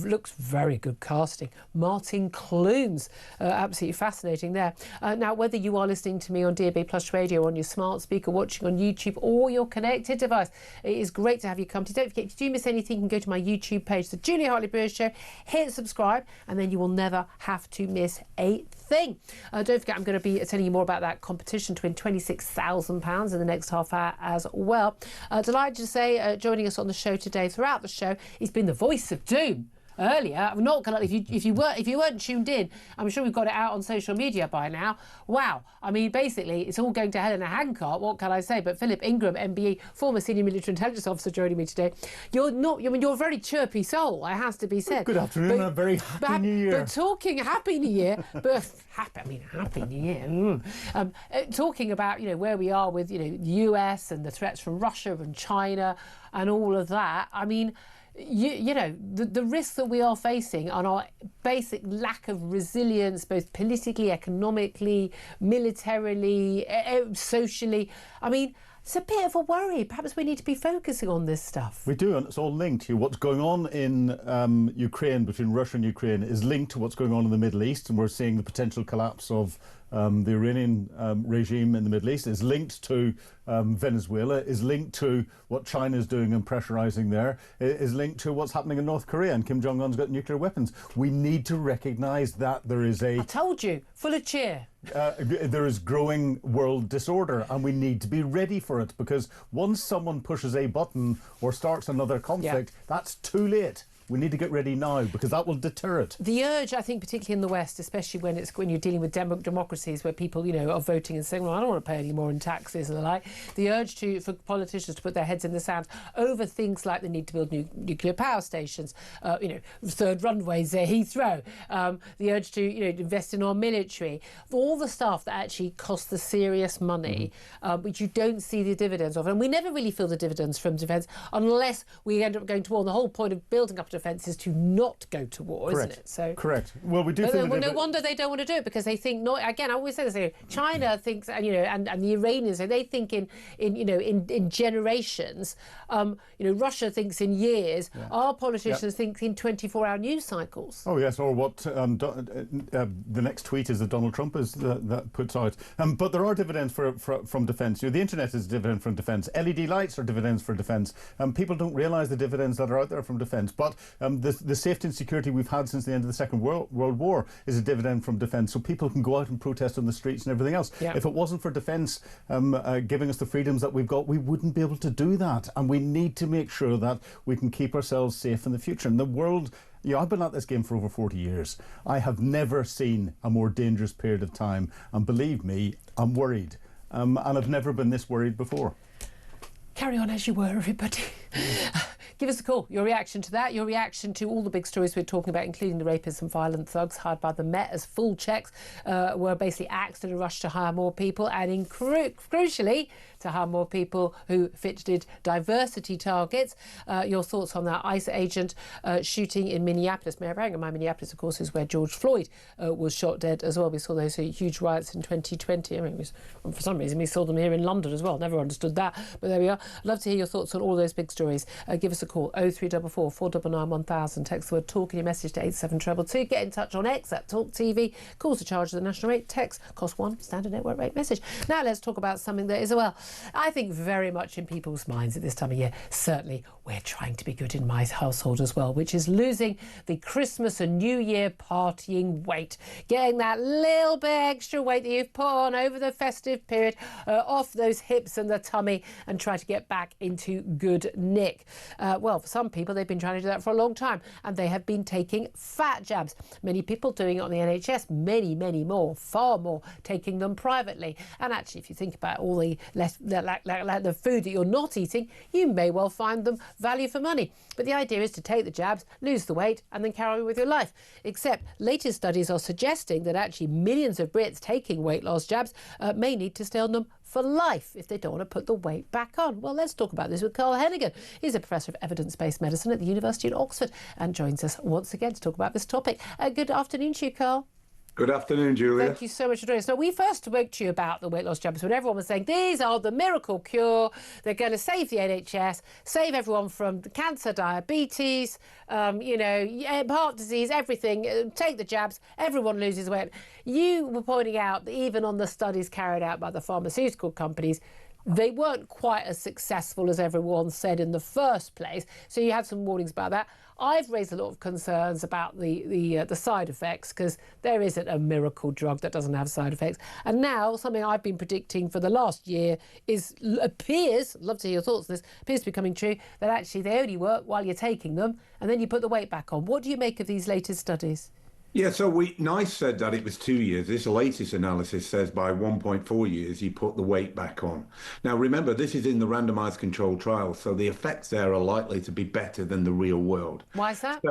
looks very good casting, Martin Clunes. Absolutely fascinating there. Now, whether you are listening to me on DAB Plus Radio, on your smart speaker, watching on YouTube or your connected device, it is great to have you company. Don't forget, if you do miss anything, you can go to my YouTube page, The Julia Hartley-Brewer Show, hit subscribe, and then you will never have to miss a thing. Don't forget, I'm going to be telling you more about that competition to win £26,000 in the next half hour as well. Delighted to say, joining us on the show today, throughout the show, he's been the voice of doom. Earlier, I'm not gonna. If you weren't tuned in, I'm sure we've got it out on social media by now. Wow, I mean, basically, it's all going to hell in a handcart. What can I say? But Philip Ingram, MBE, former senior military intelligence officer, joining me today. You're not. I mean, you're a very chirpy soul. It has to be said. Good afternoon. And a very happy New Year. But talking happy New Year, but happy New Year. Talking about where we are with the US and the threats from Russia and China and all of that. I mean. The risks that we are facing and our basic lack of resilience, both politically, economically, militarily, socially. I mean, it's a bit of a worry. Perhaps we need to be focusing on this stuff. We do, and it's all linked. What's going on in Ukraine, between Russia and Ukraine, is linked to what's going on in the Middle East, and we're seeing the potential collapse of the Iranian regime in the Middle East. Is linked to Venezuela, is linked to what China is doing and pressurising there, is linked to what's happening in North Korea, and Kim Jong-un's got nuclear weapons. We need to recognise that there is I told you, full of cheer. There is growing world disorder, and we need to be ready for it, because once someone pushes a button or starts another conflict, that's too late. We need to get ready now, because that will deter it. The urge, I think, particularly in the West, especially when you're dealing with democracies where people, are voting and saying, well, I don't want to pay any more in taxes and the like. The urge for politicians to put their heads in the sand over things like the need to build nuclear power stations, third runways at Heathrow, the urge to, invest in our military, all the stuff that actually costs the serious money, which you don't see the dividends of. And we never really feel the dividends from defence unless we end up going to war. And the whole point of building up defence is to not go to war, Correct. isn't it? So correct. Well, we do. No wonder they don't want to do it, because they think not. Again, I always say this. China thinks, and the Iranians, they think in generations. Russia thinks in years. Yeah. Our politicians think in 24-hour news cycles. Oh yes, or what the next tweet is that Donald Trump that puts out. But there are dividends from defence. The internet is a dividend from defence. LED lights are dividends for defence. People don't realise the dividends that are out there from defence. But the safety and security we've had since the end of the Second World War is a dividend from defence, so people can go out and protest on the streets and everything else. Yeah. If it wasn't for defence giving us the freedoms that we've got, we wouldn't be able to do that, and we need to make sure that we can keep ourselves safe in the future. And the world, I've been at this game for over 40 years. I have never seen a more dangerous period of time, and believe me, I'm worried, and I've never been this worried before. Carry on as you were, everybody. Give us a call. Your reaction to that, your reaction to all the big stories we're talking about, including the rapists and violent thugs hired by the Met as full checks were basically axed in a rush to hire more people, and crucially, to hire more people who fitted diversity targets. Your thoughts on that ICE agent shooting in Minneapolis. May I bring in mind, Minneapolis, of course, is where George Floyd was shot dead as well. We saw those huge riots in 2020. I mean, for some reason, we saw them here in London as well. Never understood that. But there we are. I'd love to hear your thoughts on all those big stories. Give us a call 0344 499 1000. Text the word talk in your message to 87222. Get in touch on X at Talk TV. Calls are charged at the national rate. Text cost £1, standard network rate message. Now let's talk about something that is, well, I think very much in people's minds at this time of year. Certainly we're trying to be good in my household as well, which is losing the Christmas and New Year partying weight. Getting that little bit extra weight that you've put on over the festive period off those hips and the tummy and try to get back into good nick. Well, for some people, they've been trying to do that for a long time, and they have been taking fat jabs. Many people doing it on the NHS, many more, far more, taking them privately. And actually, if you think about all the the food that you're not eating, you may well find them value for money. But the idea is to take the jabs, lose the weight, and then carry on with your life. Except latest studies are suggesting that actually millions of Brits taking weight loss jabs may need to stay on them for life if they don't want to put the weight back on. Well, let's talk about this with Carl Hennigan. He's a professor of evidence-based medicine at the University of Oxford and joins us once again to talk about this topic. Good afternoon to you, Carl. Good afternoon, Julia. Thank you so much for joining us. Now, we first spoke to you about the weight loss jabs when everyone was saying these are the miracle cure. They're going to save the NHS, save everyone from cancer, diabetes, heart disease, everything. Take the jabs, everyone loses weight. You were pointing out that even on the studies carried out by the pharmaceutical companies, they weren't quite as successful as everyone said in the first place. So you had some warnings about that. I've raised a lot of concerns about the side effects, because there isn't a miracle drug that doesn't have side effects. And now something I've been predicting for the last year appears, love to hear your thoughts on this, appears to be coming true, that actually they only work while you're taking them and then you put the weight back on. What do you make of these latest studies? Yeah, so NICE said that it was 2 years. This latest analysis says by 1.4 years, you put the weight back on. Now, remember, this is in the randomized controlled trial, so the effects there are likely to be better than the real world. Why is that?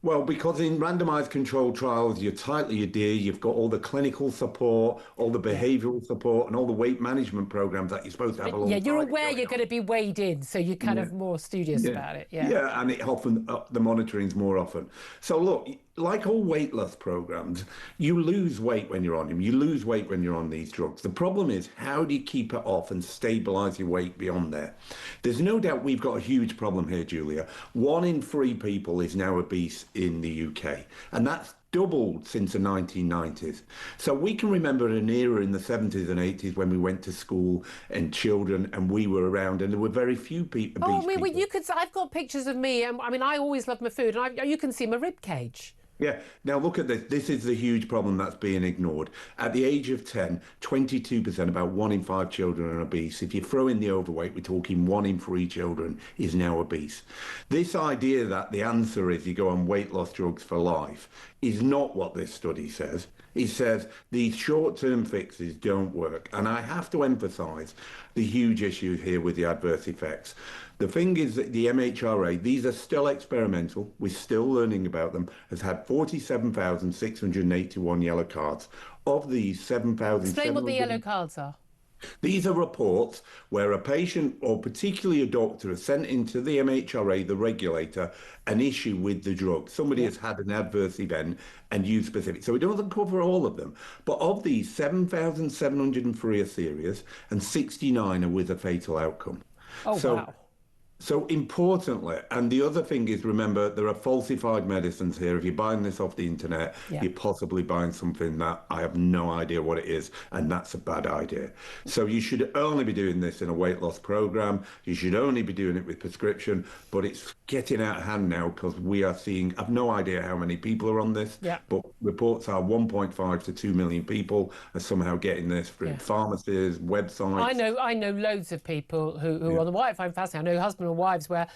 Well, because in randomized controlled trials, you're tightly adhere, you've got all the clinical support, all the behavioural support, and all the weight management programs that you're supposed to have along. Yeah, you're aware you're going to be weighed in, so you're kind of more studious about it. Yeah, and it often the monitoring's more often. So look, like all weight loss programs, you lose weight when you're on them. You lose weight when you're on these drugs. The problem is, how do you keep it off and stabilise your weight beyond there? There's no doubt we've got a huge problem here, Julia. 1 in 3 people is now obese in the UK, and that's doubled since the 1990s. So we can remember an era in the 70s and 80s when we went to school and children and we were around and there were very few people. Oh, I mean, well, you could. I've got pictures of me. I mean, I always love my food, and you can see my rib cage. Yeah. Now look at this. This is the huge problem that's being ignored. At the age of 10, 22%, about 1 in 5 children are obese. If you throw in the overweight, we're talking 1 in 3 children is now obese. This idea that the answer is you go on weight loss drugs for life is not what this study says. It says these short-term fixes don't work. And I have to emphasise the huge issue here with the adverse effects. The thing is that the MHRA, these are still experimental, we're still learning about them, has had 47,681 yellow cards. Of these, 7,000... Explain what the yellow cards are. These are reports where a patient, or particularly a doctor, has sent into the MHRA, the regulator, an issue with the drug. Somebody has had an adverse event and used specific. So it doesn't cover all of them. But of these, 7,703 are serious and 69 are with a fatal outcome. Oh, wow. So importantly, and the other thing is, remember, there are falsified medicines here. If you're buying this off the internet, you're possibly buying something that I have no idea what it is, and that's a bad idea. So you should only be doing this in a weight loss program. You should only be doing it with prescription, but it's getting out of hand now because we are seeing, I've no idea how many people are on this, but reports are 1.5 to 2 million people are somehow getting this through pharmacies, websites. I know loads of people who are on the white. I find fascinating. I know husband and wives where,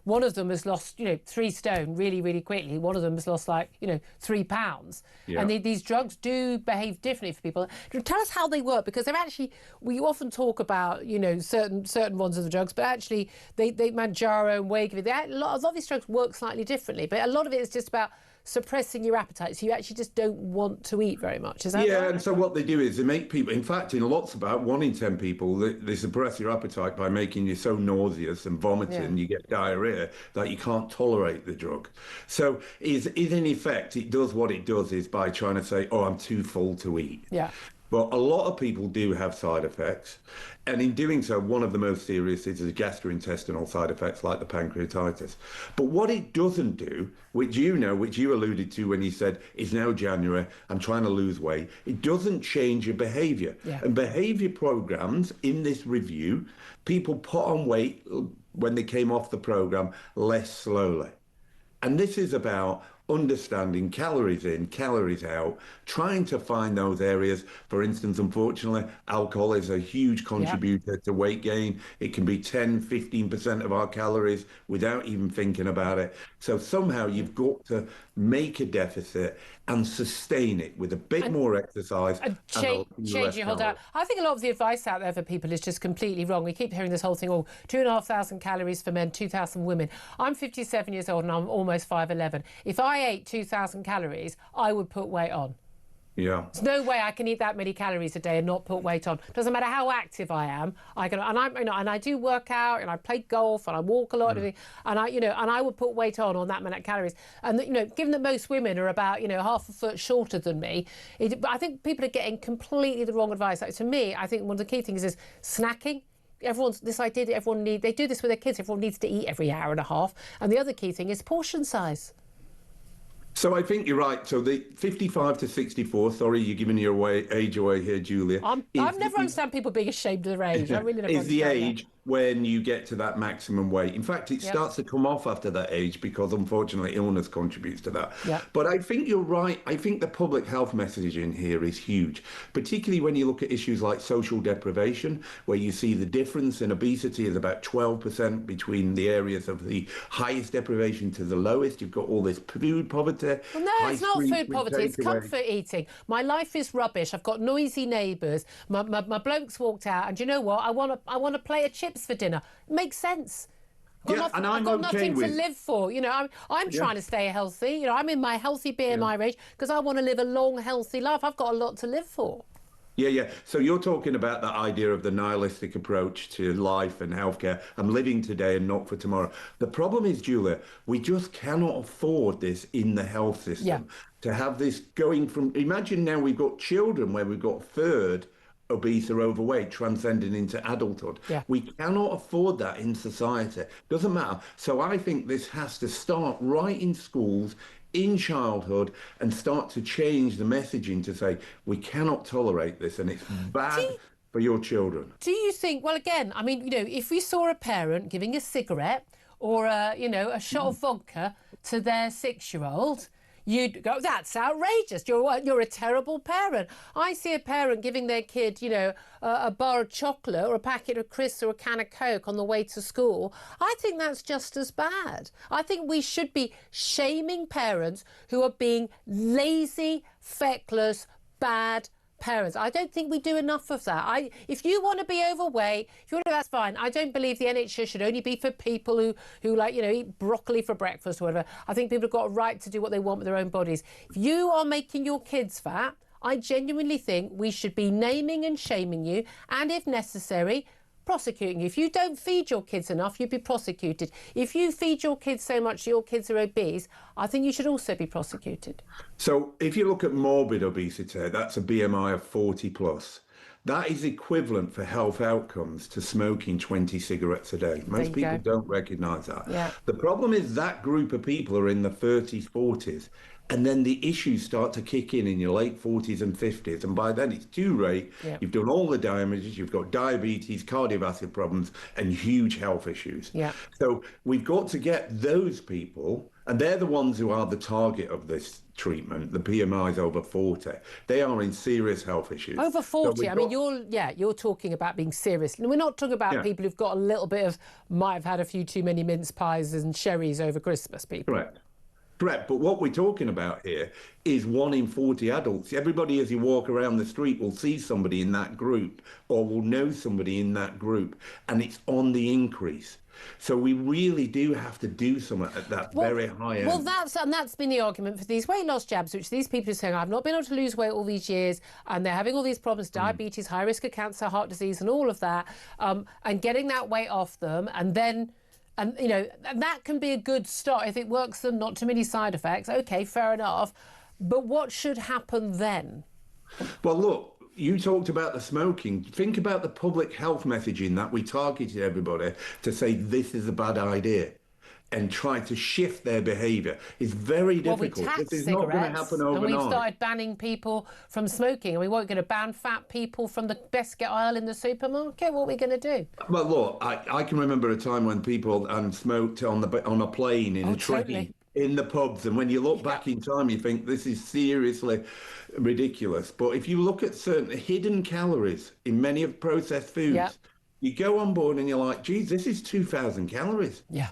one of them has lost, 3 stone really, really quickly. One of them has lost 3 pounds. Yeah. And these drugs do behave differently for people. Tell us how they work, because they're actually, we often talk about, certain ones of the drugs, but actually they Manjaro and Wegovy, a lot of these drugs work slightly differently, but a lot of it is just about suppressing your appetite, so you actually just don't want to eat very much. Is that right? And so what they do is they make people, in fact, in about 1 in 10 people, they suppress your appetite by making you so nauseous and vomiting, you get diarrhea, that you can't tolerate the drug. So is in effect, it does what it does is by trying to say, oh, I'm too full to eat. Yeah. But a lot of people do have side effects. And in doing so, one of the most serious is the gastrointestinal side effects like the pancreatitis. But what it doesn't do, which you know, which you alluded to when you said, it's now January, I'm trying to lose weight, it doesn't change your behaviour. Yeah. And behaviour programmes in this review, people put on weight when they came off the programme less slowly. And this is about understanding calories in, calories out, trying to find those areas. For instance, unfortunately, alcohol is a huge contributor to weight gain. It can be 10, 15% of our calories without even thinking about it. So somehow you've got to make a deficit and sustain it with a bit more exercise. Change your whole diet. I think a lot of the advice out there for people is just completely wrong. We keep hearing this whole thing, 2,500 calories for men, 2,000 women. I'm 57 years old and I'm almost 5'11". If I ate 2,000 calories, I would put weight on. Yeah. There's no way I can eat that many calories a day and not put weight on. Doesn't matter how active I am. And I do work out and I play golf and I walk a lot and I would put weight on that many calories. And given that most women are about half a foot shorter than me, I think people are getting completely the wrong advice. Like, to me, I think one of the key things is snacking. This idea that they do this with their kids. Everyone needs to eat every hour and a half. And the other key thing is portion size. So I think you're right. So the 55 to 64, sorry, you're giving your age away here, Julia. I've never understand people being ashamed of their age. I really never is the understand age when you get to that maximum weight. In fact, it starts to come off after that age because, unfortunately, illness contributes to that. But I think you're right. I think the public health message in here is huge, particularly when you look at issues like social deprivation, where you see the difference in obesity is about 12% between the areas of the highest deprivation to the lowest. You've got all this food poverty. Well, no, it's not food poverty. It's comfort eating. My life is rubbish. I've got noisy neighbours. My bloke's walked out, and do you know what? I want a plate of chips for dinner. It makes sense. I've got nothing to live for. I'm trying to stay healthy. I'm in my healthy BMI range because I want to live a long, healthy life. I've got a lot to live for. Yeah. So you're talking about that idea of the nihilistic approach to life and healthcare. I'm living today and not for tomorrow. The problem is, Julia, we just cannot afford this in the health system to have this going from. Imagine now we've got children where we've got third obese or overweight transcending into adulthood. We cannot afford that in society. Doesn't matter. So I think this has to start right in schools, in childhood, and start to change the messaging to say we cannot tolerate this and it's bad for your children. Do you think, well, again, I mean, if we saw a parent giving a cigarette or a shot of vodka to their 6-year-old, you'd go, that's outrageous. You're a terrible parent. I see a parent giving their kid, a bar of chocolate or a packet of crisps or a can of Coke on the way to school. I think that's just as bad. I think we should be shaming parents who are being lazy, feckless, bad parents. I don't think we do enough of that. If you want to be overweight, that's fine. I don't believe the NHS should only be for people who eat broccoli for breakfast or whatever. I think people have got a right to do what they want with their own bodies. If you are making your kids fat, I genuinely think we should be naming and shaming you, and if necessary, prosecuting you. If you don't feed your kids enough, you'd be prosecuted. If you feed your kids so much your kids are obese, I think you should also be prosecuted. So if you look at morbid obesity, that's a BMI of 40 plus. That is equivalent for health outcomes to smoking 20 cigarettes a day. Most people don't recognise that. The problem is that group of people are in the 30s, 40s. And then the issues start to kick in your late 40s and 50s. And by then it's too late. You've done all the damages. You've got diabetes, cardiovascular problems, and huge health issues. So we've got to get those people, and they're the ones who are the target of this treatment, the PMIs over 40. They are in serious health issues. Over 40, I mean, you're talking about being serious. We're not talking about people who've got a little bit of, might have had a few too many mince pies and sherries over Christmas, people. Correct, but what we're talking about here is 1 in 40 adults. Everybody, as you walk around the street, will see somebody in that group or will know somebody in that group, and it's on the increase. So we really do have to do something at that very high end. Well, that's been the argument for these weight loss jabs, which these people are saying, I've not been able to lose weight all these years, and they're having all these problems, diabetes, high risk of cancer, heart disease, and all of that, and getting that weight off them, and then... And, that can be a good start. If it works them, not too many side effects, OK, fair enough. But what should happen then? Well, look, you talked about the smoking. Think about the public health messaging that we targeted everybody to say this is a bad idea and try to shift their behaviour. It's very difficult. We This is taxed not going to cigarettes, happen overnight. and we've started banning people from smoking, and we weren't going to ban fat people from the biscuit aisle in the supermarket. What are we going to do? Well, look, I can remember a time when people smoked on a plane in a train. Totally. In the pubs, and when you look back in time, you think this is seriously ridiculous. But if you look at certain hidden calories in many of processed foods, you go on board and you're like, geez, this is 2,000 calories. Yeah.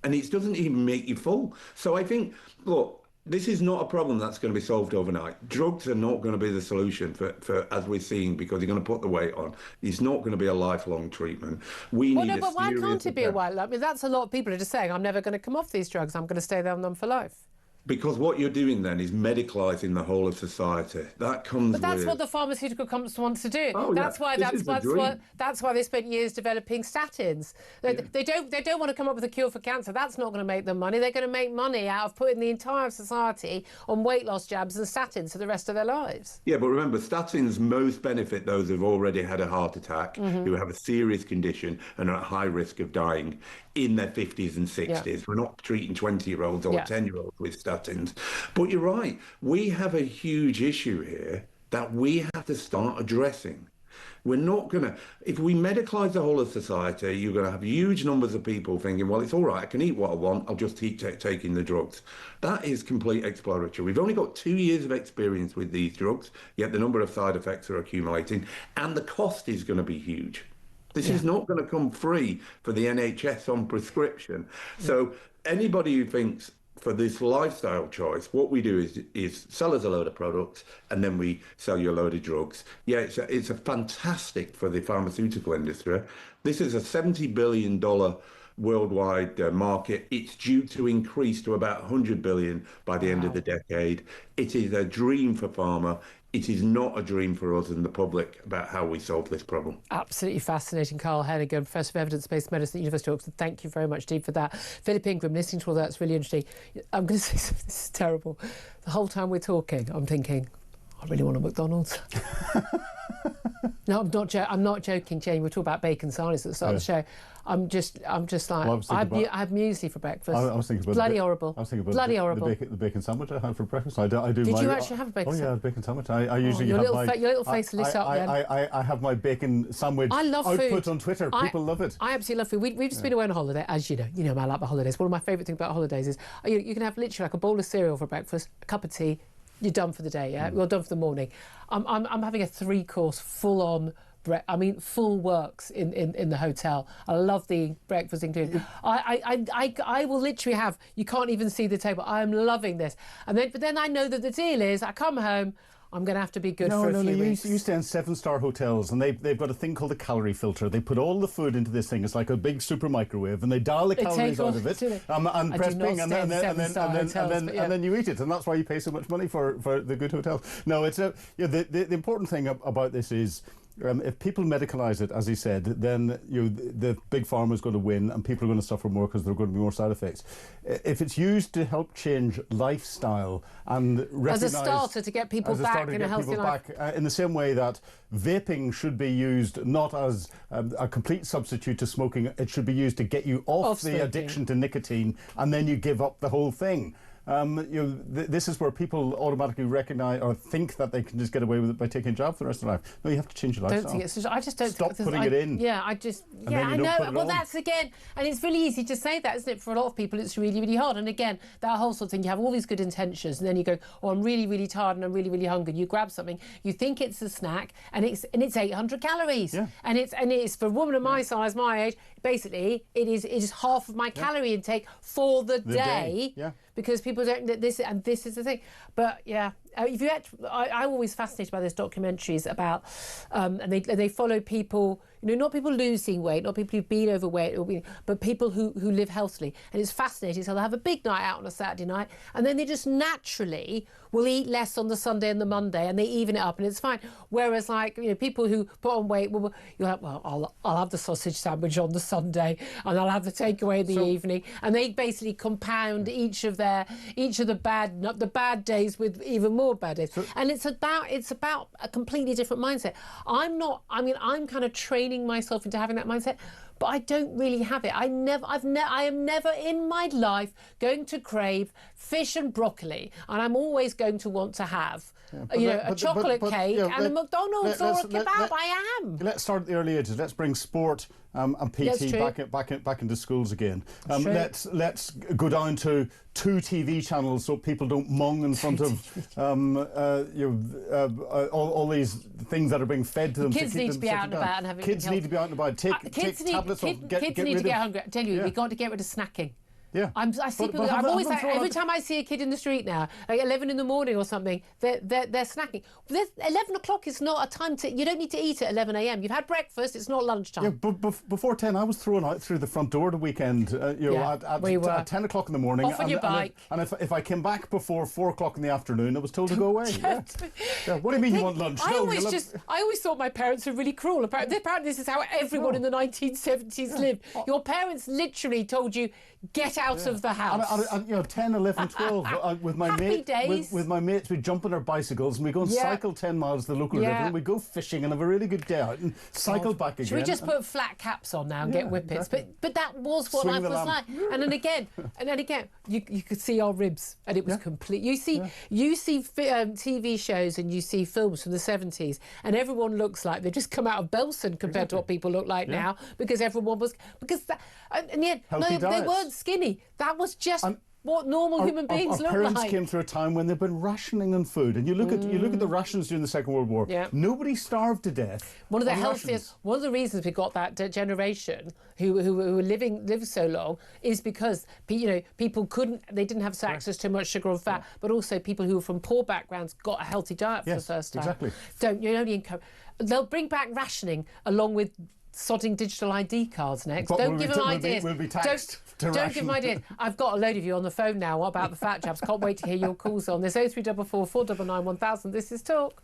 And it doesn't even make you full. So I think, look, this is not a problem that's going to be solved overnight. Drugs are not going to be the solution for as we're seeing, because you're going to put the weight on. It's not going to be a lifelong treatment. But why can't it be a while? I mean, that's a lot of people are just saying, I'm never going to come off these drugs. I'm going to stay on them for life. Because what you're doing then is medicalising the whole of society. That comes But that's with... what the pharmaceutical companies want to do. Oh, that's yeah. That's why they spent years developing statins. They don't want to come up with a cure for cancer. That's not going to make them money. They're going to make money out of putting the entire society on weight loss jabs and statins for the rest of their lives. Yeah, but remember, statins most benefit those who've already had a heart attack, who have a serious condition and are at high risk of dying in their 50s and 60s. Yeah. We're not treating 20-year-olds or 10-year-olds with statins. But you're right. We have a huge issue here that we have to start addressing. We're not going to... If we medicalise the whole of society, you're going to have huge numbers of people thinking, well, it's all right, I can eat what I want, I'll just keep taking the drugs. That is complete exploratory. We've only got 2 years of experience with these drugs, yet the number of side effects are accumulating, and the cost is going to be huge. This is not going to come free for the NHS on prescription. So anybody who thinks for this lifestyle choice, what we do is sell us a load of products and then we sell you a load of drugs. Yeah, it's a fantastic for the pharmaceutical industry. This is a $70 billion worldwide market. It's due to increase to about 100 billion by the end of the decade. It is a dream for pharma. It is not a dream for us and the public about how we solve this problem. Absolutely fascinating. Carl Hennigan, Professor of Evidence-Based Medicine at the University of Oxford. Thank you very much indeed for that. Philip Ingram, listening to all that's really interesting. I'm going to say something, this is terrible. The whole time we're talking, I'm thinking, I really want a McDonald's. No, I'm not joking, Jane. We're talking about bacon sarnies at the start of the show. I'm just like, well, I had muesli for breakfast. I was thinking about bloody horrible. I was thinking about bloody horrible. The bacon sandwich I had for breakfast. I do. Did you actually have a bacon sandwich? Oh yeah, bacon sandwich. I usually have your little face lit up then. I have my bacon sandwich output on Twitter. People love it. I absolutely love food. We've just been away on a holiday, as you know. You know I like my holidays. One of my favourite things about holidays is you can have literally like a bowl of cereal for breakfast, a cup of tea. You're done for the day. Yeah, you're done for the morning. I'm having a 3-course full-on. Full works in the hotel. I love the breakfast included. I will literally have, you can't even see the table. I am loving this. But then I know that the deal is I come home, I'm going to have to be good for a few weeks. You stay in 7-star hotels and they've got a thing called a calorie filter. They put all the food into this thing. It's like a big super microwave and they dial the calories out of it and press ping and then you eat it. And that's why you pay so much money for the good hotels. No, it's the important thing about this is if people medicalise it, as he said, then the big pharma is going to win and people are going to suffer more because there are going to be more side effects. If it's used to help change lifestyle and recognise... As a starter to get people back in a healthy life. In the same way that vaping should be used not as a complete substitute to smoking, it should be used to get you off the addiction to nicotine and then you give up the whole thing. This is where people automatically recognise or think that they can just get away with it by taking a jab for the rest of their life. No, you have to change your lifestyle. I just don't stop putting it in. Yeah, I know. Well, that's again, and it's really easy to say that, isn't it? For a lot of people, it's really, really hard. And again, that whole sort of thing, you have all these good intentions, and then you go, oh, I'm really, really tired, and I'm really, really hungry. You grab something, you think it's a snack, and it's 800 calories, and it's for a woman of my size, my age. Basically, it is half of my calorie intake for the day. Because people don't this, and this is the thing. But yeah, if you I'm always fascinated by those documentaries about, and they follow people, not people losing weight, not people who've been overweight, but people who live healthily. And it's fascinating. So they'll have a big night out on a Saturday night, and then they just naturally will eat less on the Sunday and the Monday, and they even it up, and it's fine. Whereas people who put on weight, you're like, well, I'll have the sausage sandwich on the Sunday, and I'll have the takeaway in the evening, and they basically compound each of the bad days with even more bad days. And it's about a completely different mindset. I'm kind of training myself into having that mindset, but I don't really have it. I am never in my life going to crave fish and broccoli, and I'm always going to want to have a chocolate cake and a McDonald's or a kebab. I am. Let's start at the early ages. Let's bring sport and PT back into schools again. Let's go down to 2 TV channels so people don't mong in front of all these things that are being fed to them. Kids need to be out and about and having kids need to be out and about. Take tablets off. Kids need to get hungry. I tell you, we've got to get rid of snacking. Yeah. I see people. I'm always like, every time I see a kid in the street now, like 11 in the morning or something, they're snacking. 11 o'clock is not a time to. You don't need to eat at 11 a.m. You've had breakfast. It's not lunchtime. Yeah, but before 10, I was thrown out through the front door the weekend. At 10 o'clock in the morning. Off on your bike. And if I came back before 4 o'clock in the afternoon, I was told to go away. Yeah. What do you mean you want lunch? I always thought my parents were really cruel. Apparently this is how everyone in the 1970s lived. Your parents literally told you, get out of the house. And 10, 11, 12, with my mates, we'd jump on our bicycles and we go and cycle 10 miles to the local river and we go fishing and have a really good day out and cycle back again. Should we just put flat caps on now and get whippets? Exactly. But that was what life was like. And then again, you could see our ribs, and it was complete. You see TV shows and you see films from the 70s, and everyone looks like they've just come out of Belsen compared to what people look like now, because everyone was they weren't skinny. That was just what normal human beings look like. Our parents came through a time when they've been rationing on food, and you look at the rations during the Second World War. Yeah. Nobody starved to death. One of the reasons we got that generation who lived so long is because people didn't have access to much sugar and fat, but also people who were from poor backgrounds got a healthy diet for the first time. Exactly. They'll bring back rationing along with sodding digital ID cards next. Don't give them ideas. We'll be taxed. Don't give them ideas. I've got a load of you on the phone now about the fat jabs. Can't wait to hear your calls on this. 0344 499 1000. This is Talk.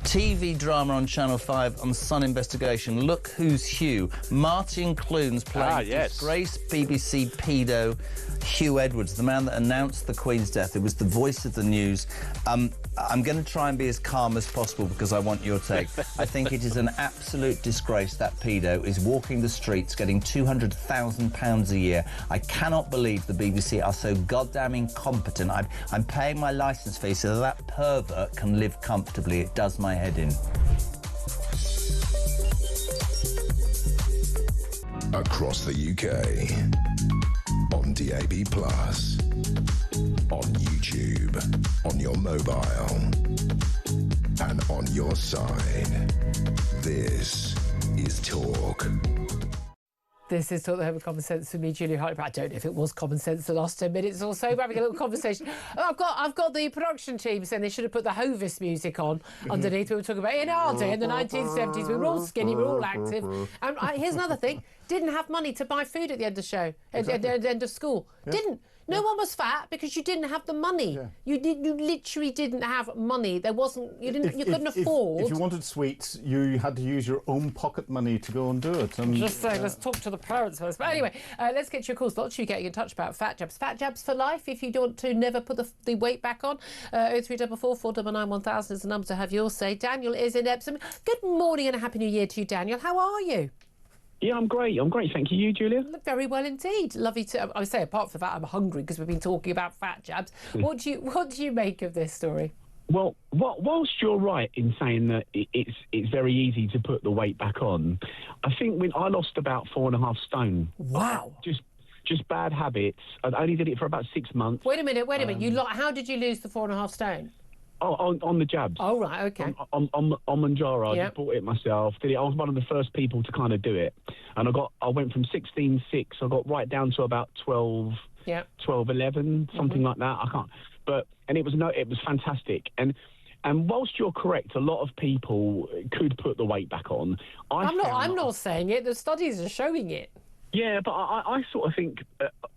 TV drama on Channel 5 on Sun Investigation. Look Who's Hugh. Martin Clunes playing disgraced BBC pedo Hugh Edwards, the man that announced the Queen's death. It was the voice of the news. I'm going to try and be as calm as possible because I want your take. I think it is an absolute disgrace that pedo is walking the streets getting £200,000 a year. I cannot believe the BBC are so goddamn incompetent. I'm paying my licence fee so that pervert can live comfortably. It does my head in. Across the UK, on DAB+, on YouTube, on your mobile, and on your side. This is Talk. This is Talk the Home of Common Sense with me, Julia Hartley-Brewer. I don't know if it was common sense the last 10 minutes or so. We're having a little conversation. I've got the production team saying they should have put the Hovis music on underneath. We were talking about in our day, in the 1970s, we were all skinny, we were all active. And here's another thing. Didn't have money to buy food at the end of show, at the end of school. Yeah. Didn't. No one was fat because you didn't have the money. Yeah. You literally didn't have money. There wasn't. You couldn't afford. If you wanted sweets, you had to use your own pocket money to go and do it. And, just saying, let's talk to the parents first. But anyway, let's get your calls. Lots of you getting in touch about fat jabs. Fat jabs for life. If you want to never put the weight back on, 0344 499 1000 is the number to have yours say. Daniel is in Epsom. Good morning and a happy new year to you, Daniel. How are you? Yeah, I'm great. Thank you. You, Julia? Very well indeed. Lovely to. I would say, apart from that, I'm hungry because we've been talking about fat jabs. What do you make of this story? Well, whilst you're right in saying that it's very easy to put the weight back on, I think when I lost about 4.5 stone. Wow. Just bad habits. I only did it for about 6 months. Wait a minute. How did you lose the 4.5 stone? Oh, on the jabs. Oh, right, OK. On Manjaro, I just bought it myself. Did it. I was one of the first people to kind of do it. And I went from 16.6, I got right down to about 12, 11, something like that. I can't. And it was fantastic. And whilst you're correct, a lot of people could put the weight back on. I'm not saying it. The studies are showing it. Yeah, but I sort of think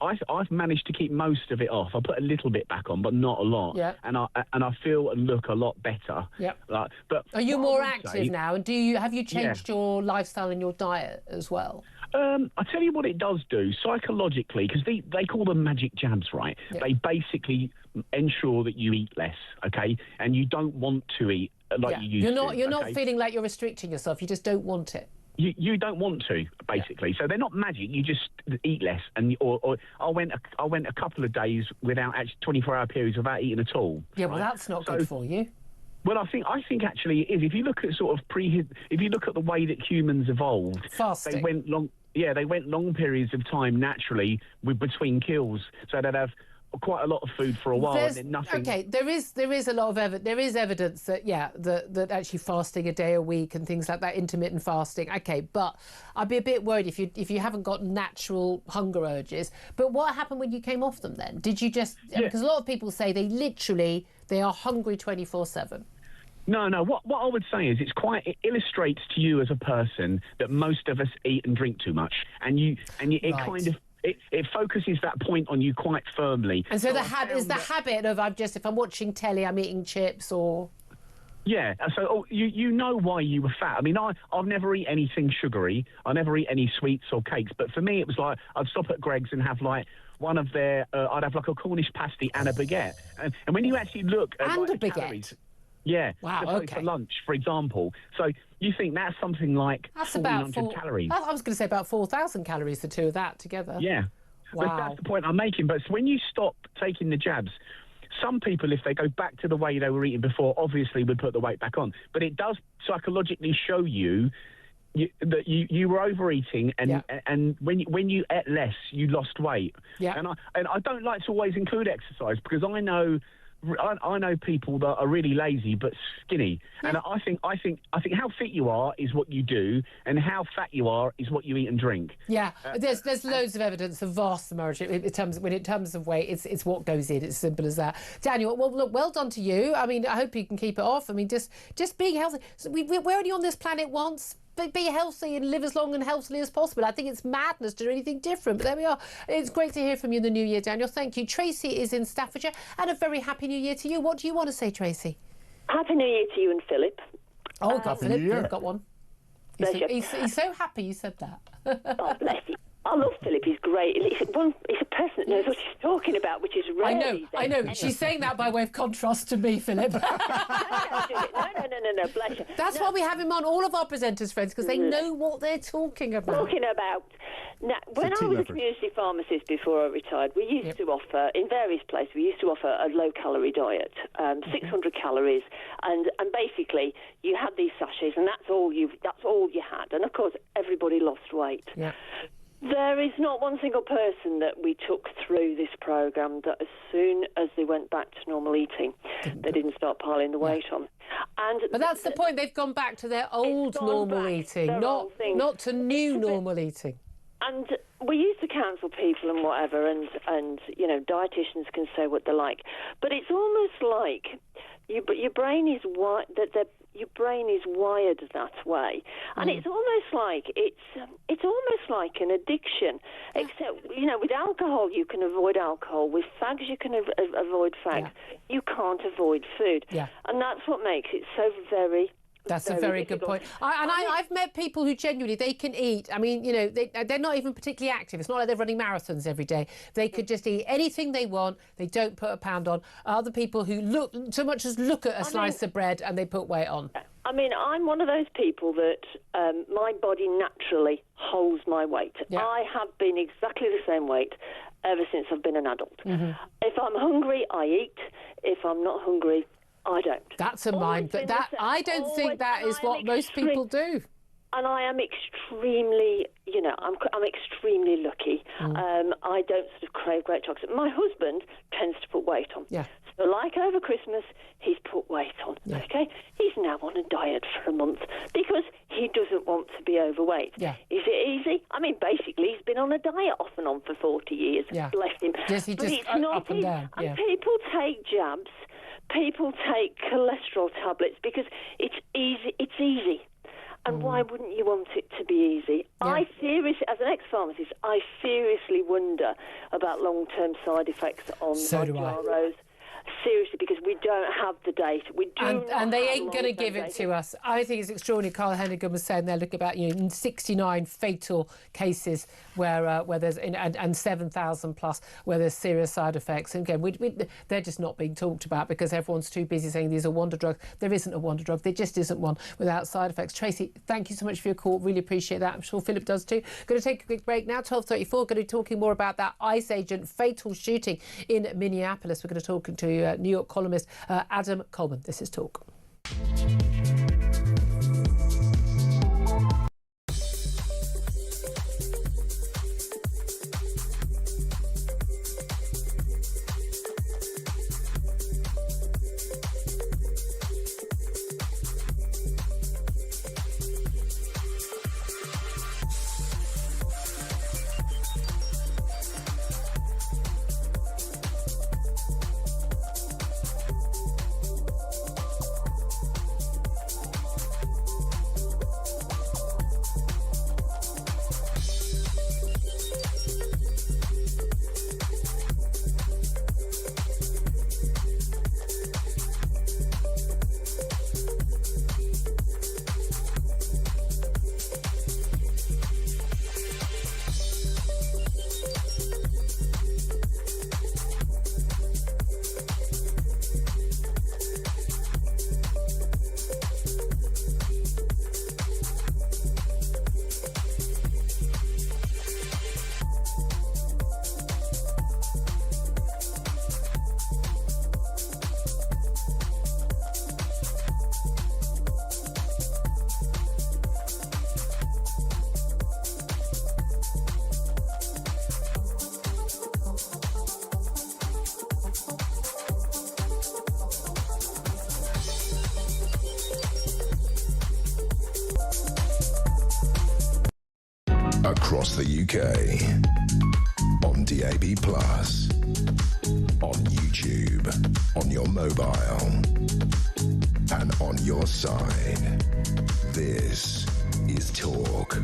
I've managed to keep most of it off. I put a little bit back on, but not a lot. Yeah. And I feel and look a lot better. Yeah. But are you more active now? And have you changed your lifestyle and your diet as well? I tell you what it does do psychologically, because they call them magic jabs, right? Yeah. They basically ensure that you eat less, okay, and you don't want to eat like you used to. You're not feeling like you're restricting yourself. You just don't want it. You don't want to, basically. So they're not magic. You just eat less. And or I went a couple of days without 24-hour periods without eating at all. Yeah, well, that's not good for you. Well, I think actually it is. If you look at if you look at the way that humans evolved, fasting. They went long periods of time naturally between kills. So they'd have quite a lot of food for a while and then nothing. Okay, there is a lot of evidence. There is evidence that that actually fasting a day a week and things like that, intermittent fasting. Okay, but I'd be a bit worried if you haven't got natural hunger urges. But what happened when you came off them then? Did you just because a lot of people say they are hungry 24/7. No. What I would say is it illustrates to you as a person that most of us eat and drink too much, and it kind of. It focuses that point on you quite firmly. And so the habit of if I'm watching telly, I'm eating chips or... Yeah, so you know why you were fat. I mean, I've never eat anything sugary. I never eat any sweets or cakes. But for me, it was like I'd stop at Greg's and have like one of their... I'd have like a Cornish pasty and a baguette. And when you actually look at... And a baguette? Calories, yeah. Wow, okay. For lunch, for example. So you think that's something like 1,400 calories. I was going to say about 4,000 calories, the two of that together. Yeah. Wow. But that's the point I'm making. But when you stop taking the jabs, some people, if they go back to the way they were eating before, obviously would put the weight back on. But it does psychologically show you that you were overeating, and when you ate less, you lost weight. Yeah. And I don't like to always include exercise because I know people that are really lazy but skinny, and I think how fit you are is what you do, and how fat you are is what you eat and drink. Yeah, there's loads of evidence, a vast majority in terms of weight. It's what goes in. It's as simple as that. Daniel, well, look, well done to you. I mean, I hope you can keep it off. I mean, just being healthy. So we're only on this planet once. Be healthy and live as long and healthily as possible. I think it's madness to do anything different, but there we are. It's great to hear from you in the new year, Daniel. Thank you. Tracy is in Staffordshire, and a very happy new year to you. What do you want to say, Tracy? Happy new year to you and Philip. Oh, God, Philip, you've got one. He's so happy you said that. Oh, bless you. I love Philip. He's great. He's a person that knows what she's talking about, which is rare. I know. Anyway. She's saying that by way of contrast to me, Philip. No, bless you. That's why we have him on, all of our presenters' friends, because they know what they're talking about. Now, when I was a community pharmacist before I retired, we used to offer, in various places, a low-calorie diet, 600 calories, and basically you had these sachets, and that's all you had. And, of course, everybody lost weight. Yeah. There is not one single person that we took through this programme that as soon as they went back to normal eating, they didn't start piling the weight on. But that's the point. They've gone back to their old normal eating, not to new normal eating. And we used to counsel people and whatever, and you know, dietitians can say what they like, but it's almost like your brain is your brain is wired that way, and it's almost like it's almost like an addiction. Except, you know, with alcohol you can avoid alcohol, with fags you can avoid fags. You can't avoid food, and that's what makes it so very. That's a very good point. I've met people who genuinely, they can eat. I mean, you know, they're not even particularly active. It's not like they're running marathons every day. They could just eat anything they want. They don't put a pound on. Other people who look, so much as look at a slice of bread and they put weight on. I mean, I'm one of those people that my body naturally holds my weight. I have been exactly the same weight ever since I've been an adult. If I'm hungry, I eat. If I'm not hungry, I don't. That's a mind, but I don't think that is what most people do. And I am extremely, you know, I'm extremely lucky. I don't sort of crave great chocolate. My husband tends to put weight on. So like over Christmas, he's put weight on, okay? He's now on a diet for a month because he doesn't want to be overweight. Is it easy? I mean, basically, he's been on a diet off and on for 40 years. Bless him. Just but it's not up and down. And people take jabs. People take cholesterol tablets because it's easy. And why wouldn't you want it to be easy? I seriously, as an ex-pharmacist, I seriously wonder about long-term side effects on Mounjaros. Seriously, because we don't have the data. We do and they ain't going to give it to us. I think it's extraordinary. Carl Hennigan was saying they're looking about 69 fatal cases where there's and 7,000 plus where there's serious side effects. And again, they're just not being talked about because everyone's too busy saying these are wonder drugs. There isn't a wonder drug. There just isn't one without side effects. Tracy, thank you so much for your call. Really appreciate that. I'm sure Philip does too. Going to take a quick break now. 12:34. Going to be talking more about that ICE agent fatal shooting in Minneapolis. We're going to talk to New York columnist Adam Coleman. This is Talk. Across the UK, on DAB+, on YouTube, on your mobile, and on your side. This is Talk.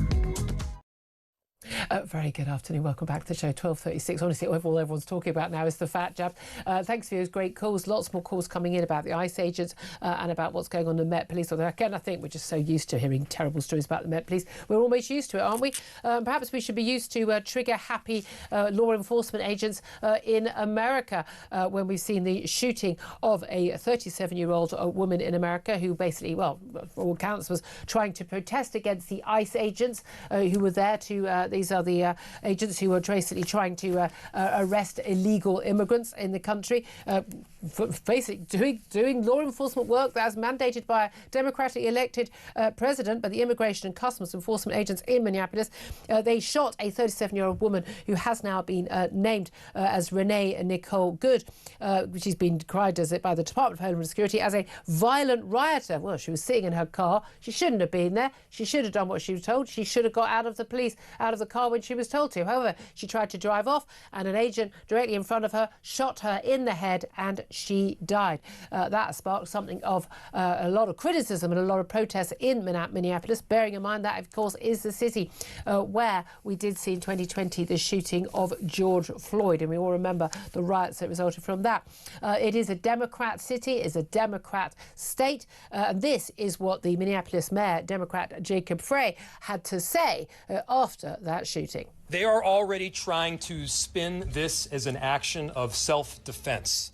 Very good afternoon. Welcome back to the show. 12:36. Honestly, all everyone's talking about now is the fat jab. Thanks for those great calls. Lots more calls coming in about the ICE agents and about what's going on in the Met Police. Although, again, I think we're just so used to hearing terrible stories about the Met Police. We're almost used to it, aren't we? Perhaps we should be used to trigger-happy law enforcement agents in America when we've seen the shooting of a 37-year-old woman in America who basically, well, for all accounts, was trying to protest against the ICE agents who were there to... these are the agents who were basically trying to arrest illegal immigrants in the country, basically doing law enforcement work that's mandated by a democratically elected president, but the Immigration and Customs Enforcement agents in Minneapolis. They shot a 37-year-old woman who has now been named as Renee Nicole Good, which has been decried by the Department of Homeland Security as a violent rioter. Well, she was sitting in her car. She shouldn't have been there. She should have done what she was told. She should have got out of the car when she was told to. However, she tried to drive off and an agent directly in front of her shot her in the head and she died. That sparked something of a lot of criticism and a lot of protests in Minneapolis, bearing in mind that, of course, is the city where we did see in 2020 the shooting of George Floyd, and we all remember the riots that resulted from that. It is a Democrat city, it is a Democrat state, and this is what the Minneapolis mayor, Democrat Jacob Frey, had to say after that shooting. They are already trying to spin this as an action of self-defense.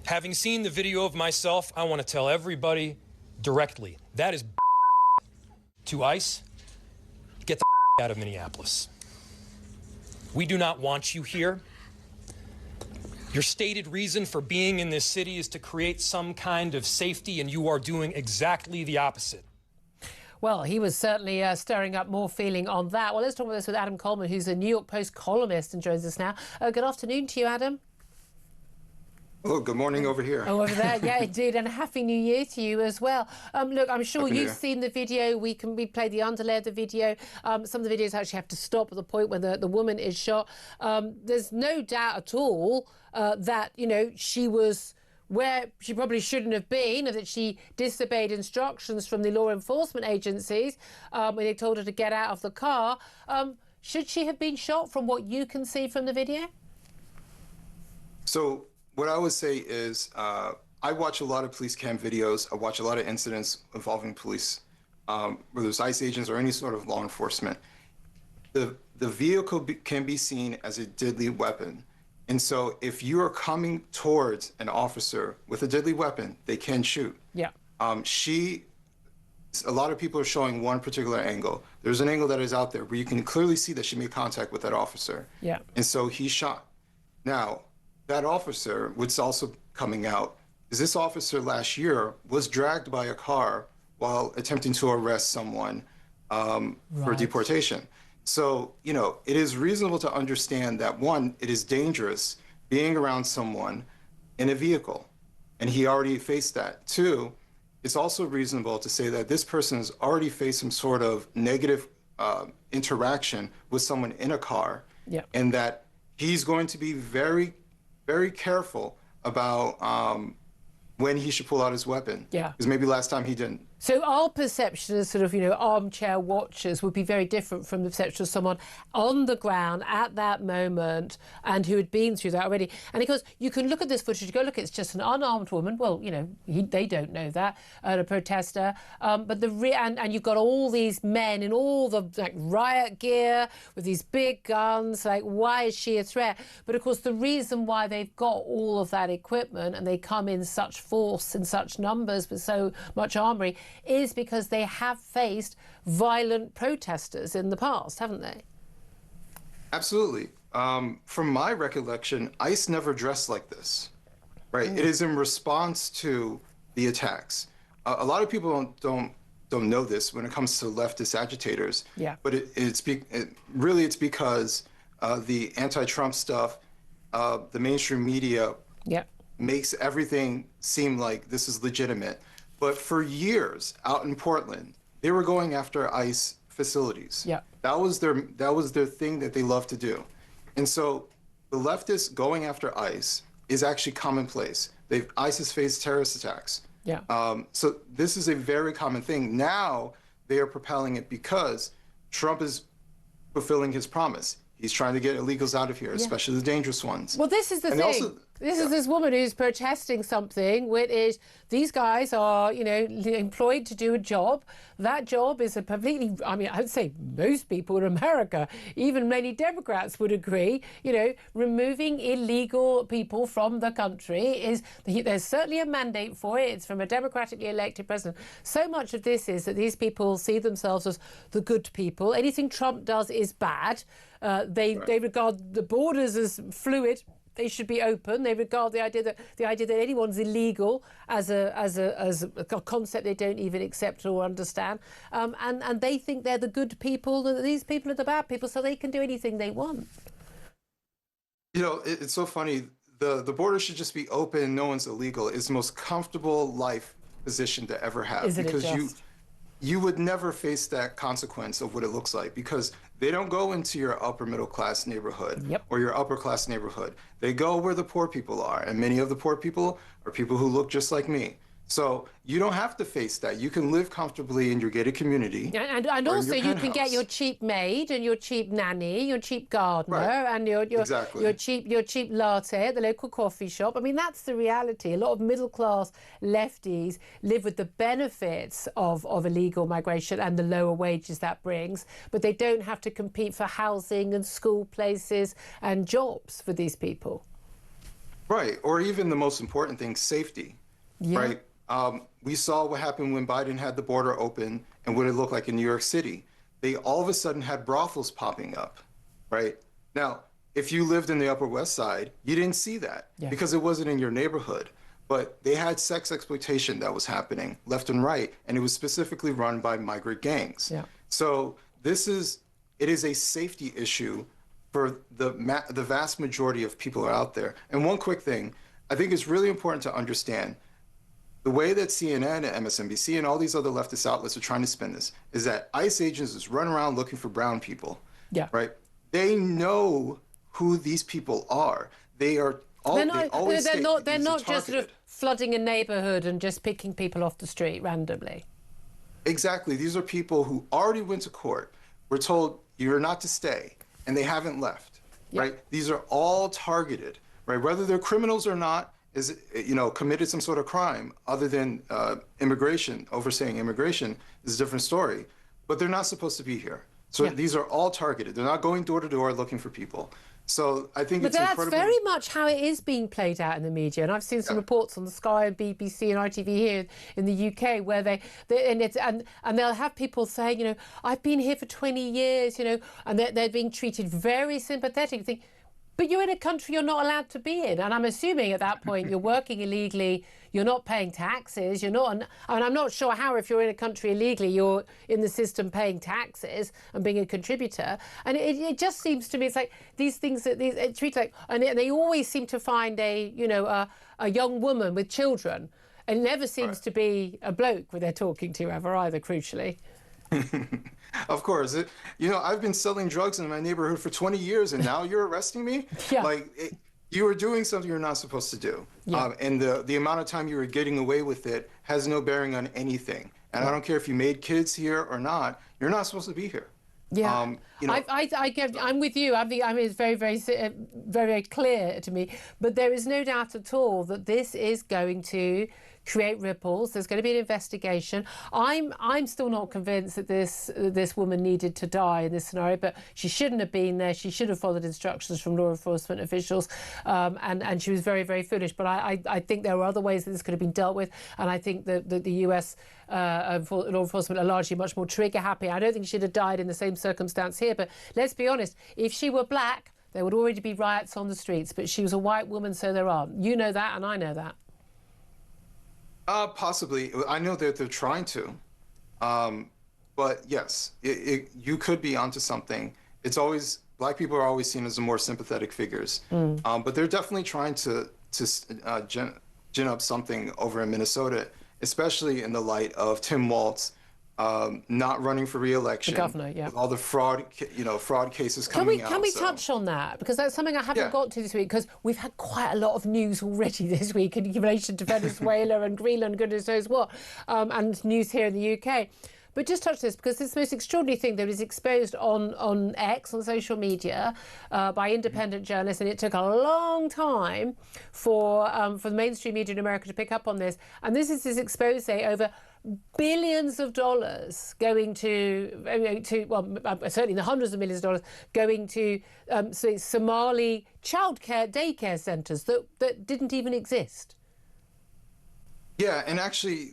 Having seen the video of myself, I want to tell everybody directly, that is to ICE, get the out of Minneapolis. We do not want you here. Your stated reason for being in this city is to create some kind of safety, and you are doing exactly the opposite. Well, he was certainly stirring up more feeling on that. Well, let's talk about this with Adam Coleman, who's a New York Post columnist and joins us now. Good afternoon to you, Adam. Oh, good morning over here. Oh, over there, yeah, indeed, and Happy New Year to you as well. Look, I'm sure you've seen the video. We played the underlay of the video. Some of the videos actually have to stop at the point when the woman is shot. There's no doubt at all that, you know, she was where she probably shouldn't have been, or that she disobeyed instructions from the law enforcement agencies when they told her to get out of the car. Should she have been shot from what you can see from the video? So what I would say is I watch a lot of police cam videos. I watch a lot of incidents involving police, whether it's ICE agents or any sort of law enforcement. The vehicle can be seen as a deadly weapon. And so if you are coming towards an officer with a deadly weapon, they can shoot. Yeah. A lot of people are showing one particular angle. There's an angle that is out there where you can clearly see that she made contact with that officer. Yeah. And so he shot. Now, that officer, what's also coming out, is this officer last year was dragged by a car while attempting to arrest someone for deportation. So, you know, it is reasonable to understand that, one, it is dangerous being around someone in a vehicle, and he already faced that. Two, it's also reasonable to say that this person has already faced some sort of negative interaction with someone in a car, and that he's going to be very, very careful about when he should pull out his weapon. Yeah. Because maybe last time he didn't. So our perception as sort of, you know, armchair watchers would be very different from the perception of someone on the ground at that moment and who had been through that already. And because you can look at this footage, you go, look, it's just an unarmed woman. Well, you know, they don't know that, a protester. But and you've got all these men in all the like riot gear with these big guns. Like, why is she a threat? But of course, the reason why they've got all of that equipment and they come in such force and such numbers with so much armory is because they have faced violent protesters in the past, haven't they? Absolutely. From my recollection, ICE never dressed like this, right? It is in response to the attacks. A lot of people don't know this when it comes to leftist agitators. Yeah. But it's because the anti-Trump stuff, the mainstream media makes everything seem like this is legitimate. But for years out in Portland, they were going after ICE facilities. Yeah. That was their thing that they love to do. And so the leftists going after ICE is actually commonplace. ICE has faced terrorist attacks. Yeah. So this is a very common thing. Now they are propelling it because Trump is fulfilling his promise. He's trying to get illegals out of here, especially the dangerous ones. Well, this is the thing. This is this woman who's protesting something, which is these guys are, you know, employed to do a job. That job is a completely, I mean, I'd say most people in America, even many Democrats would agree, you know, removing illegal people from the country there's certainly a mandate for it. It's from a democratically elected president. So much of this is that these people see themselves as the good people. Anything Trump does is bad. They regard the borders as fluid. They should be open. They regard the idea that anyone's illegal as a concept they don't even accept or understand, and they think they're the good people. That these people are the bad people, so they can do anything they want. You know, it's so funny. The border should just be open. No one's illegal. It's the most comfortable life position to ever have. Isn't it just? you would never face that consequence of what it looks like, because they don't go into your upper middle class neighborhood or your upper class neighborhood. They go where the poor people are, and many of the poor people are people who look just like me. So you don't have to face that. You can live comfortably in your gated community. And also you can get your cheap maid and your cheap nanny, your cheap gardener, and your cheap latte at the local coffee shop. I mean, that's the reality. A lot of middle class lefties live with the benefits of illegal migration and the lower wages that brings, but they don't have to compete for housing and school places and jobs for these people. Right, or even the most important thing, safety. Right. We saw what happened when Biden had the border open and what it looked like in New York City. They all of a sudden had brothels popping up, right? Now, if you lived in the Upper West Side, you didn't see that because it wasn't in your neighborhood. But they had sex exploitation that was happening left and right, and it was specifically run by migrant gangs. So it is a safety issue for the vast majority of people out there. And one quick thing, I think it's really important to understand the way that CNN and MSNBC and all these other leftist outlets are trying to spin this is that ICE agents just run around looking for brown people. Right? They know who these people are. They are all. They're not just sort of flooding a neighborhood and just picking people off the street randomly. Exactly. These are people who already went to court, were told you're not to stay, and they haven't left. Right? These are all targeted. Right? Whether they're criminals or not, committed some sort of crime other than immigration, overstaying immigration is a different story. But they're not supposed to be here. So these are all targeted. They're not going door to door looking for people. So I think it's incredibly... But that's very much how it is being played out in the media. And I've seen some reports on the Sky and BBC and ITV here in the UK where and they'll have people saying, I've been here for 20 years, and they're being treated very sympathetic. But you're in a country you're not allowed to be in. And I'm assuming at that point you're working illegally, you're not paying taxes, I'm not sure how, if you're in a country illegally, you're in the system paying taxes and being a contributor. And it just seems to me, it's like these things that it's treated like, and they always seem to find a young woman with children. And it never seems to be a bloke who they're talking to ever either, crucially. Of course. I've been selling drugs in my neighborhood for 20 years, and now you're arresting me? You are doing something you're not supposed to do. And the amount of time you were getting away with it has no bearing on anything. And I don't care if you made kids here or not, you're not supposed to be here. I'm with you. It's very, very, very, very clear to me. But there is no doubt at all that this is going to create ripples. There's going to be an investigation. I'm still not convinced that this woman needed to die in this scenario, but she shouldn't have been there. She should have followed instructions from law enforcement officials, and she was very, very foolish. But I think there were other ways that this could have been dealt with, and I think that the US law enforcement are largely much more trigger happy. I don't think she should have died in the same circumstance here, but let's be honest, if she were black, there would already be riots on the streets, but she was a white woman, so there aren't. You know that, and I know that. Possibly. I know that they're trying to. But yes, you could be onto something. It's always, black people are always seen as the more sympathetic figures. But they're definitely trying to gin up something over in Minnesota, especially in the light of Tim Walz not running for re-election. The governor, with all the fraud cases coming out. Can we touch on that? Because that's something I haven't got to this week, because we've had quite a lot of news already this week in relation to Venezuela and Greenland, goodness knows what, and news here in the UK. But just touch this, because this most extraordinary thing that is exposed on X, on social media, by independent journalists, and it took a long time for the mainstream media in America to pick up on this. And this is this expose over billions of dollars going to certainly the hundreds of millions of dollars going to Somali childcare daycare centres that didn't even exist. Yeah, and actually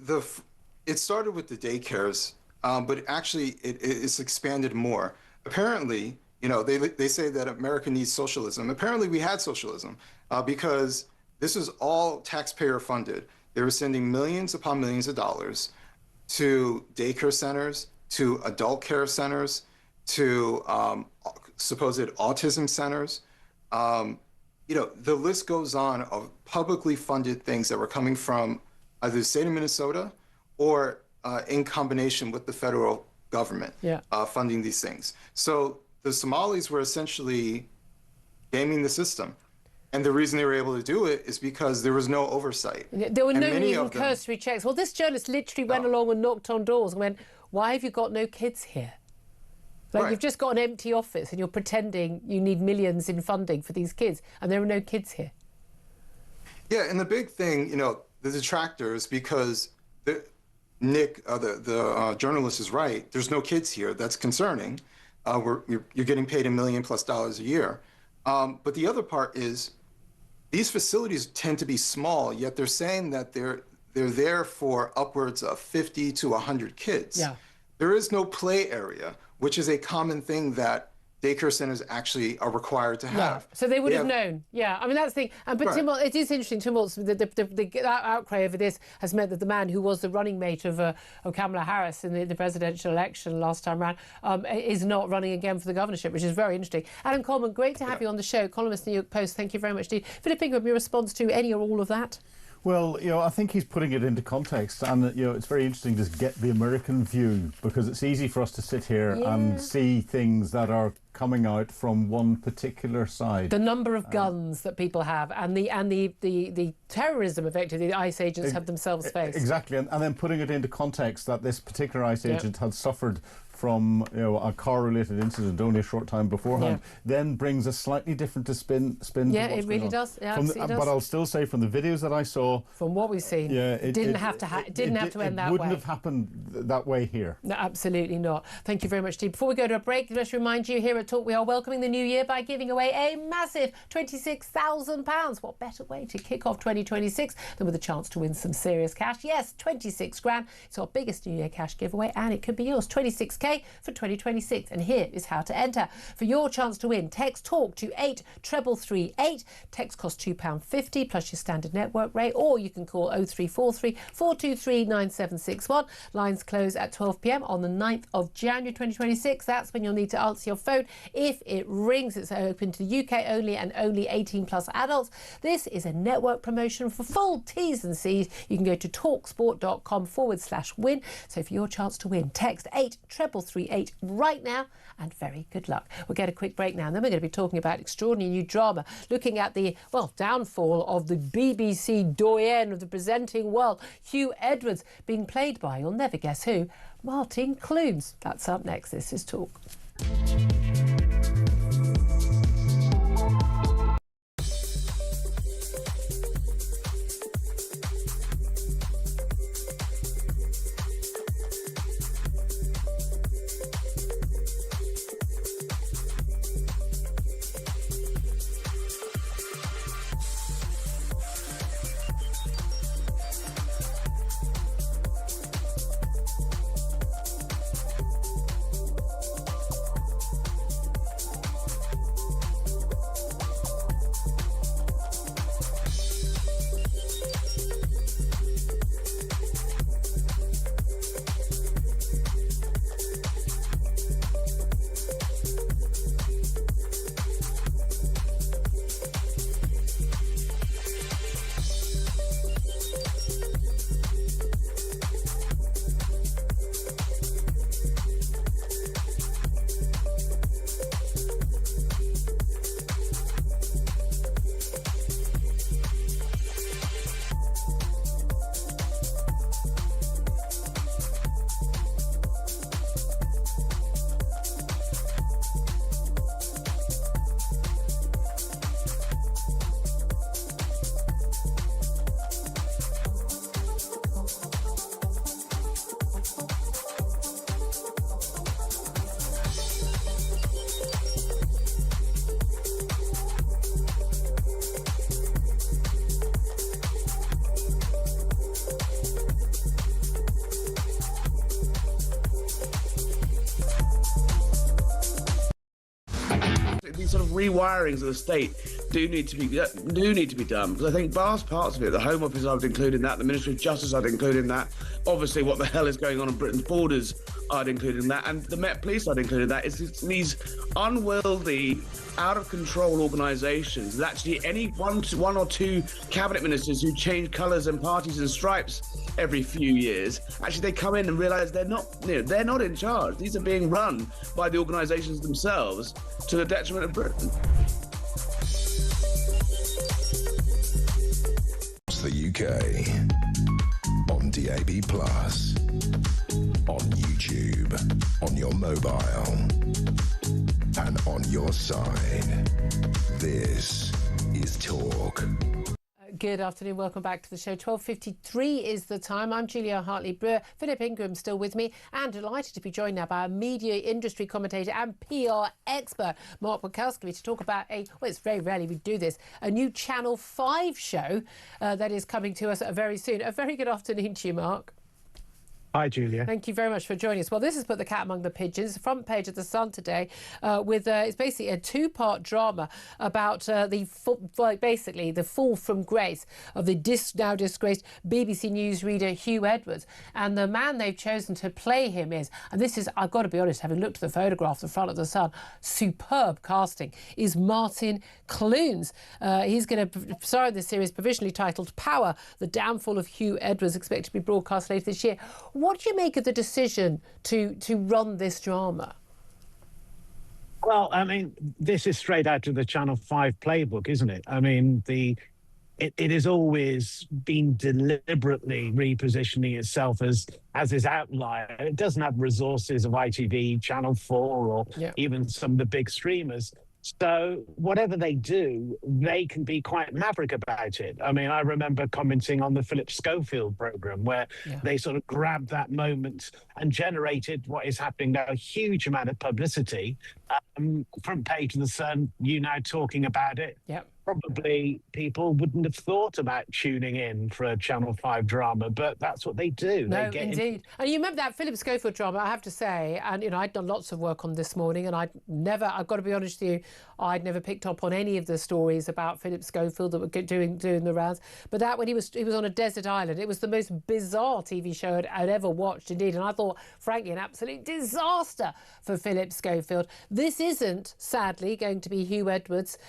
it started with the daycares, but actually it's expanded more. Apparently, they say that America needs socialism. Apparently we had socialism because this is all taxpayer funded. They were sending millions upon millions of dollars to daycare centers, to adult care centers, to supposed autism centers. The list goes on of publicly funded things that were coming from either the state of Minnesota or in combination with the federal government funding these things. So the Somalis were essentially gaming the system. And the reason they were able to do it is because there was no oversight. There were no even cursory checks. Well, this journalist literally went along and knocked on doors and went, why have you got no kids here? Like, you've just got an empty office and you're pretending you need millions in funding for these kids, and there are no kids here. Yeah, and the big thing, the detractors, because Nick, the journalist, is right. There's no kids here. That's concerning. You're getting paid $1 million+ a year. But the other part is these facilities tend to be small, yet they're saying that they're there for upwards of 50 to 100 kids. Yeah. There is no play area, which is a common thing that daycare centers actually are required to have. So they would have known. Yeah, I mean, that's the thing. But Tim, it is interesting. Tim Waltz, the outcry over this has meant that the man who was the running mate of Kamala Harris in the presidential election last time round is not running again for the governorship, which is very interesting. Adam Coleman, great to have you on the show. Columnist in the New York Post. Thank you very much indeed. Philip Ingram, your response to any or all of that? Well, I think he's putting it into context, and it's very interesting to get the American view, because it's easy for us to sit here and see things that are coming out from one particular side. The number of guns that people have, and the terrorism, effectively, the ICE agents have themselves faced. Exactly, and then putting it into context that this particular ICE agent had suffered from a car-related incident only a short time beforehand, then brings a slightly different spin. Yeah, it really does. Yeah, but I'll still say, from the videos that I saw, from what we've seen, it didn't have to end that way. It wouldn't have happened that way here. No, absolutely not. Thank you very much, Steve. Before we go to a break, let's remind you here at Talk we are welcoming the new year by giving away a massive £26,000. What better way to kick off 2026 than with a chance to win some serious cash? Yes, 26 grand. It's our biggest New Year cash giveaway, and it could be yours. 26k for 2026, and here is how to enter. For your chance to win, text TALK to 83338. Text costs £2.50 plus your standard network rate, or you can call 0343 423 9761. Lines close at 12 p.m. on the 9th of January 2026. That's when you'll need to answer your phone. If it rings, it's open to the UK only and only 18 plus adults. This is a network promotion. For full T's and C's, you can go to talksport.com/win. So for your chance to win, text 83338 right now, and very good luck. We'll get a quick break now, and then we're going to be talking about extraordinary new drama, looking at the, downfall of the BBC doyen of the presenting world, Hugh Edwards, being played by, you'll never guess who, Martin Clunes. That's up next. This is Talk. rewirings of the state do need to be done, because I think vast parts of it, the Home Office I would include in that, the Ministry of Justice I'd include in that, obviously what the hell is going on Britain's borders I'd include in that, and the Met Police I'd include in that. It's these unwieldy, out of control organisations that actually any one or two cabinet ministers who change colours and parties and stripes every few years, actually they come in and realise they're not in charge. These are being run by the organisations themselves to the detriment of Britain. It's the UK on DAB+, on YouTube, on your mobile, and on your side. This is Talk. Good afternoon, welcome back to the show. 12:53 is the time. I'm Julia Hartley-Brewer. Philip Ingram still with me, and delighted to be joined now by a media industry commentator and PR expert, Mark Bukowski, to talk about it's very rarely we do this, a new Channel 5 show that is coming to us very soon. A very good afternoon to you, Mark. Hi, Julia. Thank you very much for joining us. Well, this has put the cat among the pigeons. The front page of The Sun today with it's basically a two-part drama about the fall from grace of the now disgraced BBC News reader Hugh Edwards. And the man they've chosen to play him is, and this is, I've got to be honest, having looked at the photograph, the front of The Sun, superb casting, is Martin Clunes. He's going to star in this series provisionally titled Power, the downfall of Hugh Edwards, expected to be broadcast later this year. What do you make of the decision to run this drama? Well, I mean, this is straight out of the Channel 5 playbook, isn't it? I mean, it has always been deliberately repositioning itself as this outlier. It doesn't have resources of ITV, Channel 4, or even some of the big streamers. So whatever they do, they can be quite maverick about it. I mean, I remember commenting on the Philip Schofield programme where they sort of grabbed that moment and generated what is happening now, a huge amount of publicity. Front page of The Sun, you now talking about it. Probably people wouldn't have thought about tuning in for a Channel 5 drama, but that's what they do. No, indeed. And you remember that Philip Schofield drama, I have to say, and, I'd done lots of work on This Morning, and I've got to be honest with you, I'd never picked up on any of the stories about Philip Schofield that were doing the rounds. But that, when he was on a desert island, it was the most bizarre TV show I'd ever watched, indeed. And I thought, frankly, an absolute disaster for Philip Schofield. This isn't, sadly, going to be Hugh Edwards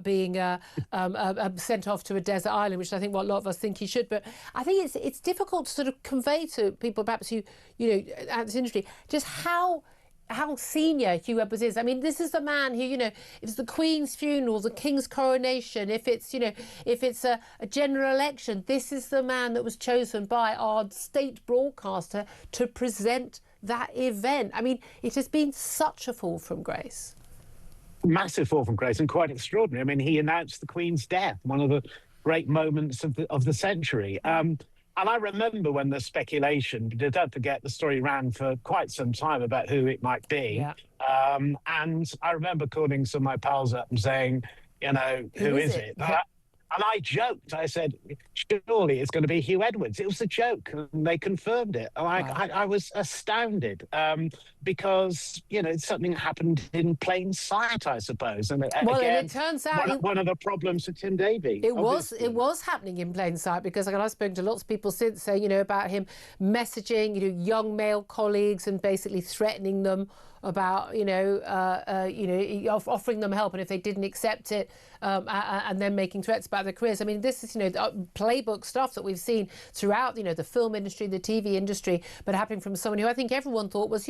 being sent off to a desert island, which I think what a lot of us think he should. But I think it's difficult to sort of convey to people, perhaps who at this industry, just how senior Hugh Edwards is. I mean, this is the man who, if it's the Queen's funeral, the King's coronation, if it's a general election, this is the man that was chosen by our state broadcaster to present that event. I mean, it has been such a fall from grace. Massive fall from grace, and quite extraordinary. I mean, he announced the Queen's death, one of the great moments of the century. And I remember when the speculation, don't forget, the story ran for quite some time about who it might be. And I remember calling some of my pals up and saying, who is it? And I joked. I said, surely it's going to be Hugh Edwards. It was a joke, and they confirmed it. And I was astounded because, something happened in plain sight, I suppose. And again, and it turns out one of the problems with Tim Davie. It was happening in plain sight, because I've spoken to lots of people since saying, about him messaging, young male colleagues and basically threatening them about, offering them help, and if they didn't accept it, and then making threats about their careers. I mean, this is, playbook stuff that we've seen throughout, the film industry, the TV industry, but happening from someone who I think everyone thought was,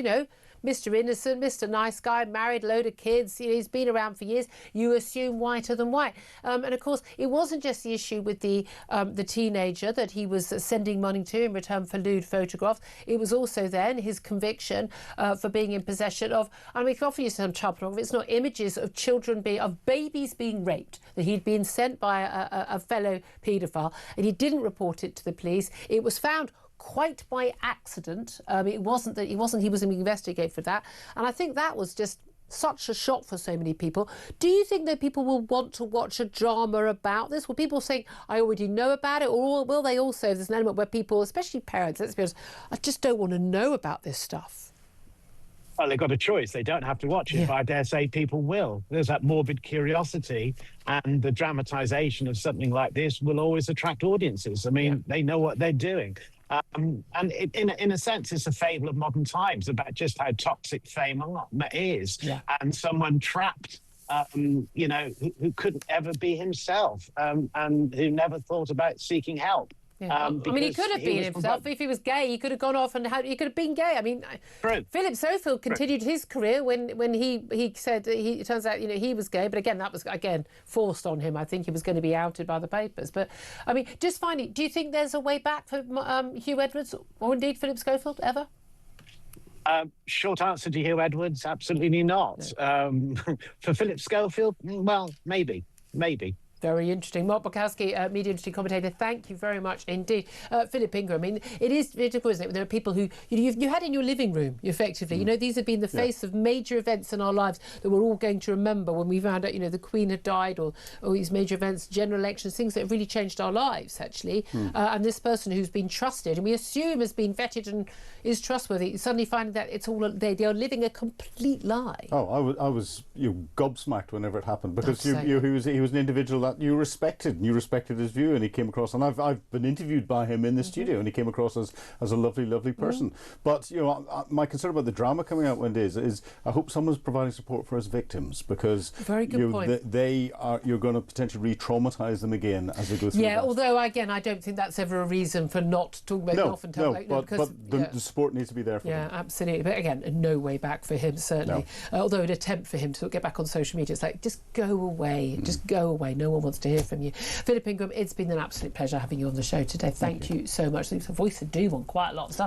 Mr. Innocent, Mr. Nice Guy, married, load of kids, he's been around for years. You assume whiter than white. And of course, it wasn't just the issue with the teenager that he was sending money to in return for lewd photographs. It was also then his conviction for being in possession of, we can often use some child pornography, it's not images of of babies being raped, that he'd been sent by a fellow paedophile, and he didn't report it to the police. It was found quite by accident. It wasn't that he was being investigated for that, and I think that was just such a shock for so many people. Do you think that people will want to watch a drama about this? Will people think, I already know about it, or will they also, there's an element where people, especially parents, let's be honest, I just don't want to know about this stuff? Well, they've got a choice. They don't have to watch it, but I dare say people will. There's that morbid curiosity, and the dramatisation of something like this will always attract audiences. I mean, they know what they're doing. And in a sense, it's a fable of modern times about just how toxic fame is. And someone trapped, you know, who couldn't ever be himself, and who never thought about seeking help. I mean, he could have been himself. If he was gay, he could have gone off and he could have been gay. I mean, Philip Schofield continued his career when he said that it turns out, you know, he was gay. But again, that was, forced on him. I think he was going to be outed by the papers. But, I mean, just finally, do you think there's a way back for Hugh Edwards or indeed Philip Schofield ever? Short answer to Hugh Edwards, absolutely not. No. For Philip Schofield, well, maybe. Very interesting. Mark Bukowski, media industry commentator, thank you very much indeed. Philip Ingram, I mean, it is critical, isn't it? There are people who you had in your living room, effectively. You know, these have been the face of major events in our lives that we're all going to remember when we found out, you know, the Queen had died, or these major events, general elections, things that have really changed our lives, actually. And this person who's been trusted, and we assume has been vetted and is trustworthy, suddenly finding that it's all they are living a complete lie. Oh, I was gobsmacked whenever it happened, because he was an individual that you respected, and you respected his view, and he came across, and I've been interviewed by him in the studio, and he came across as a lovely person. But you know, my concern about the drama coming out one day is I hope someone's providing support for his victims, because very good point. You're going to potentially re-traumatise them again as they go through. Yeah, although again, I don't think that's ever a reason for not talking about it often. But the support needs to be there for them. Yeah, absolutely. But again, no way back for him, certainly. No. Although an attempt for him to get back on social media, it's like, just go away, just go away. No one wants to hear from you. Philip Ingram, it's been an absolute pleasure having you on the show today. Thank you so much. It's a voice of doom on quite a lot of stuff.